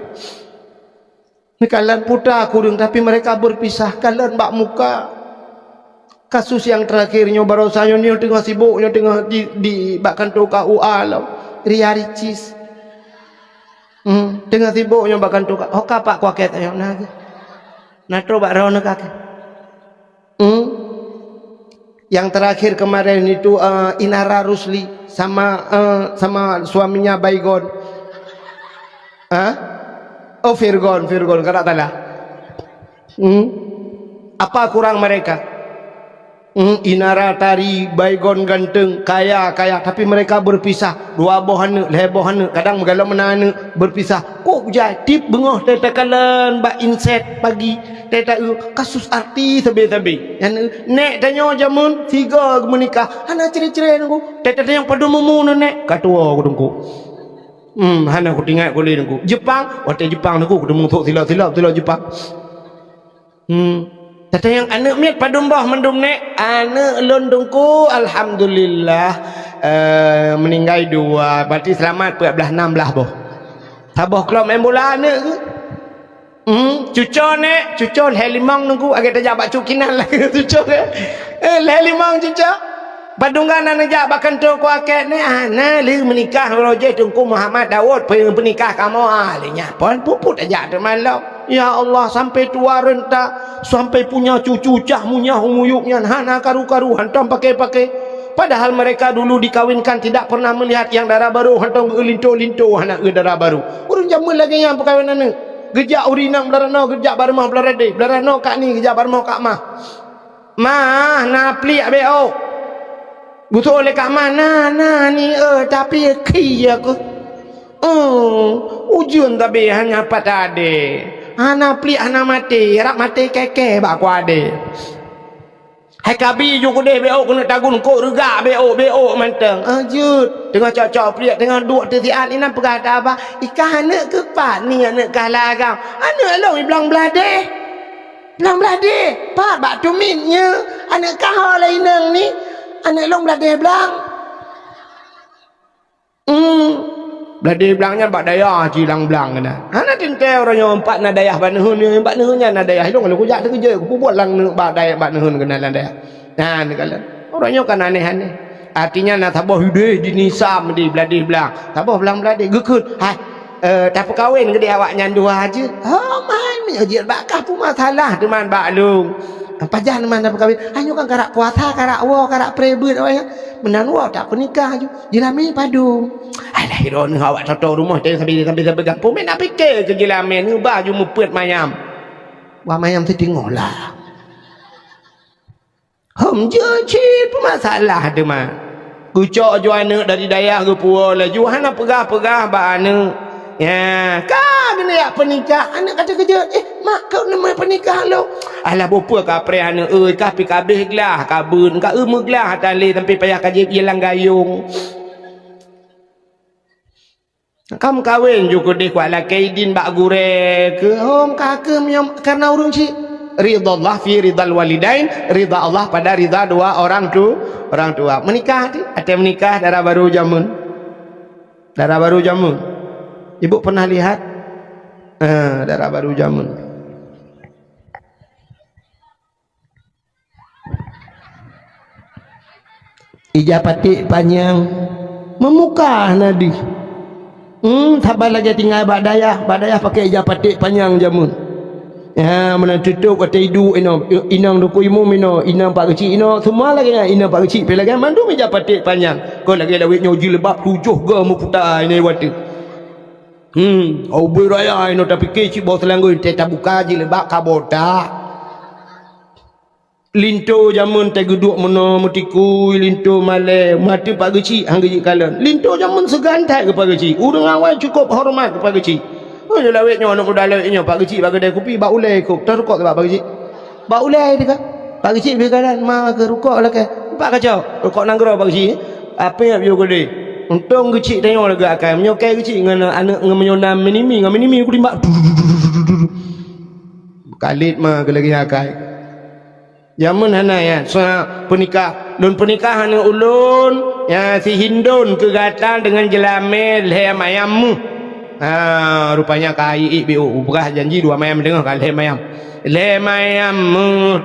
kalian putar kurung tapi mereka berpisah kalian bak muka kasus yang terakhirnya baru saya ni tengah sibuknya tengah di bakkan tu KUA lah Ria Ricis tengah sibuknya bakkan tu hoka pak kuaket ayo nah coba rona kaki yang terakhir kemarin itu Inara Rusli sama suaminya Baygon Virgon kada talah apa kurang mereka Inara Tari Baygon ganteng kaya tapi mereka berpisah dua bohana lebohana kadang megala menana berpisah kok jadi bengoh teta kalan ba inset pagi teta kasus artis tabe yang nek tanyo jamun 3 menikah hana cere-cere nunggu teta yang padu mumu nek katua aku dengku hana aku tinggal kuli nunggu Jepang wate Jepang nunggu kudu mung silap Jepang tata yang anak miat padum bah mendum nek anak londongku alhamdulillah meninggal 2 berarti selamat 16 boh taboh kelom embola anak ke cucon nek cucon helimang nunggu agak tajak bak cukinan lah cucon le helimang cucon Padunggan najak bahkan tu ku akad ni ana li menikah roje Tungku Muhammad Daud penikah kamu alinya pun puput aja tu malau. Ya Allah sampai tua renta sampai punya cucu cah munyah umuyuknya hana karu-karu hantam pakai-pakai. Padahal mereka dulu dikawinkan tidak pernah melihat yang darah baru hantam linto-linto anak darah baru. Urang jamun lagi yang perkawinan ni. Gejak urinang belarano gejak barmah belarade belarano kak ni gejak barmah kak mah. Mah na pli abeo. Butuh oleh kat mana ni tapi ki aku. Ujun tapi hanya patade. Ana pli ana mati, rak mati keke bak ku ade. Hai kabi ju ku deh beo kena tagun ko rega beo manteng. Jut tengah cocok pli tengah duk tetian ina perkata apa? Ikan anak ke pat ni anak kalah kau. Anak long iblang belade. Belang belade. Pat bak tumitnya anak kau lain nang ni. Anak long belade belang. Belade belangnya bak daya cilang belang kena. Ana tintel orangnya empat na dayah bak nehun ni, empat nehunnya na dayah long lu kujak kerja ku buat lang bak dayah bak nehun kena lan dayah. Nah ni kala. Orangnya kan aneh-aneh. Artinya nak tabah hideh di nisam di belade belang. Tabah belang belade gekut. Hai tak perkahwin ke dia awak nyandua aja. Oh mai menjadi bakah pun masalah teman bak long. Pajan mana perkahwin hanya kan karak puasa karak wa karak prebut awak menan wa tak pernikah je jilami padu alah hiron awak toto rumah teng sampai pegang pun nak fikir ke jilami ni baju mupet mayam wa mayam tu tengoklah je cip masalah tu mah kucok ju anak dari dayah ke puo lah ju hana pegah-pegah ba anak ya kan kena ya pernikah anak kata kerja mak kau nama pernikah lo alah bopa ka pre anak ka pi kabeh gelah kabun ka gelah tali sampai payah kaji hilang gayung kam kawin juga deh kuala kaidin bak gure ke hom kake myom karena urung ci ridha Allah fi ridal walidain ridha Allah pada ridha dua orang tua menikah ti ada menikah darah baru jamun ibu pernah lihat darah baru jamun ija patik panjang memukah nadi sabar lagi tinggal badayah pakai ija patik panjang jamun ya mana tutup kata hidu inang duku imum inang pak kecil semua lagi inang pak kecil lagi mandu ija patik panjang kau lagi lawit nyoji lebab 7 ke mu putar ini waktu au beraya ino tapi kecik bawa selanggur teta buka je lebak kabota linto jamun te geduk meno mutiku linto male mati pak kecik hang kecik kalan linto jamun segantai ke pak kecik urang awal cukup hormat ke pak kecik je lawet nyo nak modal lawet nyo pak kecik bagi kedai kopi bak ulai kok terukok pak kecik bak ulai dekat pak kecik berkalan ma ke rukok lah ke pak kacau rukok nanggro pak kecik apa yang bio kedai untung kecil tengok lagi akan menyokai kecil dengan anak dengan menyonam minimi aku timbak kalit mah ke lagi akai zaman hana ya so pernikah don pernikahan ulun ya si hindun kegatan dengan jelamel he mayammu rupanya kai ibu berah janji dua mayam dengar kal he mayam le mayam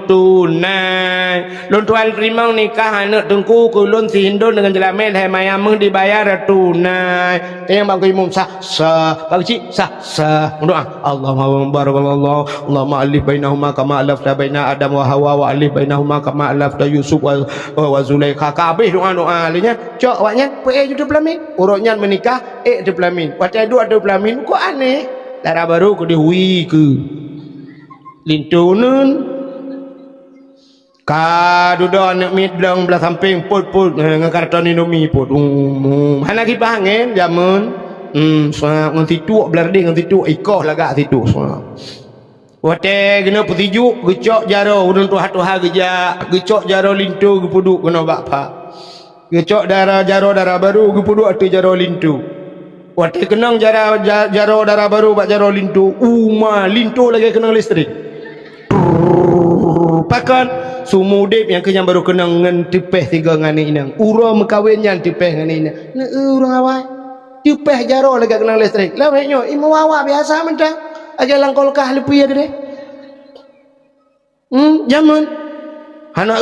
tunai lon tuan rimau nikah anak tengku kulun si hindun dengan jelamel he mayam dibayar tunai yang bang imum sah bagi sah doa Allahumma barakallahu Allahumma alif bainahuma kama alafta baina adam wa hawa wa alif bainahuma kama alafta yusuf wa zulaikha kabeh doa linya cok awaknya pe juta pelamin urutnya menikah de pelamin watai dua de pelamin kok aneh darah baru ku dihui ke lintunun kadudo anak mit belang belah samping put ngakarton indomie put hana ki pangen jamun ngan situ belar ding ngan situ ikoh lagak situ wate kena petiju gecok jaro urun tuha geja gecok jaro lintu gepuduk kena bapa gecok darah baru gepuduk atu jaro lintu wate kenang jaro darah baru bak jaro lintu lintu lagi kenang listrik pakan sumudip yang kenyang baru kenang ngan tepeh tiga ngani inang ura mekawin yang tepeh ngani inang urang awai tepeh jaro lagi kenang listrik laweknya imu awak biasa mentang aja langkol kah lepi ya gede zaman Hana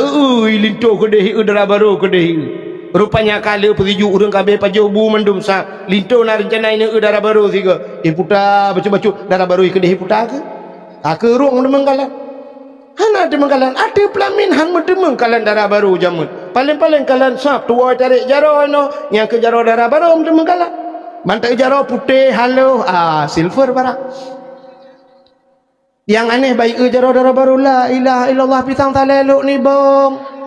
linto kedeh udara baru kedeh. Rupanya kala periju urang kabeh pajo bu mendum sa linto na rencana ini udara baru siga. Puta bacu-bacu darah baru kedeh puta ke? Ke ruang demengkalan. Hana demengkalan ada pelamin hang demengkalan darah baru jamun. Paling-paling kalan sap tua tarik jaro no yang ke jaro darah baru demengkalan. Mantai jaro putih halo silver barang. Yang aneh baik jaro darah baru la ilaha illallah pisang taleluk ni bong.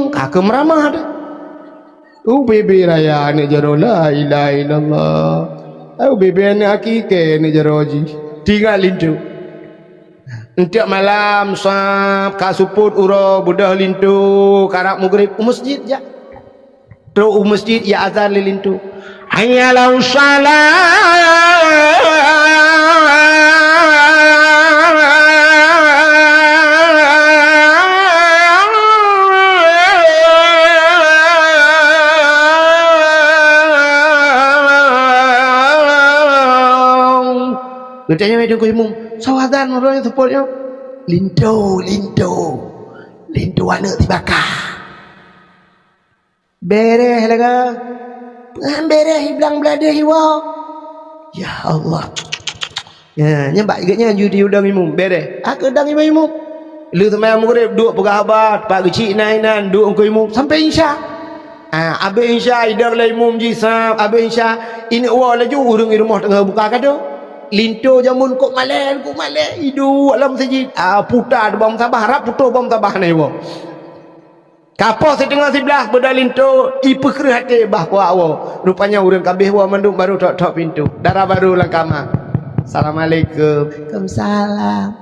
Kakak meramah dah. Bebe raya ni jaro la ilaha illallah. Bebe ni akike ni jaro ji. Tinggal lintu. Setiap malam sap kasuput uro budah lintu karak maghrib masjid ja. Terus masjid ya azan lintu. Hayyalau salat. Bertanya macam kau imum, sawadan orang yang supportnya, linto anak dibakar. Bereh laga, bereh bilang belada hiwa. Ya Allah, ya nyembak iganya judi udang imum bereh. Aku udang imum. Lu tu malam maghrib duk pegahabat, pak kecil nainan duk kau imum sampai insya. Abe insya idar lah imum jisab, abe insya ini awal laju urung rumah tengah buka kado. Linto jamun kok malek hidu alam masjid putar bom tabah harap putus bom tabah ni wo kapal setengah sebelah beda linto ipe kereh hati bah kuah wo rupanya urang kabeh wo mendung baru tok pintu darah baru lang kamar. Assalamualaikum. Waalaikumsalam.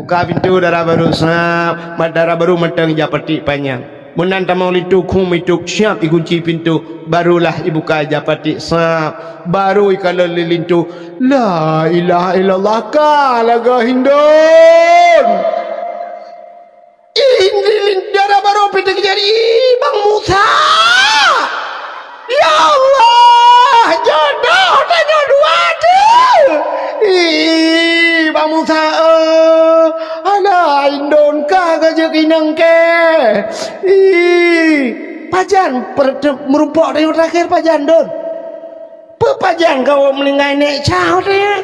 Buka pintu darah baru sap darah baru meteng japati panjang. Menan tamau lintu kum itu siap dikunci pintu barulah dibuka japati sap baru ikala lintu la ilaha illallah kalaga hindon ini lindara baru pintu jadi Bang Musa ya Allah jodoh tanya dua tu Bang Musa ala indon ka gaje kinang ke pajan merumpok dari terakhir pajan don pajan kau melingai nek cau dia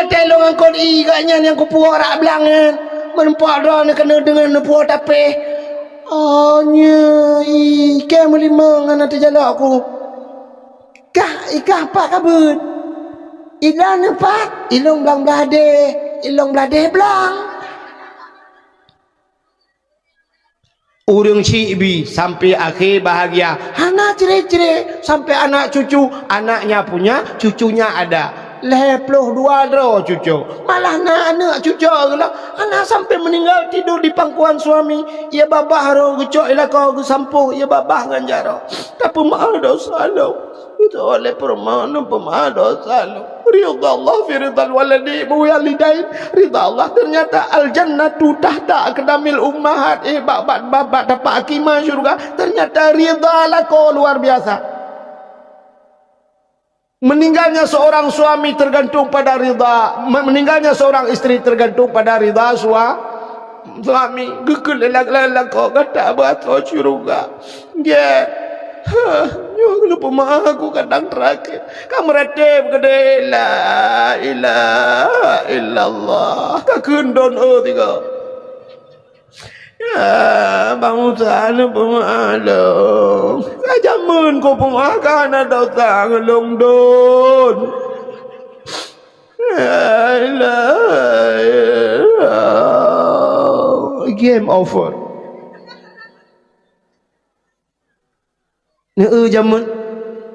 telong angkot iganya yang ku puak belangan merumpok don kena dengan puak tapi nya ke melimang anak terjalak aku ikah apa kabut ilan apa ilong belade belang urang cibi sampai akhir bahagia anak cire-cire sampai anak cucu anaknya punya cucunya ada 22 dro cucu malah anak cucu lah anak sampai meninggal tidur di pangkuan suami ya babah ro gecok ila kau sampuh ya babah ganjaro tapi maaf dosa lo itu oleh permana pemaaf dosa lo ridha Allah fi ridal waladi walidain ridha Allah ternyata al jannatu tahta aqdamil ummahat babat dapat akimah syurga ternyata ridha lako luar biasa. Meninggalnya seorang suami tergantung pada ridha, meninggalnya seorang istri tergantung pada ridha suami. Gekul lelak kau kata bato syurga dia yo lupa mah aku kadang terakhir kamu ratib gede la ilaha illallah kakundon tiga ya Bang Musa lu pemalu kajamun ko pemakan dosa ngelong don la ilaha game over. Jamun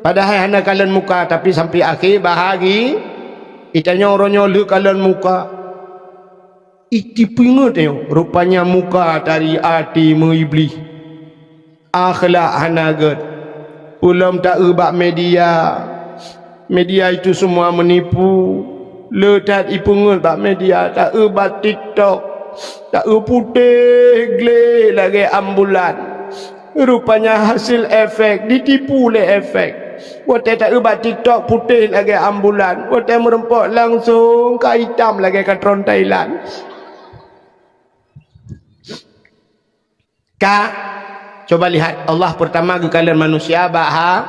padahal hana kalian muka tapi sampai akhir bahagi itanya orangnya lu kalian muka iti pingat rupanya muka dari hati mengiblis akhlak hanagat ulam tak ubak media itu semua menipu letat ipungut bak media tak ubak TikTok tak putih gle lagi ambulan rupanya hasil efek ditipu oleh efek Wate tak ubat TikTok putih lagi ambulan. Wate merempok langsung ke hitam lagi ke tron Thailand. Kak, coba lihat Allah pertama ke kalian manusia baha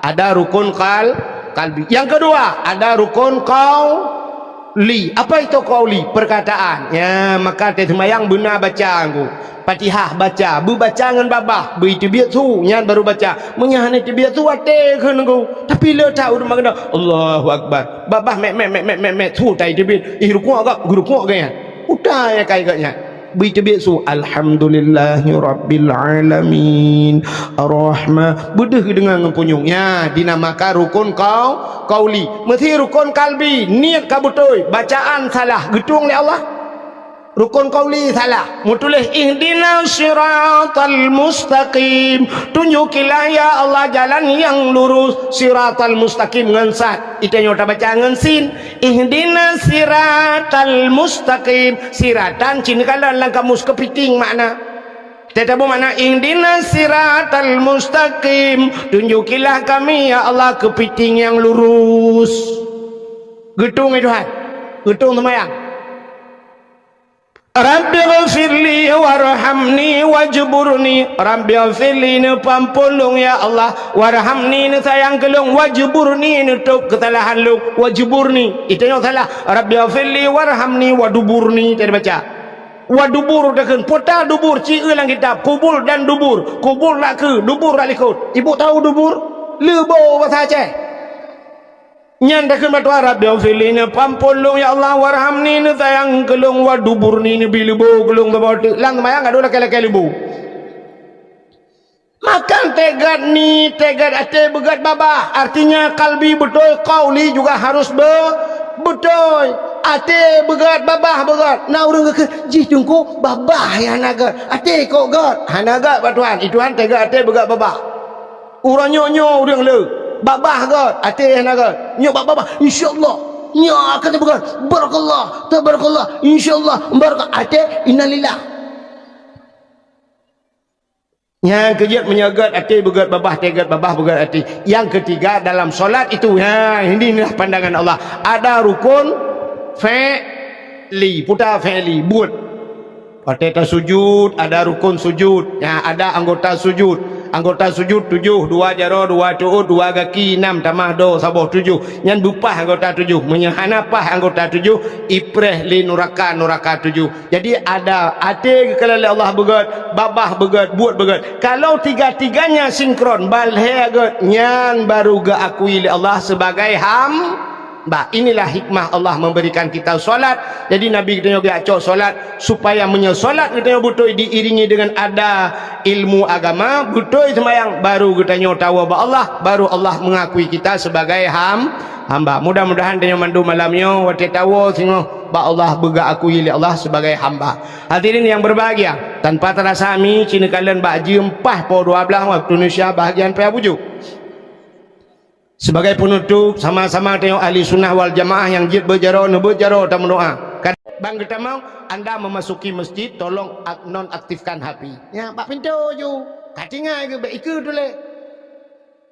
ada rukun kalbi. Yang kedua ada rukun qauli. Apa itu qauli? Perkataan. Ya, maka temayang benar baca aku. Fatihah baca, bu baca dengan babah, bu itu biar tu, nyan baru baca. Menyahan itu biar tu ate ke nunggu. Tapi le tahu rumah kena Allahu Akbar. Babah me tu tai itu biar. Rukun agak, rukun agaknya. Udah ya kayaknya. Begitu biasa alhamdulillahi rabbil alamin arrahman bedah dengan mempunyungnya dinamakan rukun qauli. Mesti rukun kalbi niat ka betul bacaan salah gedung oleh Allah. Rukun qauli salah mutulis ihdinas siratal mustaqim tunjukilah ya Allah jalan yang lurus siratal mustaqim ngensat itu nyota baca ngensin ihdinas siratal mustaqim siratan cina kalan lang kamus kepiting makna tetapi makna ihdinas siratal mustaqim tunjukilah kami ya Allah kepiting yang lurus gedung itu hat gedung temayang Rabbi ghafirli warhamni wajburni Rabbi ghafirli ni pampulung ya Allah warhamni ni sayang kelung wajburni ni tuk kesalahan lu wajburni itu yang salah Rabbi ghafirli warhamni waduburni tadi baca wadubur dekan pota dubur ci ulang kitab kubul dan dubur kubul nak ke dubur nak likut ibu tahu dubur lebo bahasa Aceh nyan dekan batu Arab dia filina pampulung ya Allah warhamni ni sayang kelung waduburni ni bilebo kelung bawa lang mayang ada laki-laki lebu makan tegad ni tegad ate begat babah artinya kalbi betul qauli juga harus betul ate begat babah begat na urang ke ji tungku babah ya naga ate kok gat hanaga batuan ituan tegad ate begat babah urang nyonyo urang le babah gat ate hanaga nyo babah insyaallah nyo akan begat barakallah tabarakallah insyaallah barakah ate innalillah. Yang kejut menyagat hati begat babah tegat babah begat hati. Yang ketiga dalam solat itu inilah pandangan Allah. Ada rukun fi'li, putar fi'li, buat. Pada sujud ada rukun sujud. Ada anggota sujud. Anggota sujud 7, 2 jaro, 2 tuut, 2 kaki, 6 tamah do saboh 7. Nyan bupah anggota 7. Menyahanapah anggota 7, ipreh li nuraka 7. Jadi ada ate kalau Allah begat, babah begat, buat begat. Kalau tiga-tiganya sinkron, balhe agat nyan baru ga akui li Allah sebagai inilah hikmah Allah memberikan kita solat. Jadi Nabi kita juga acok solat supaya menyesolat kita betul diiringi dengan ada ilmu agama betul sembahyang baru kita tahu bahwa Allah baru Allah mengakui kita sebagai hamba. Mudah-mudahan dengan mandu malamnya wate tahu singo ba Allah bega akui li Allah sebagai hamba. Hadirin yang berbahagia, tanpa terasa kami cina kalian bak jempah po 12 waktu Indonesia bahagian paya bujuk. Sebagai penutup sama-sama tengok ahli sunnah wal jamaah yang jid berjaro dan berdoa. Bang kita mau anda memasuki masjid tolong nonaktifkan HP. Ya pak pintu ju. Katinga ke baik ke dulu.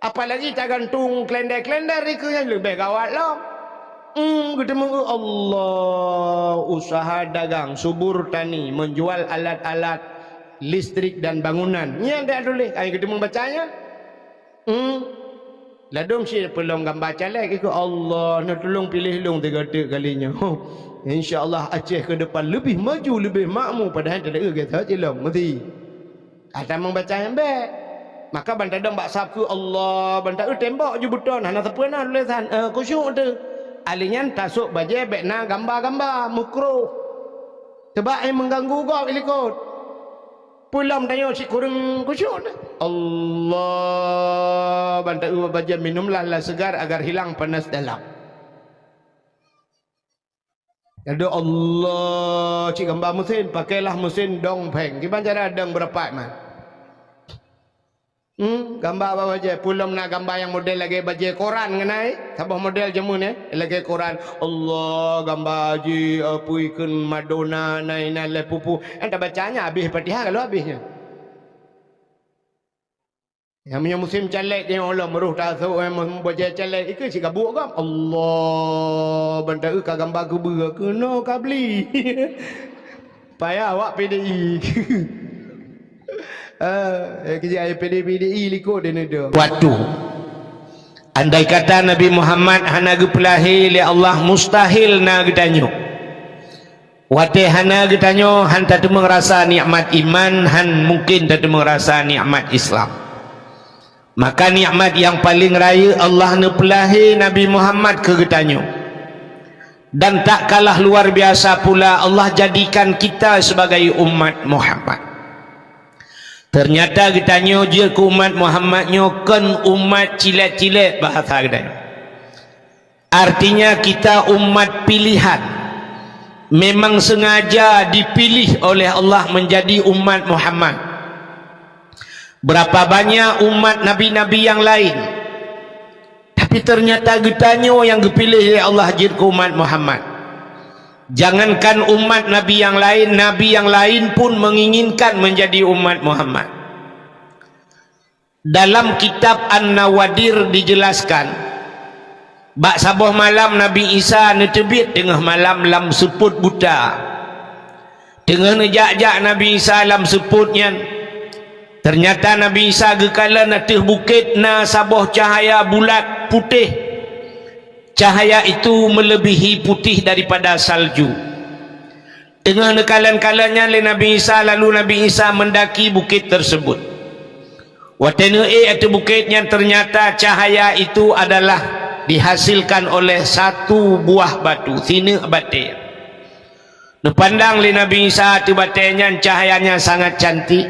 Apalagi tak gantung klender-klender itu yang lebih gawat lah. Kita mau Allah usaha dagang subur tani menjual alat-alat listrik dan bangunan. Nya ada dulu. Ayo kita membacanya. Ladum si pelong gambar calek ke Allah nak tolong pilih long 3 kalinya. InsyaAllah Aceh ke depan lebih maju, lebih makmur padahal tak ada kata cilong mesti. Ada membaca yang baik. Maka bantai dong bak sabku Allah bantai tembok je betul hana sepena tulisan khusyuk tu. Alinya tasuk baje bekna gambar-gambar makruh. Sebab mengganggu kau ilikut. Pulang tanya si kurang khusyuk Allah bantai baca minumlah segar agar hilang panas dalam. Ada Allah cik gambar mesin pakailah mesin dongpeng. Gimana cara dong berapa man? Gambar apa baca? Pulang nak gambar yang model lagi baca Quran kenai? Sabah model jamu ni lagi Quran. Allah gambar ji apa ikan Madonna naina le pupu. Enta bacanya habis Fatihah kalau habisnya. Yang punya musim calek dia Allah meruh tasuk membaca calek iku si kabuk kam. Allah bantai ka gambar ku ber kena ka beli. Payah awak PDI. Kerja PDI likut dia nada. Waktu andai kata Nabi Muhammad hana gepelahi li Allah mustahil na getanyo. Wate hana getanyo han tak merasa nikmat iman, han mungkin tak merasa nikmat Islam. Maka nikmat yang paling raya Allah nepelahi Nabi Muhammad ke getanyo. Dan tak kalah luar biasa pula Allah jadikan kita sebagai umat Muhammad. Ternyata getanyo je ke umat Muhammadnyo kan umat cilet-cilet bahasa getanyo. Artinya kita umat pilihan. Memang sengaja dipilih oleh Allah menjadi umat Muhammad. Berapa banyak umat nabi-nabi yang lain, tapi ternyata getanyo yang dipilih oleh Allah jadi ke umat Muhammad. Jangankan umat nabi yang lain pun menginginkan menjadi umat Muhammad. Dalam kitab An-Nawadir dijelaskan, bak sabuh malam Nabi Isa netebit tengah malam lam seput buta. Tengah nejak-jak Nabi Isa lam seputnya. Ternyata Nabi Isa gekala natih bukit na sabuh cahaya bulat putih. Cahaya itu melebihi putih daripada salju. Tengah nekalan-kalanya le Nabi Isa, lalu Nabi Isa mendaki bukit tersebut. Watene atau bukitnya ternyata cahaya itu adalah dihasilkan oleh satu buah batu, sini batu. Nepandang le Nabi Isa tu batunya cahayanya sangat cantik.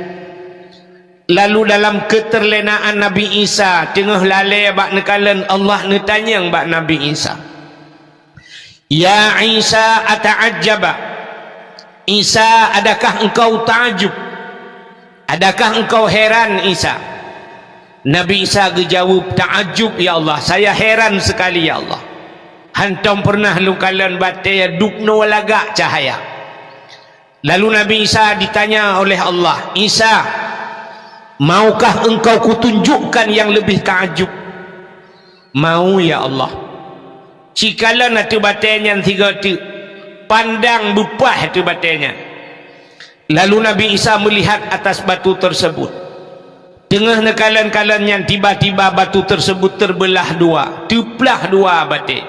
Lalu dalam keterlenaan Nabi Isa tengah lalai bak nekalan Allah netanya bak Nabi Isa, Ya Isa ata'ajjaba, Isa adakah engkau ta'ajub, adakah engkau heran Isa? Nabi Isa gejawab, ta'ajub ya Allah, saya heran sekali ya Allah. Hantam pernah lukalan batai dukno lagak cahaya. Lalu Nabi Isa ditanya oleh Allah, Isa, maukah engkau kutunjukkan yang lebih ta'ajub? Mau ya Allah. Cikala natu batenya tiga tu pandang bupah tu batenya. Lalu Nabi Isa melihat atas batu tersebut. Tengah nekalan-kalannya tiba-tiba batu tersebut terbelah dua, tuplah dua batai.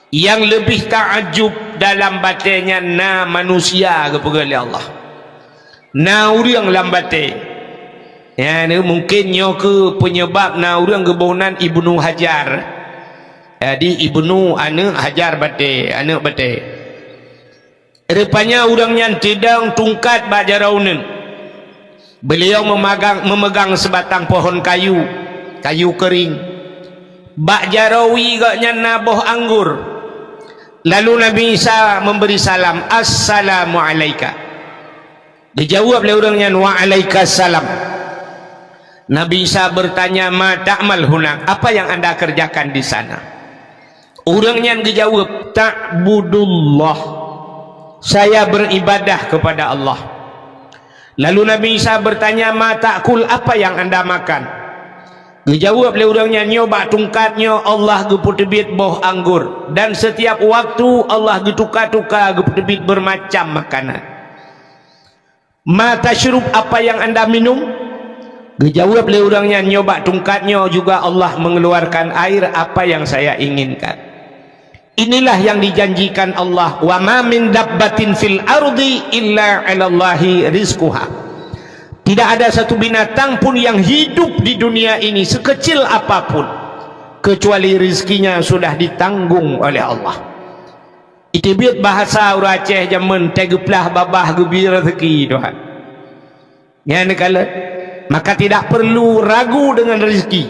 Yang lebih ta'ajub dalam batenya na manusia kepada Allah, na orang dalam batai. Ya, ni mungkin nyo ke penyebab na orang kebunan Ibnu Hajar. Jadi Ibnu anak Hajar batai, anak batai. Rupanya orang yang tidang tungkat bajaraunen. Beliau memegang sebatang pohon kayu kering. Bak jarawi gaknya naboh anggur. Lalu Nabi Isa memberi salam, Assalamu alaika. Dijawab oleh orangnya, wa alaikassalam. Nabi Isa bertanya, ma ta'mal hunak, apa yang anda kerjakan di sana? Orangnya dijawab, ta'budullah, saya beribadah kepada Allah. Lalu Nabi Isa bertanya, ma ta'kul, apa yang anda makan? Dijawab oleh orangnya, nyoba tungkatnya Allah geputebit boh anggur, dan setiap waktu Allah getuka-tuka geputebit bermacam makanan. Ma tashrub, apa yang anda minum? Dijawab oleh orangnya, nyoba tungkatnya juga Allah mengeluarkan air apa yang saya inginkan. Inilah yang dijanjikan Allah, wa ma min dabbatin fil ardi illa 'alallahi rizquha. Tidak ada satu binatang pun yang hidup di dunia ini sekecil apapun kecuali rizkinya sudah ditanggung oleh Allah. Itu biar bahasa orang Aceh zaman tegeplah babah gebir rezeki Tuhan. Ya nekala, maka tidak perlu ragu dengan rezeki.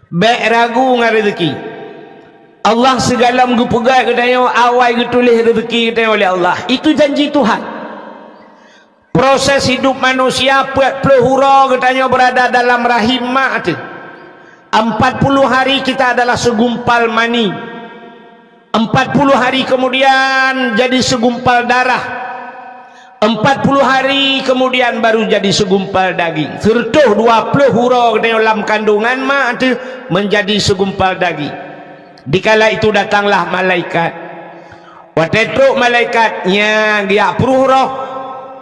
Baik ragu dengan rezeki. Allah segala menggepegai katanya awal getulis rezeki katanya oleh Allah. Itu janji Tuhan. Proses hidup manusia pelahura katanya berada dalam rahim mak tu. 40 hari kita adalah segumpal mani. 40 hari kemudian jadi segumpal darah. 40 hari kemudian baru jadi segumpal daging. Sertuh 20 hura dalam kandungan mak tu menjadi segumpal daging. Dikala itu datanglah malaikat. Watetruk malaikatnya dia peruh roh.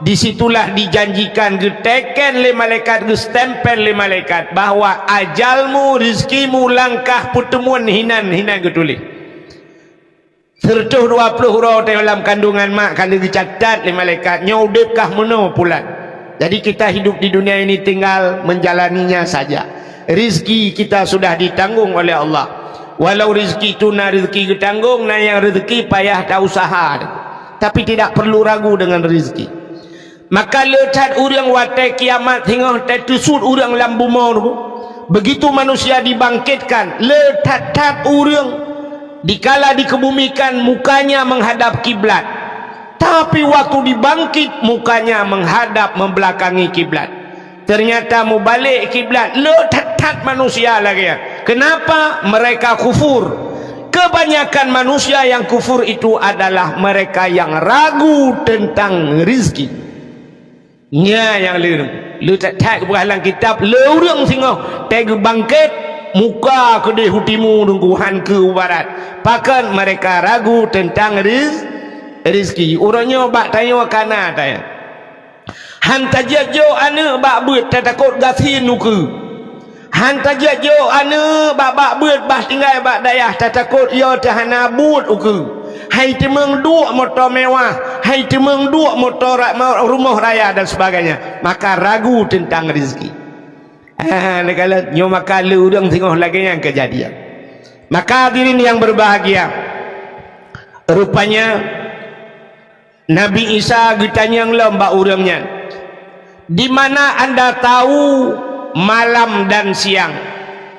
disitulah dijanjikan geteken le malaikat, gestempel le malaikat bahawa ajalmu, rezekimu langkah pertemuan hinan getulis. 120 huruf dalam kandungan mak kalau dicatat le malaikat nyodepkah meno pula. Jadi kita hidup di dunia ini tinggal menjalaninya saja. Rezeki kita sudah ditanggung oleh Allah. Walau rezeki itu na rezeki ditanggung, na yang rezeki payah tak usaha. Tapi tidak perlu ragu dengan rezeki. Maka letat orang watai kiamat hingga tertusut orang lambu maut. Begitu manusia dibangkitkan, letat orang dikala dikebumikan mukanya menghadap kiblat. Tapi waktu dibangkit mukanya menghadap membelakangi kiblat. Ternyata mau balik kiblat, letat manusia lagi. Kenapa? Mereka kufur. Kebanyakan manusia yang kufur itu adalah mereka yang ragu tentang rezeki. Nya yang lu tak dalam kitab lurang singoh tega bangkit muka ke hutimu nungguhan ke barat. Pakan mereka ragu tentang rezeki. Orangnya bak tanya kana tanya. Hanta jajo ane bak beut takut gasin nuku. Hanta jajo ane bak beut bah tinggal bak dayah takut yo tahana but uku. Hai temeng duk motor mewah, hai temeng duk motor rumah raya dan sebagainya. Maka ragu tentang rezeki. Kalau nyo maka lu urang tengok lagi yang kejadian. Maka hadirin yang berbahagia, rupanya Nabi Isa ditanya lomba urangnya, di mana anda tahu malam dan siang?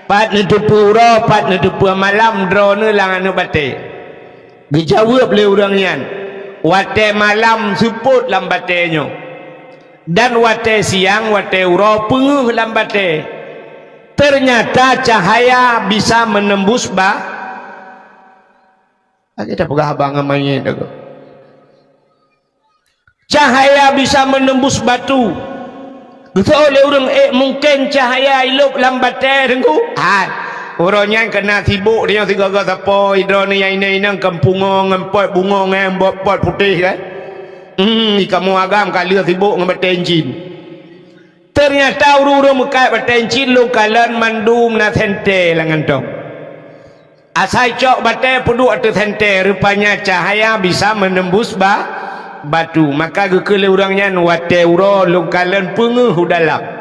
Pat nedupu ro, pat nedupu malam drone langan bate. Dijawab oleh orangnya, wate malam seput lambatenyo, dan wate siang wate uro penguh lambate. Ternyata cahaya bisa menembus kita pegah abang main itu. Cahaya bisa menembus batu. Betul oleh orang mungkin cahaya hidup lambate dengku. Orangnya kena sibuk dia tiga apa hidroni yang ini kempungo ngempot bungo ngembot pot putih kan. Kamu agam kali sibuk ngebetencin. Ternyata urung mekai betencin lu kalan mandum na sente langan dong. Asai cok bate pudu atau sente rupanya cahaya bisa menembus batu. Maka gekele orangnya wate uro lu kalan penguh dalam.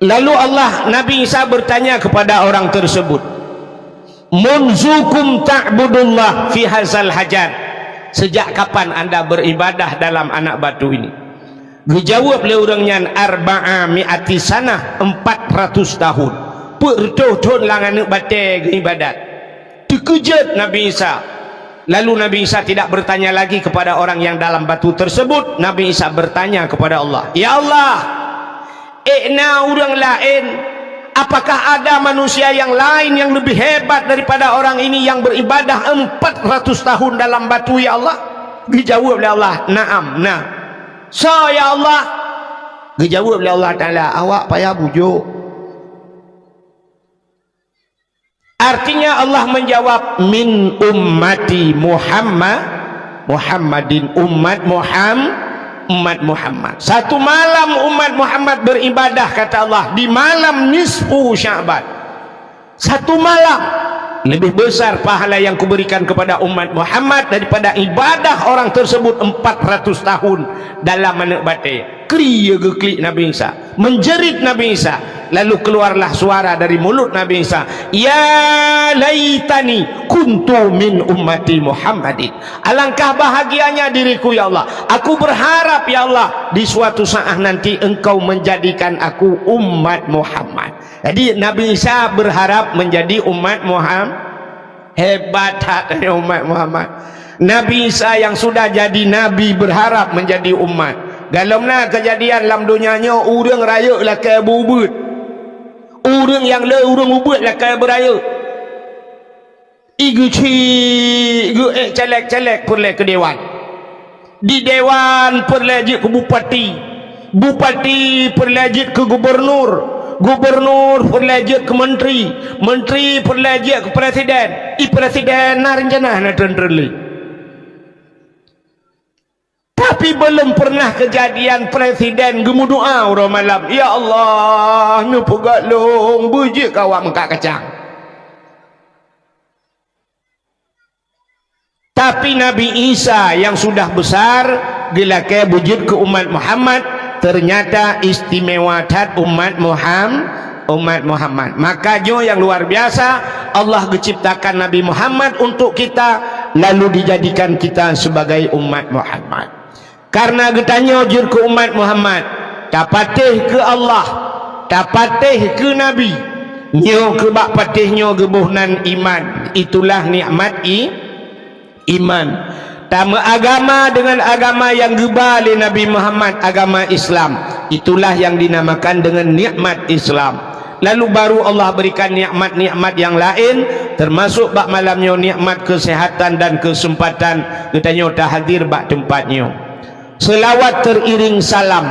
Lalu Allah Nabi Isa bertanya kepada orang tersebut, munzukum ta'budullah fi hazal hajar, sejak kapan anda beribadah dalam anak batu ini? Dijawab oleh orangnya, arba'a mi'ati sanah, 400 tahun. Pertuh-tuh langan bate ibadat. Dikejut Nabi Isa. Lalu Nabi Isa tidak bertanya lagi kepada orang yang dalam batu tersebut. Nabi Isa bertanya kepada Allah, ya Allah, orang lain, apakah ada manusia yang lain yang lebih hebat daripada orang ini yang beribadah 400 tahun dalam batu ya Allah? Dijawab oleh Allah, na'am, nah. So ya Allah, dijawab oleh Allah Ta'ala, awak payah bujuk. Artinya Allah menjawab, min ummati Muhammadin, umat Muhammad. Satu malam umat Muhammad beribadah kata Allah di malam nisfu Sya'ban. Satu malam lebih besar pahala yang kuberikan kepada umat Muhammad daripada ibadah orang tersebut 400 tahun dalam anak bate. Kriya geklik Nabi Isa, menjerit Nabi Isa. Lalu keluarlah suara dari mulut Nabi Isa, ya laitani kuntu min ummati Muhammadin. Alangkah bahagianya diriku ya Allah. Aku berharap ya Allah di suatu saat nanti engkau menjadikan aku umat Muhammad. Jadi Nabi Isa berharap menjadi umat Muhammad. Hebat hati umat Muhammad. Nabi Isa yang sudah jadi nabi berharap menjadi umat. Dalamnya kejadian dalam dunianya orang raya lah kaya bubut. Orang yang le orang ubut lah kaya beraya. Igu celek perle ke dewan. Di dewan perlejit ke bupati. Bupati perlejit ke gubernur. Gubernur perlejit ke menteri. Menteri perlejit ke presiden. Presiden na rencana na tenderli. Tapi belum pernah kejadian presiden gemu doa orang malam, ya Allah nu pegak long bujik kawak mengkak kacang. Tapi Nabi Isa yang sudah besar gelakai wujud ke umat Muhammad, ternyata istimewa tat umat Muhammad. Makanya yang luar biasa, Allah menciptakan Nabi Muhammad untuk kita, lalu dijadikan kita sebagai umat Muhammad. Karena getanya jur ke umat Muhammad, tapatih ke Allah, tapatih ke Nabi, nyo ke bak patihnya gebuhnan iman. Itulah nikmat iman. Tama agama dengan agama yang gebali Nabi Muhammad, agama Islam. Itulah yang dinamakan dengan nikmat Islam. Lalu baru Allah berikan nikmat-nikmat yang lain, termasuk bak malamnya nikmat kesehatan dan kesempatan katanya tak hadir bak tempatnya. Selawat teriring salam,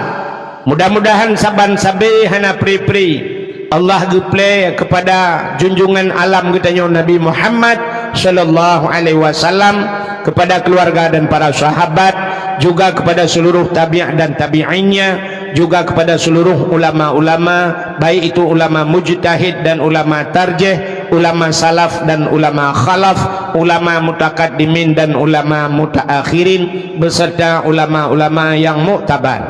mudah-mudahan saban sabe hana pri-pri Allah geplay kepada junjungan alam katanya Nabi Muhammad sallallahu alaihi wasallam, kepada keluarga dan para sahabat, juga kepada seluruh tabi'ah dan tabi'innya, juga kepada seluruh ulama-ulama, baik itu ulama mujtahid dan ulama tarjih, ulama salaf dan ulama khalaf, ulama mutakaddimin dan ulama mutaakhirin, beserta ulama-ulama yang muktabar.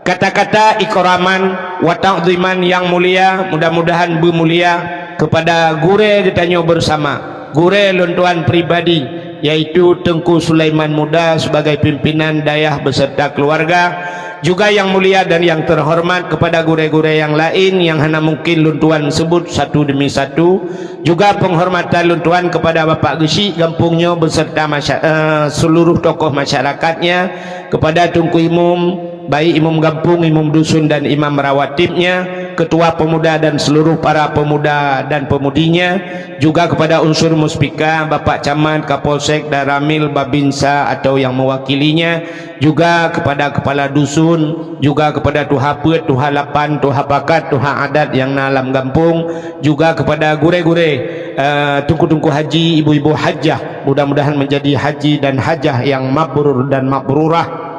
Kata-kata ikraman wa ta'ziman yang mulia, mudah-mudahan bermulia kepada gure ditanya bersama, gure lontuan pribadi, yaitu Tengku Sulaiman Muda sebagai pimpinan dayah beserta keluarga, juga yang mulia dan yang terhormat kepada gure-gure yang lain yang hanya mungkin luntuan sebut satu demi satu, juga penghormatan luntuan kepada Bapak Gesi Gampungnya beserta seluruh tokoh masyarakatnya, kepada Tungku Imum, baik imam kampung, imam dusun dan imam rawatibnya, ketua pemuda dan seluruh para pemuda dan pemudinya, juga kepada unsur muspika, Bapak Camat, Kapolsek, Daramil, Babinsa atau yang mewakilinya, juga kepada kepala dusun, juga kepada tuha pet, tuha lapan, tuha pakat, tuha adat yang nalam kampung, juga kepada gure-gure, tungku-tungku haji, ibu-ibu hajah, mudah-mudahan menjadi haji dan hajah yang mabrur dan mabrurah.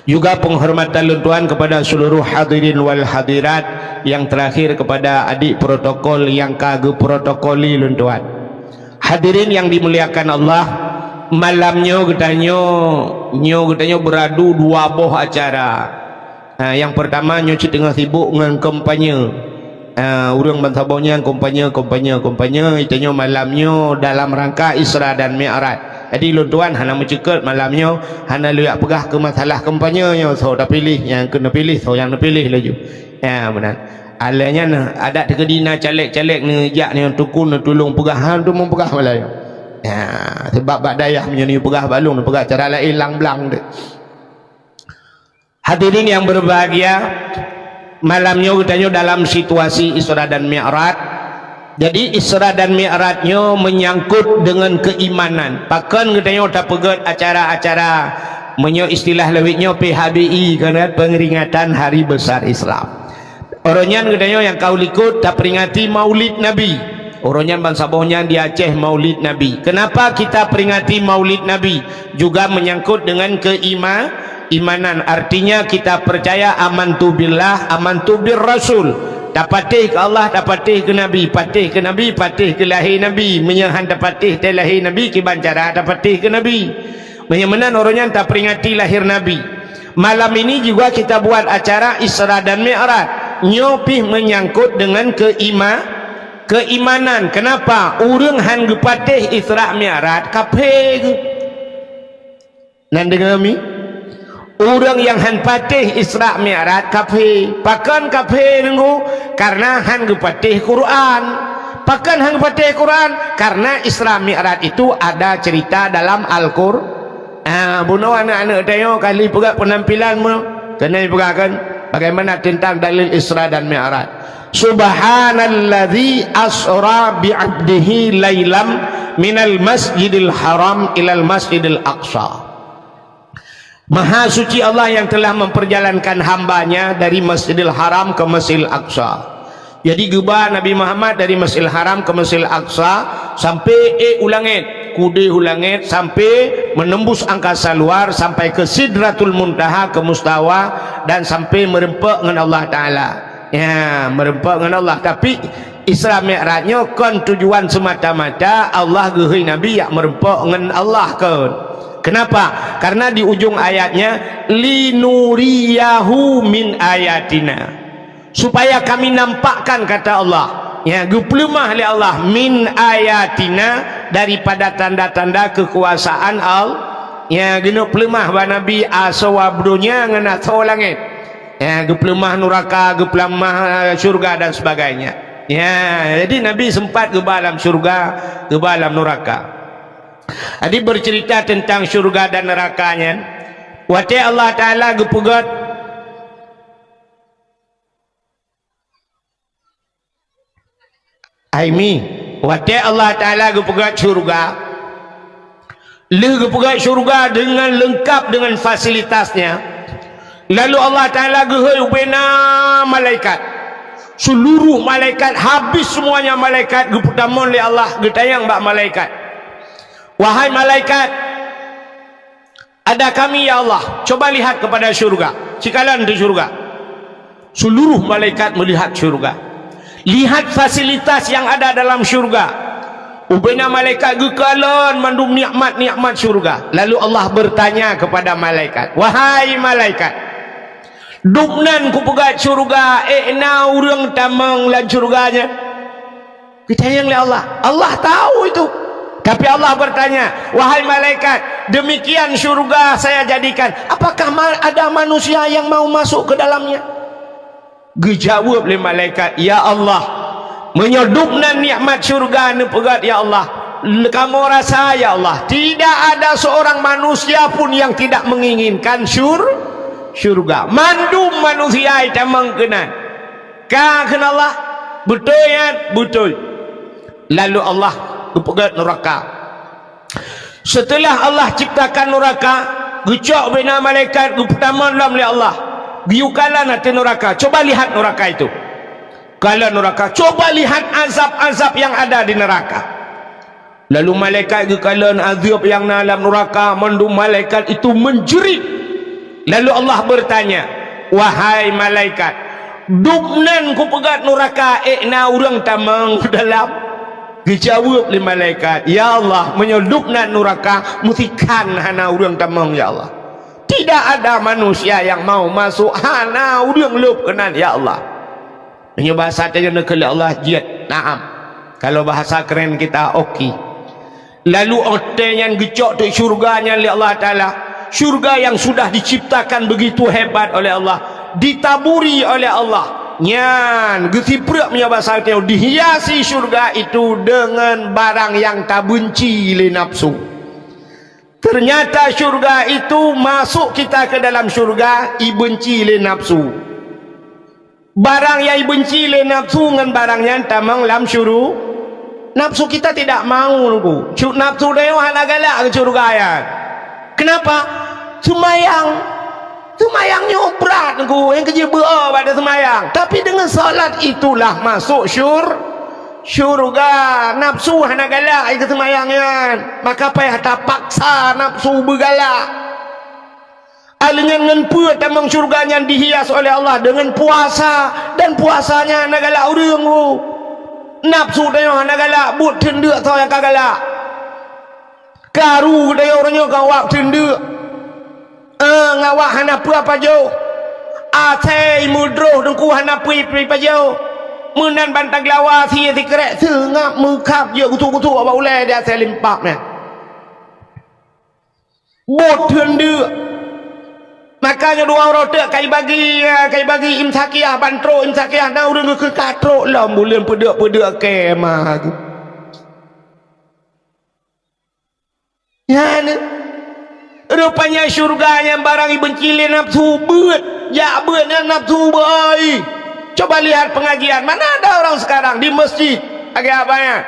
Juga penghormatan luntuan kepada seluruh hadirin wal hadirat, yang terakhir kepada adik protokol yang kagak protokoli luntuan. Hadirin yang dimuliakan Allah, malamnya getanya beradu dua boh acara. Yang pertama nyoci tengah sibuk dengan kampanye. Urang bantabaunya kampanye itanya malamnya dalam rangka Isra dan Mi'raj. Jadi luntuan hana mencekat malamnya, hana lihat pegah ke masalah kampanyenya, so dah pilih yang kena pilih, so yang nak pilih laju. Ya benar. Alanya ada kedina caleg-caleg ni jak ni tukun nak tolong pegah han tu mempegah malaya. Ya sebab bak dayah punya ni pegah balung, pegah cara lain lang-blang dek. Hadirin yang berbahagia, malamnya katanya dalam situasi Isra dan Mi'raj. Jadi Isra dan Mi'rajnya menyangkut dengan keimanan. Pakan katanya tak pegat acara-acara menyo istilah lewitnya PHBI, kerana pengeringatan Hari Besar Islam. Orangnya katanya yang kau ikut tak peringati Maulid Nabi. Orangnya bangsa bohnya di Aceh Maulid Nabi. Kenapa kita peringati Maulid Nabi? Juga menyangkut dengan keimanan. Artinya kita percaya amantu billah, amantu bir Rasul. Dapatih ke Allah, dapatih ke Nabi, patih ke Nabi, patih ke lahir Nabi, menyahan dapatih ke lahir Nabi, kibancara dapatih ke Nabi. Menyamanan orangnya tak peringati lahir Nabi. Malam ini juga kita buat acara Isra dan Mi'raj, nyopih menyangkut dengan keimanan. Kenapa? Urang han gepatih Isra Mi'raj kapeh nan dengan kami. Orang yang han patih Isra Mi'raj kafir. Pakan kafir nunggu karena han gepatih Quran. Pakan han gepatih Quran karena Isra Mi'raj itu ada cerita dalam Al-Qur'an. Bunuh anak-anak tengok kali pegak penampilanmu, kena dipegakan bagaimana tentang dalil Isra dan Mi'raj. Subhanalladzi asra bi'abdihi lailam minal masjidil haram ilal masjidil aqsa. Maha suci Allah yang telah memperjalankan hambanya dari Masjidil Haram ke Masjidil Aqsa. Jadi gebah Nabi Muhammad dari Masjidil Haram ke Masjidil Aqsa sampai ulangit kudih langit sampai menembus angkasa luar sampai ke Sidratul Muntaha, ke Mustawa, dan sampai merempak dengan Allah Ta'ala. Ya, merempak dengan Allah. Tapi Isra Mi'rajnya kan tujuan semata-mata Allah gehi Nabi yang merempak dengan Allah kan. Kenapa? Karena di ujung ayatnya linuriyahu min ayatina, supaya kami nampakkan, kata Allah, ya, guplemah oleh Allah min ayatina, daripada tanda-tanda kekuasaan Allah. Ya, geno pelemah ba Nabi asawabdunya ngena tau langit. Ya, guplemah neraka, guplemah syurga dan sebagainya. Ya, jadi Nabi sempat ke dalam syurga, ke dalam neraka. Jadi bercerita tentang syurga dan nerakanya. Wati Allah Ta'ala gepegat Aimi, wati Allah Ta'ala gepegat syurga. Gepegat syurga dengan lengkap dengan fasilitasnya. Lalu Allah Ta'ala gehai ubena malaikat. Seluruh malaikat, habis semuanya malaikat, geputamon oleh Allah, getayang bak malaikat. Wahai malaikat, ada kami ya Allah, coba lihat kepada syurga. Cikalan di syurga. Seluruh malaikat melihat syurga. Lihat fasilitas yang ada dalam syurga. Ubena malaikat gekalan mandum nikmat-nikmat syurga. Lalu Allah bertanya kepada malaikat, wahai malaikat, dupnan ku pegat syurga, na urang tamang lan syurganya. Ditanya oleh Allah. Allah tahu itu. Tapi Allah bertanya, wahai malaikat, demikian syurga saya jadikan, apakah ada manusia yang mau masuk ke dalamnya? Dijawab oleh malaikat, ya Allah, menyodupnan nikmat syurga ni pegat ya Allah. Kamu rasa ya Allah, tidak ada seorang manusia pun yang tidak menginginkan syurga. Mandum manusia itu mengkenan. Kah kenallah? Betul ya? Betul. Lalu Allah kepegat neraka. Setelah Allah ciptakan neraka, gecok bina malaikat pertama dalam oleh Allah, biukalah nanti neraka. Coba lihat neraka itu. Kalau neraka, coba lihat azab-azab yang ada di neraka. Lalu malaikat gekalan azab yang dalam neraka, mandum malaikat itu menjerit. Lalu Allah bertanya, wahai malaikat, dupnan ku pegat neraka, na urang tamang dalam. Dijawab oleh malaikat, ya Allah, menyelupna neraka musikan hana urang tamang ya Allah. Tidak ada manusia yang mau masuk hana urang lup kenan ya Allah. Ini bahasa tanya nak Allah jid. Naam. Kalau bahasa keren kita okey. Lalu otak yang gecok tu syurganya oleh Allah Ta'ala, syurga yang sudah diciptakan begitu hebat oleh Allah, ditaburi oleh Allah. Nyan gesiprak punya bahasa teo, dihiasi syurga itu dengan barang yang tak benci le nafsu. Ternyata syurga itu masuk kita ke dalam syurga ibenci le nafsu. Barang yang ibenci le nafsu dengan barang yang tamang lam syuru. Nafsu kita tidak mau nunggu. Nafsu dia hana galak ke syurga ya. Kenapa? Semayangnya berat aku, yang kerja berapa pada semayang. Tapi dengan solat itulah masuk syurga. Nafsu hana galak itu semayangnya. Maka payah tak paksa nafsu bergalak. Dengan pua tamang syurganya dihias oleh Allah dengan puasa, dan puasanya hana galak urang ku. Nafsu dia hana galak, but tenduk tau yang kagalak. Karu dia orangnya kawak tenduk. Ngawak hana apa jauh. Atai mudroh dengku hana pui pa jauh. Menan bantang lawa si kerek sengap mekap je kutu-kutu apa ulai dia saya limpap ni. Bot hendak. Makanya dua orang tak kai bagi imsakiah bantro imsakiah na urang ke katro lah bulan pedak kemah. Ya ni. Rupanya syurganya barang benci le nafsu beut. Ya beut yang nafsu boy. Coba lihat pengajian. Mana ada orang sekarang di masjid agak apanya?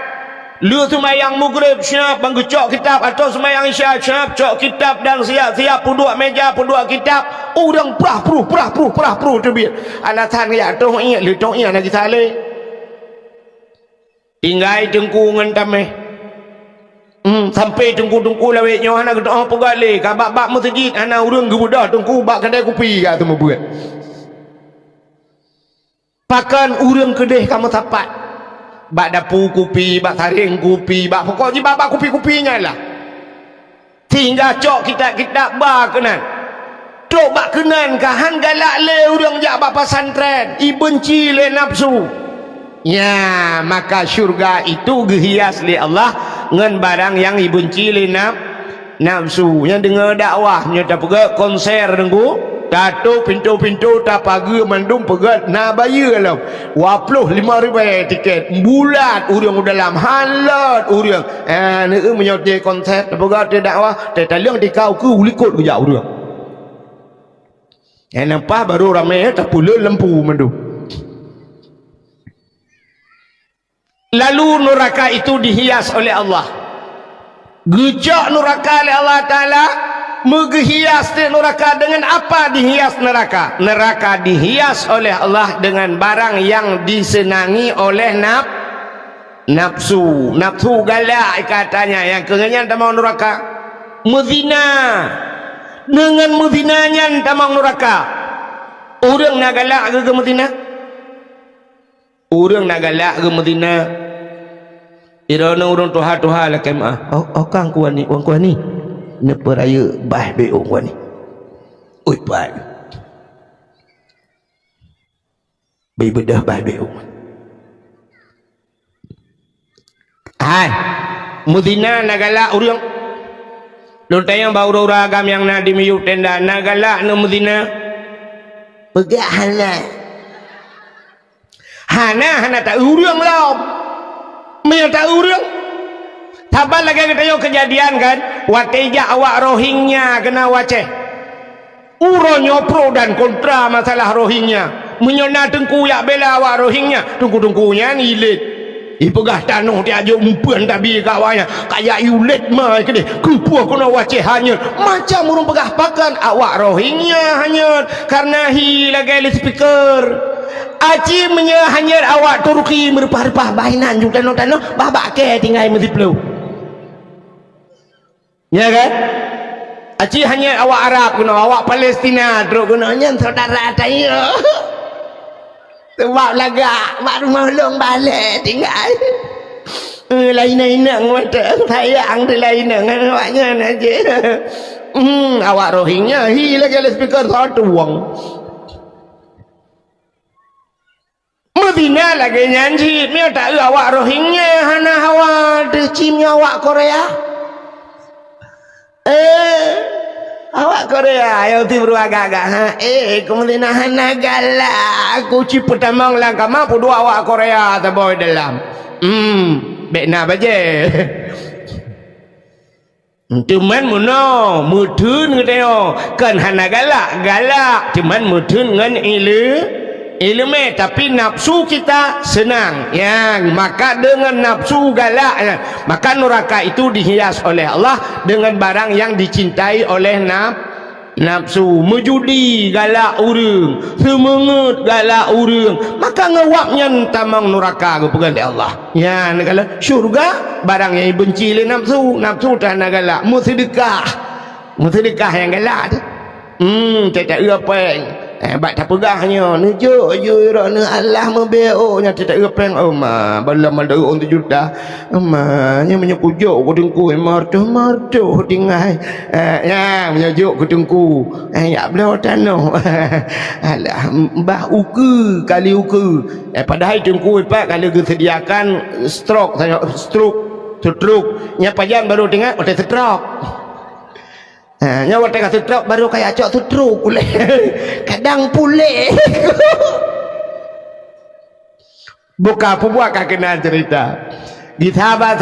Lu semayang maghrib siap menggecok kitab, atau semayang isya siap cok kitab dan siap puduk meja puduk kitab. Orang perah pruh terbit. Alasan ya tong ingat lu tong ingat lagi saleh. Tinggai tengku ngan tameh. Sampai tungku-tungku lawet nyawa anak kata apa gale ka bak masjid anak urang gebudah tungku bak kedai kopi ka tu membuat pakan urang kedai kamu tapat bak dapu kopi bak taring kopi bak pokoknya bak kopi-kopinya lah tinggal cok kita bak kenan tok bak kenan kahan galak le urang jak bak pesantren i benci le nafsu ya maka syurga itu gehias li Allah ngan barang yang dibenci li nafsu yang dengar dakwah nya tak pergi konser dengku datuk pintu-pintu tak pagi mandum pergi nak bayar lah 25,000 tiket bulat urang dalam halat urang ni menyokong konser tak pergi dakwah tak talang di kau ke ulikut ke jauh urang nampak baru ramai tak pula lampu mandum. Lalu neraka itu dihias oleh Allah. Gejak neraka oleh Allah Ta'ala. Menghias neraka dengan apa dihias neraka? Neraka dihias oleh Allah dengan barang yang disenangi oleh nafsu. Nafsu galak katanya. Yang kenanya tamang neraka. Mezina. Dengan mezinanya tamang neraka. Orang nak galak ke mezina? Orang nak galak ke Medina irana orang tuha-tuha lah kemah kang kuan ni ne peraya bah be orang ni oi pai be bedah bah be orang hai Medina nak galak orang lontai yang bau ragam yang nak di miyu tenda nak galak ne Medina pegak halal Hana tak urang lah Maya tak urang Tabat lagi kita kejadian kan Wateja awak Rohingya kena waceh Uronyo pro dan kontra masalah Rohingya Menyona tengku yak bela awak Rohingya Tungku-tungkunya ni ilit Ipegah tanuh dia ajuk umpuan tabi kawanya Kayak yulit mah ke Kupuah kena waceh hanyut Macam urung pegah pakan awak Rohingya hanyut Karena hi lagi speaker Aci menyahanyar awak Turki merupah-rupah bainan juga tanah babak ke tinggal mesti peluh ya kan Aci hanya awak Arab guna awak Palestina terus gunanya saudara saya sebab lagak mak rumah long balik tinggal lain-lain mata sayang di lain awaknya aja awak Rohingya hi lagi speaker satu uang Medina lagi nyanyi dia tak awak Rohingya hana awak decimnya awak Korea awak Korea yang tiba agak-agak kemudian hana galak aku cipu tamang lang kama pudu awak Korea tak boleh dalam bekna baje cuman muno mudun ngeteo kan hana galak cuman mudun ngan ilmu tapi nafsu kita senang ya maka dengan nafsu galak ya. Maka neraka itu dihias oleh Allah dengan barang yang dicintai oleh nafsu mejudi galak urang semangat galak urang maka ngewapnya tamang neraka kepegan Allah ya kalau syurga barang yang benci oleh nafsu tak nak galak sedekah yang galak tak apa bak tak pegahnya nujuk jurana Allah membeo nya tidak repeng bala malda on 7 juta nya menyepujuk ku dengku marto tinggal ya menyejuk ku dengku ya belo tano alah mbah uku kali uku padahal dengku pak kalau disediakan stroke nya pajan baru dengar udah stroke nyawa tengah setruk baru kayak acok setruk pulih kadang pulih buka pembuat kena cerita di sahabat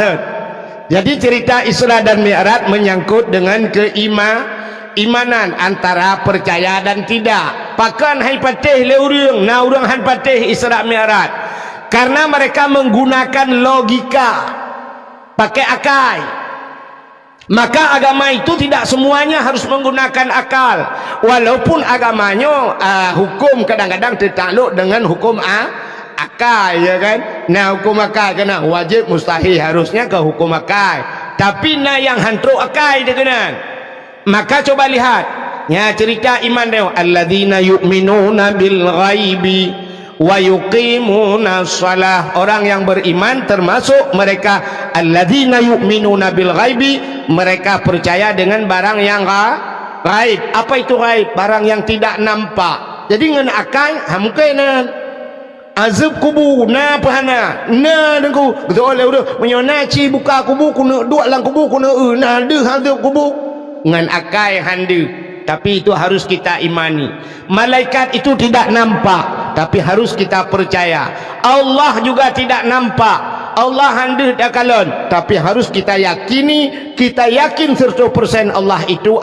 jadi cerita Isra dan Mi'raj menyangkut dengan keimanan antara percaya dan tidak pakan hai patih le urang na urang han patih Isra Mi'raj karena mereka menggunakan logika pakai akal. Maka agama itu tidak semuanya harus menggunakan akal walaupun agamanya hukum kadang-kadang tertakluk dengan hukum akal ya kan nah hukum akal kena wajib mustahil harusnya ke hukum akal tapi na yang hantruk akai dia kenan. Maka coba lihat ya cerita iman dia, alladzina yu'minuna bil ghaibi wa yuqimuna shalah. Orang yang beriman termasuk mereka alladzina yu'minuna bil ghaibi, mereka percaya dengan barang yang gaib. Apa itu gaib? Barang yang tidak nampak. Jadi ngan akai hamkenan azab kubu na pahana na dengku betul udah menyona ci buka kubu kuna dua lang kubu kuna na de azab kubu ngan akai hande. Tapi itu harus kita imani. Malaikat itu tidak nampak, tapi harus kita percaya. Allah juga tidak nampak, Allah hande dakalon, tapi harus kita yakini, kita yakin 100% Allah itu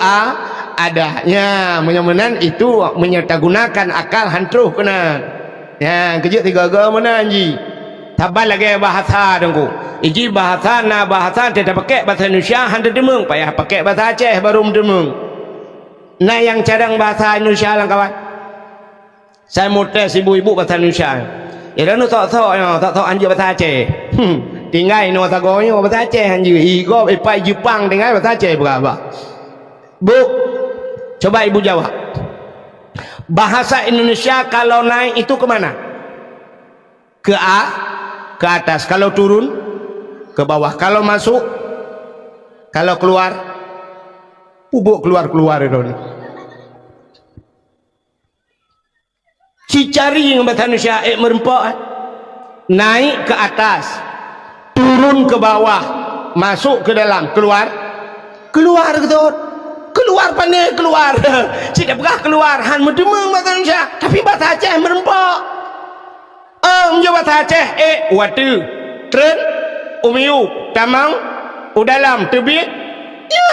adanya. Menyamanan itu menyertagunakan akal hantruh kena. Ya, kejut tiga agama mana anji. Tabal lagi bahasa dengku. Iji bahasa na bahasa tidak pakai bahasa Indonesia hande demeng, payah pakai bahasa Aceh baru demeng. Nah yang cadang bahasa Indonesia lang kawan. Saya mau tes ibu-ibu bahasa Indonesia. Ya dan tak anji bahasa Aceh. Tinggal no tagonyo bahasa Aceh anji. Igo ipai Jepang tinggal bahasa Aceh berapa? Bu, coba ibu jawab. Bahasa Indonesia kalau naik itu kemana? Ke atas. Kalau turun ke bawah. Kalau masuk, kalau keluar, bubuk keluar itu. Cicari yang bahasa Indonesia merempak, naik ke atas, turun ke bawah, masuk ke dalam, keluar gitu. Keluar pandai keluar. Tidak pernah keluar han medemeng bahasa Indonesia, tapi bahasa Aceh merempak. Bahasa Aceh watu tren umiu tamang udalam tebit ya